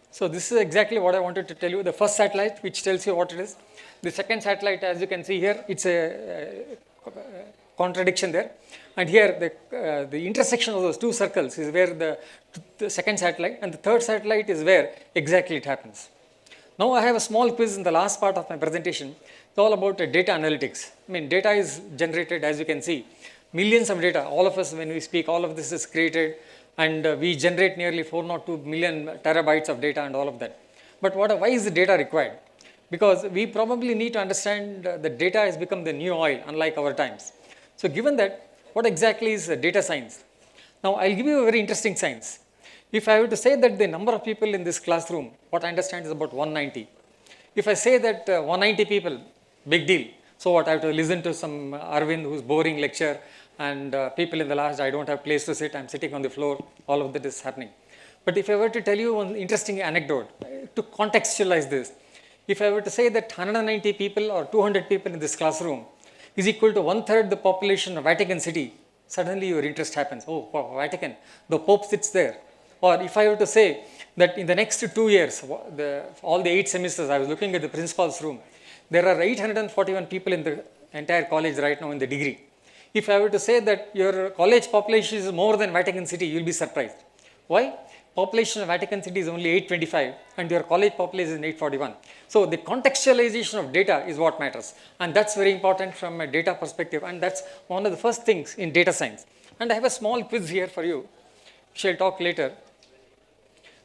So this is exactly what I wanted to tell you. The first satellite, which tells you what it is. The second satellite, as you can see here, it's a contradiction there. And here, the intersection of those 2 circles is where the second satellite, and the third satellite is where exactly it happens. Now I have a small quiz in the last part of my presentation. It's all about data analytics. I mean, data is generated, as you can see, millions of data. All of us, when we speak, all of this is created, and we generate nearly 402 million terabytes of data and all of that. But why is the data required? Because we probably need to understand that data has become the new oil, unlike our times. So given that, what exactly is data science? Now I'll give you a very interesting science. If I were to say that the number of people in this classroom, what I understand is about 190. If I say that 190 people, big deal. So what, I have to listen to some Arvind who's boring lecture, and people in the last, I don't have place to sit, I'm sitting on the floor, all of that is happening. But if I were to tell you one interesting anecdote, to contextualize this, if I were to say that 190 people or 200 people in this classroom is equal to 1/3 the population of Vatican City, suddenly your interest happens. Oh, wow, Vatican, the Pope sits there. Or if I were to say that in the next 2 years, all the 8 semesters, I was looking at the principal's room, there are 841 people in the entire college right now in the degree. If I were to say that your college population is more than Vatican City, you will be surprised. Why? Population of Vatican City is only 825 and your college population is 841. So the contextualization of data is what matters, and that's very important from a data perspective, and that's one of the first things in data science. And I have a small quiz here for you, which I'll talk later.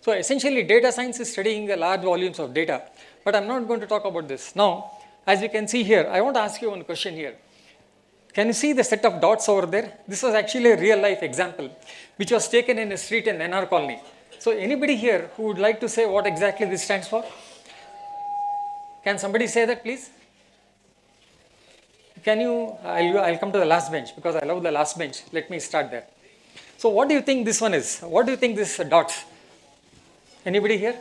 So essentially data science is studying the large volumes of data, but I'm not going to talk about this. Now, as you can see here, I want to ask you one question here. Can you see the set of dots over there? This was actually a real life example, which was taken in a street in NR colony. So anybody here who would like to say what exactly this stands for? Can somebody say that, please? Can you, I'll come to the last bench because I love the last bench. Let me start there. So what do you think this one is? What do you think this dots? Anybody here?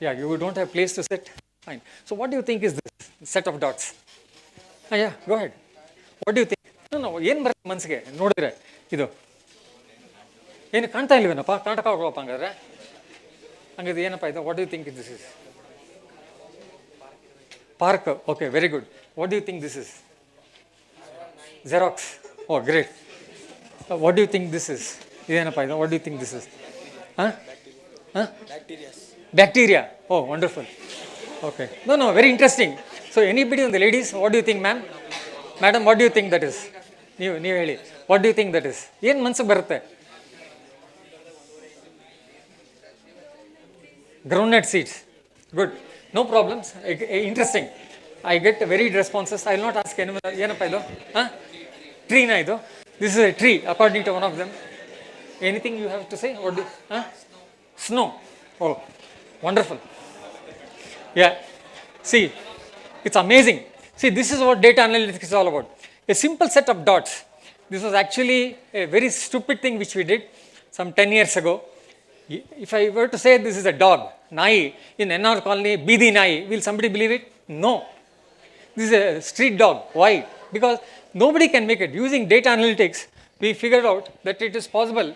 Yeah, you don't have place to sit? Fine. So what do you think is this set of dots? Yeah, go ahead. What do you think? No, ಏನು ಬರುತ್ತೆ ಮನಸ್ಸಿಗೆ ನೋಡಿದ್ರೆ ಇದು ಏನು ಕಾಣ್ತಾ ಇಲ್ವೇನಪ್ಪ ಕಾಣಕ್ಕಾಗಲ್ಲಪ್ಪ ಹಂಗಾದ್ರೆ ಹಂಗಾದ್ರೆ ಏನಪ್ಪ ಇದು what do you think this is park okay very good what do you think this is Xerox oh great what do you think this is ಇದೇನಪ್ಪ ಇದು what do you think this is ಹಾಂ ಹಾಂ bacteria oh wonderful okay no very interesting so anybody on the ladies what do you think ma'am madam what do you think that is ನೀವು ಹೇಳಿ what do you think that is ಏನು ಮನ್ಸಿಗೆ ಬರುತ್ತೆ groundnut seeds. Good. No problems. Interesting. I get varied responses. I will not ask anyone. Yenappa idu? Tree na idu? This is a tree according to one of them. Anything you have to say? What do? Snow. Oh, wonderful. Yeah. See, it's amazing. See, this is what data analytics is all about. A simple set of dots. This was actually a very stupid thing which we did some 10 years ago. If I were to say this is a dog, Nai, in NR colony, Bidi Nai, will somebody believe it? No. This is a street dog. Why? Because nobody can make it. Using data analytics, we figured out that it is possible.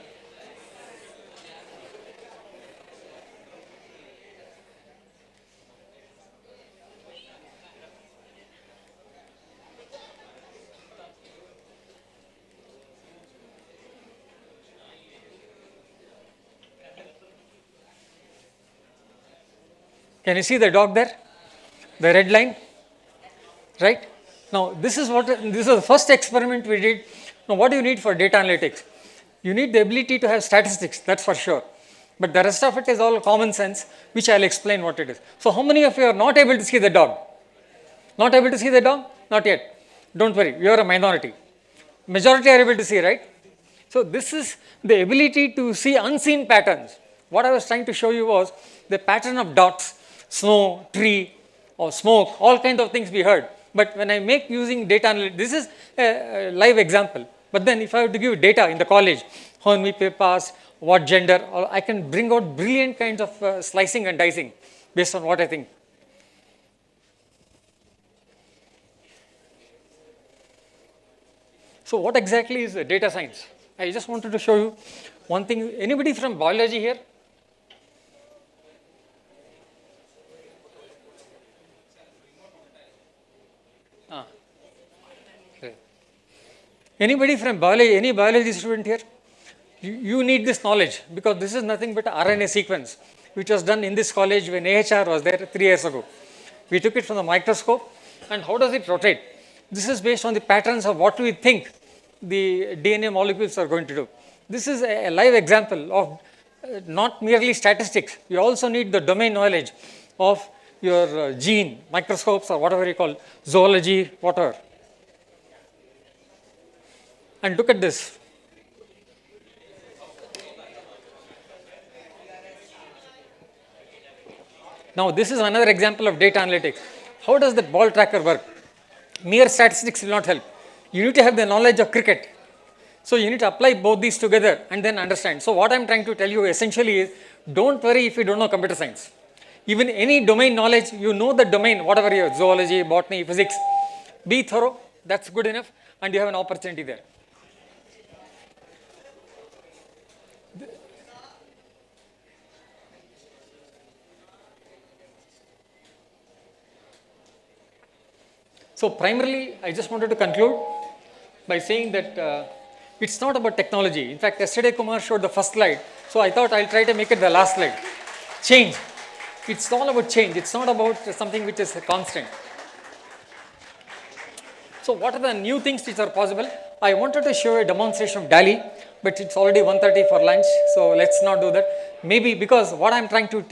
Can you see the dog there? The red line? Right? Now, this is the first experiment we did. Now, what do you need for data analytics? You need the ability to have statistics, that's for sure. But the rest of it is all common sense, which I'll explain what it is. So, how many of you are not able to see the dog? Not able to see the dog? Not yet. Don't worry, you are a minority. Majority are able to see, right? So, this is the ability to see unseen patterns. What I was trying to show you was the pattern of dots, snow, tree, or smoke, all kinds of things we heard. But when I make using data analytics, this is a live example. But then if I were to give data in the college, how many people passed, what gender, or I can bring out brilliant kinds of slicing and dicing based on what I think. So what exactly is data science? I just wanted to show you one thing. Anybody from biology here? Anybody from biology, any biology student here? You need this knowledge because this is nothing but RNA sequence which was done in this college when AHR was there 3 years ago. We took it from the microscope and how does it rotate? This is based on the patterns of what we think the DNA molecules are going to do. This is a live example of not merely statistics. You also need the domain knowledge of your gene, microscopes or whatever you call, zoology, whatever. And look at this. Now, this is another example of data analytics. How does the ball tracker work? Mere statistics will not help. You need to have the knowledge of cricket. So, you need to apply both these together and then understand. So, what I am trying to tell you essentially is, don't worry if you don't know computer science. Even any domain knowledge, you know the domain, whatever you have, zoology, botany, physics. Be thorough, that's good enough, and you have an opportunity there. So primarily, I just wanted to conclude by saying that it's not about technology. In fact, yesterday Kumar showed the first slide, so I thought I'll try to make it the last slide. Change. It's all about change. It's not about something which is constant. So what are the new things which are possible? I wanted to show a demonstration of DALI, but it's already 1:30 for lunch, so let's not do that. Maybe because what I'm trying to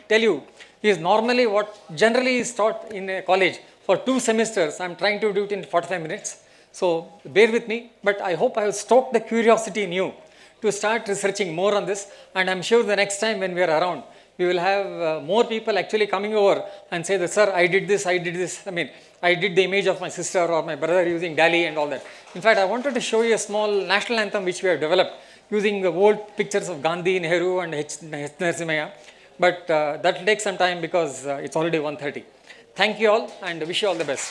tell you, is normally what generally is taught in a college for 2 semesters. I am trying to do it in 45 minutes. So bear with me, but I hope I have stoked the curiosity in you to start researching more on this, and I am sure the next time when we are around, we will have more people actually coming over and say that, sir, I did this, I mean, I did the image of my sister or my brother using DALI and all that. In fact, I wanted to show you a small national anthem which we have developed using the old pictures of Gandhi, Nehru and H. Narasimha, but that will take some time because it's already 1:30. Thank you all and wish you all the best.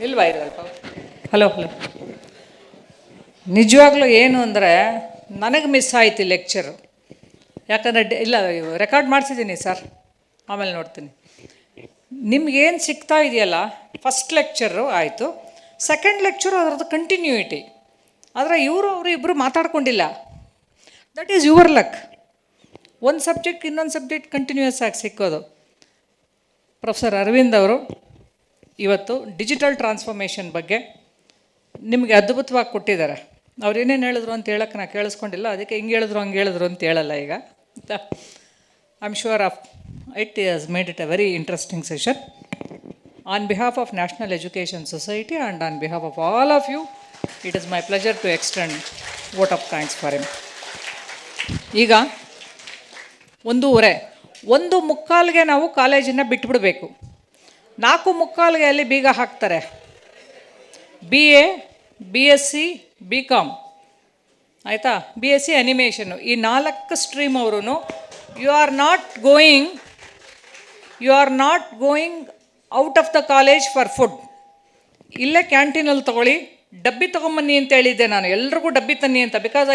ಇಲ್ವಾ ಇದು hello ನಿಜವಾಗ್ಲೂ ಏನು ಅಂದರೆ ನನಗೆ miss ಆಯ್ತು lecture. ಯಾಕಂದರೆ ಇಲ್ಲ record ಮಾಡಿಸಿದ್ದೀನಿ sir, ಆಮೇಲೆ ನೋಡ್ತೀನಿ. ನಿಮಗೇನು ಸಿಗ್ತಾ ಇದೆಯಲ್ಲ, ಫಸ್ಟ್ ಲೆಕ್ಚರು ಆಯಿತು, ಸೆಕೆಂಡ್ ಲೆಕ್ಚರು ಅದರದ್ದು ಕಂಟಿನ್ಯೂಯಿಟಿ. ಆದರೆ ಅವರು ಇಬ್ಬರು ಮಾತಾಡ್ಕೊಂಡಿಲ್ಲ. That is your luck. ಒಂದು ಸಬ್ಜೆಕ್ಟ್ ಇನ್ನೊಂದು ಸಬ್ಜೆಕ್ಟ್ ಕಂಟಿನ್ಯೂಯಸ್ ಆಗಿ ಸಿಕ್ಕೋದು. ಪ್ರೊಫೆಸರ್ ಅರವಿಂದ್ ಅವರು ಇವತ್ತು ಡಿಜಿಟಲ್ ಟ್ರಾನ್ಸ್ಫಾರ್ಮೇಷನ್ ಬಗ್ಗೆ ನಿಮಗೆ ಅದ್ಭುತವಾಗಿ ಕೊಟ್ಟಿದ್ದಾರೆ. ಅವ್ರು ಏನೇನು ಹೇಳಿದ್ರು ಅಂತ ಹೇಳೋಕ್ಕೆ ನಾನು ಕೇಳಿಸ್ಕೊಂಡಿಲ್ಲ, ಅದಕ್ಕೆ ಹಿಂಗೆ ಹೇಳಿದ್ರು ಹಂಗೆ ಹೇಳಿದ್ರು ಅಂತ ಹೇಳಲ್ಲ ಈಗ. I am sure of it has made it a very interesting session. On behalf of National Education Society and on behalf of all of you, it is my pleasure to extend vote of thanks for him. ಈಗ 1:15 ನಾವು ಕಾಲೇಜನ್ನು ಬಿಟ್ಬಿಡಬೇಕು. 4:45 ಅಲ್ಲಿ ಬೀಗ ಹಾಕ್ತಾರೆ. BA, BSc, BCom ಆಯಿತಾ, BSc ಅನಿಮೇಷನ್ನು, ಈ 4 stream ಅವರು you are not going out of the college for food. ಇಲ್ಲೇ ಕ್ಯಾಂಟೀನಲ್ಲಿ ತೊಗೊಳ್ಳಿ, ಡಬ್ಬಿ ತೊಗೊಂಬನ್ನಿ ಅಂತ ಹೇಳಿದ್ದೆ ನಾನು, ಎಲ್ರಿಗೂ ಡಬ್ಬಿ ತನ್ನಿ ಅಂತ. ಬಿಕಾಸ್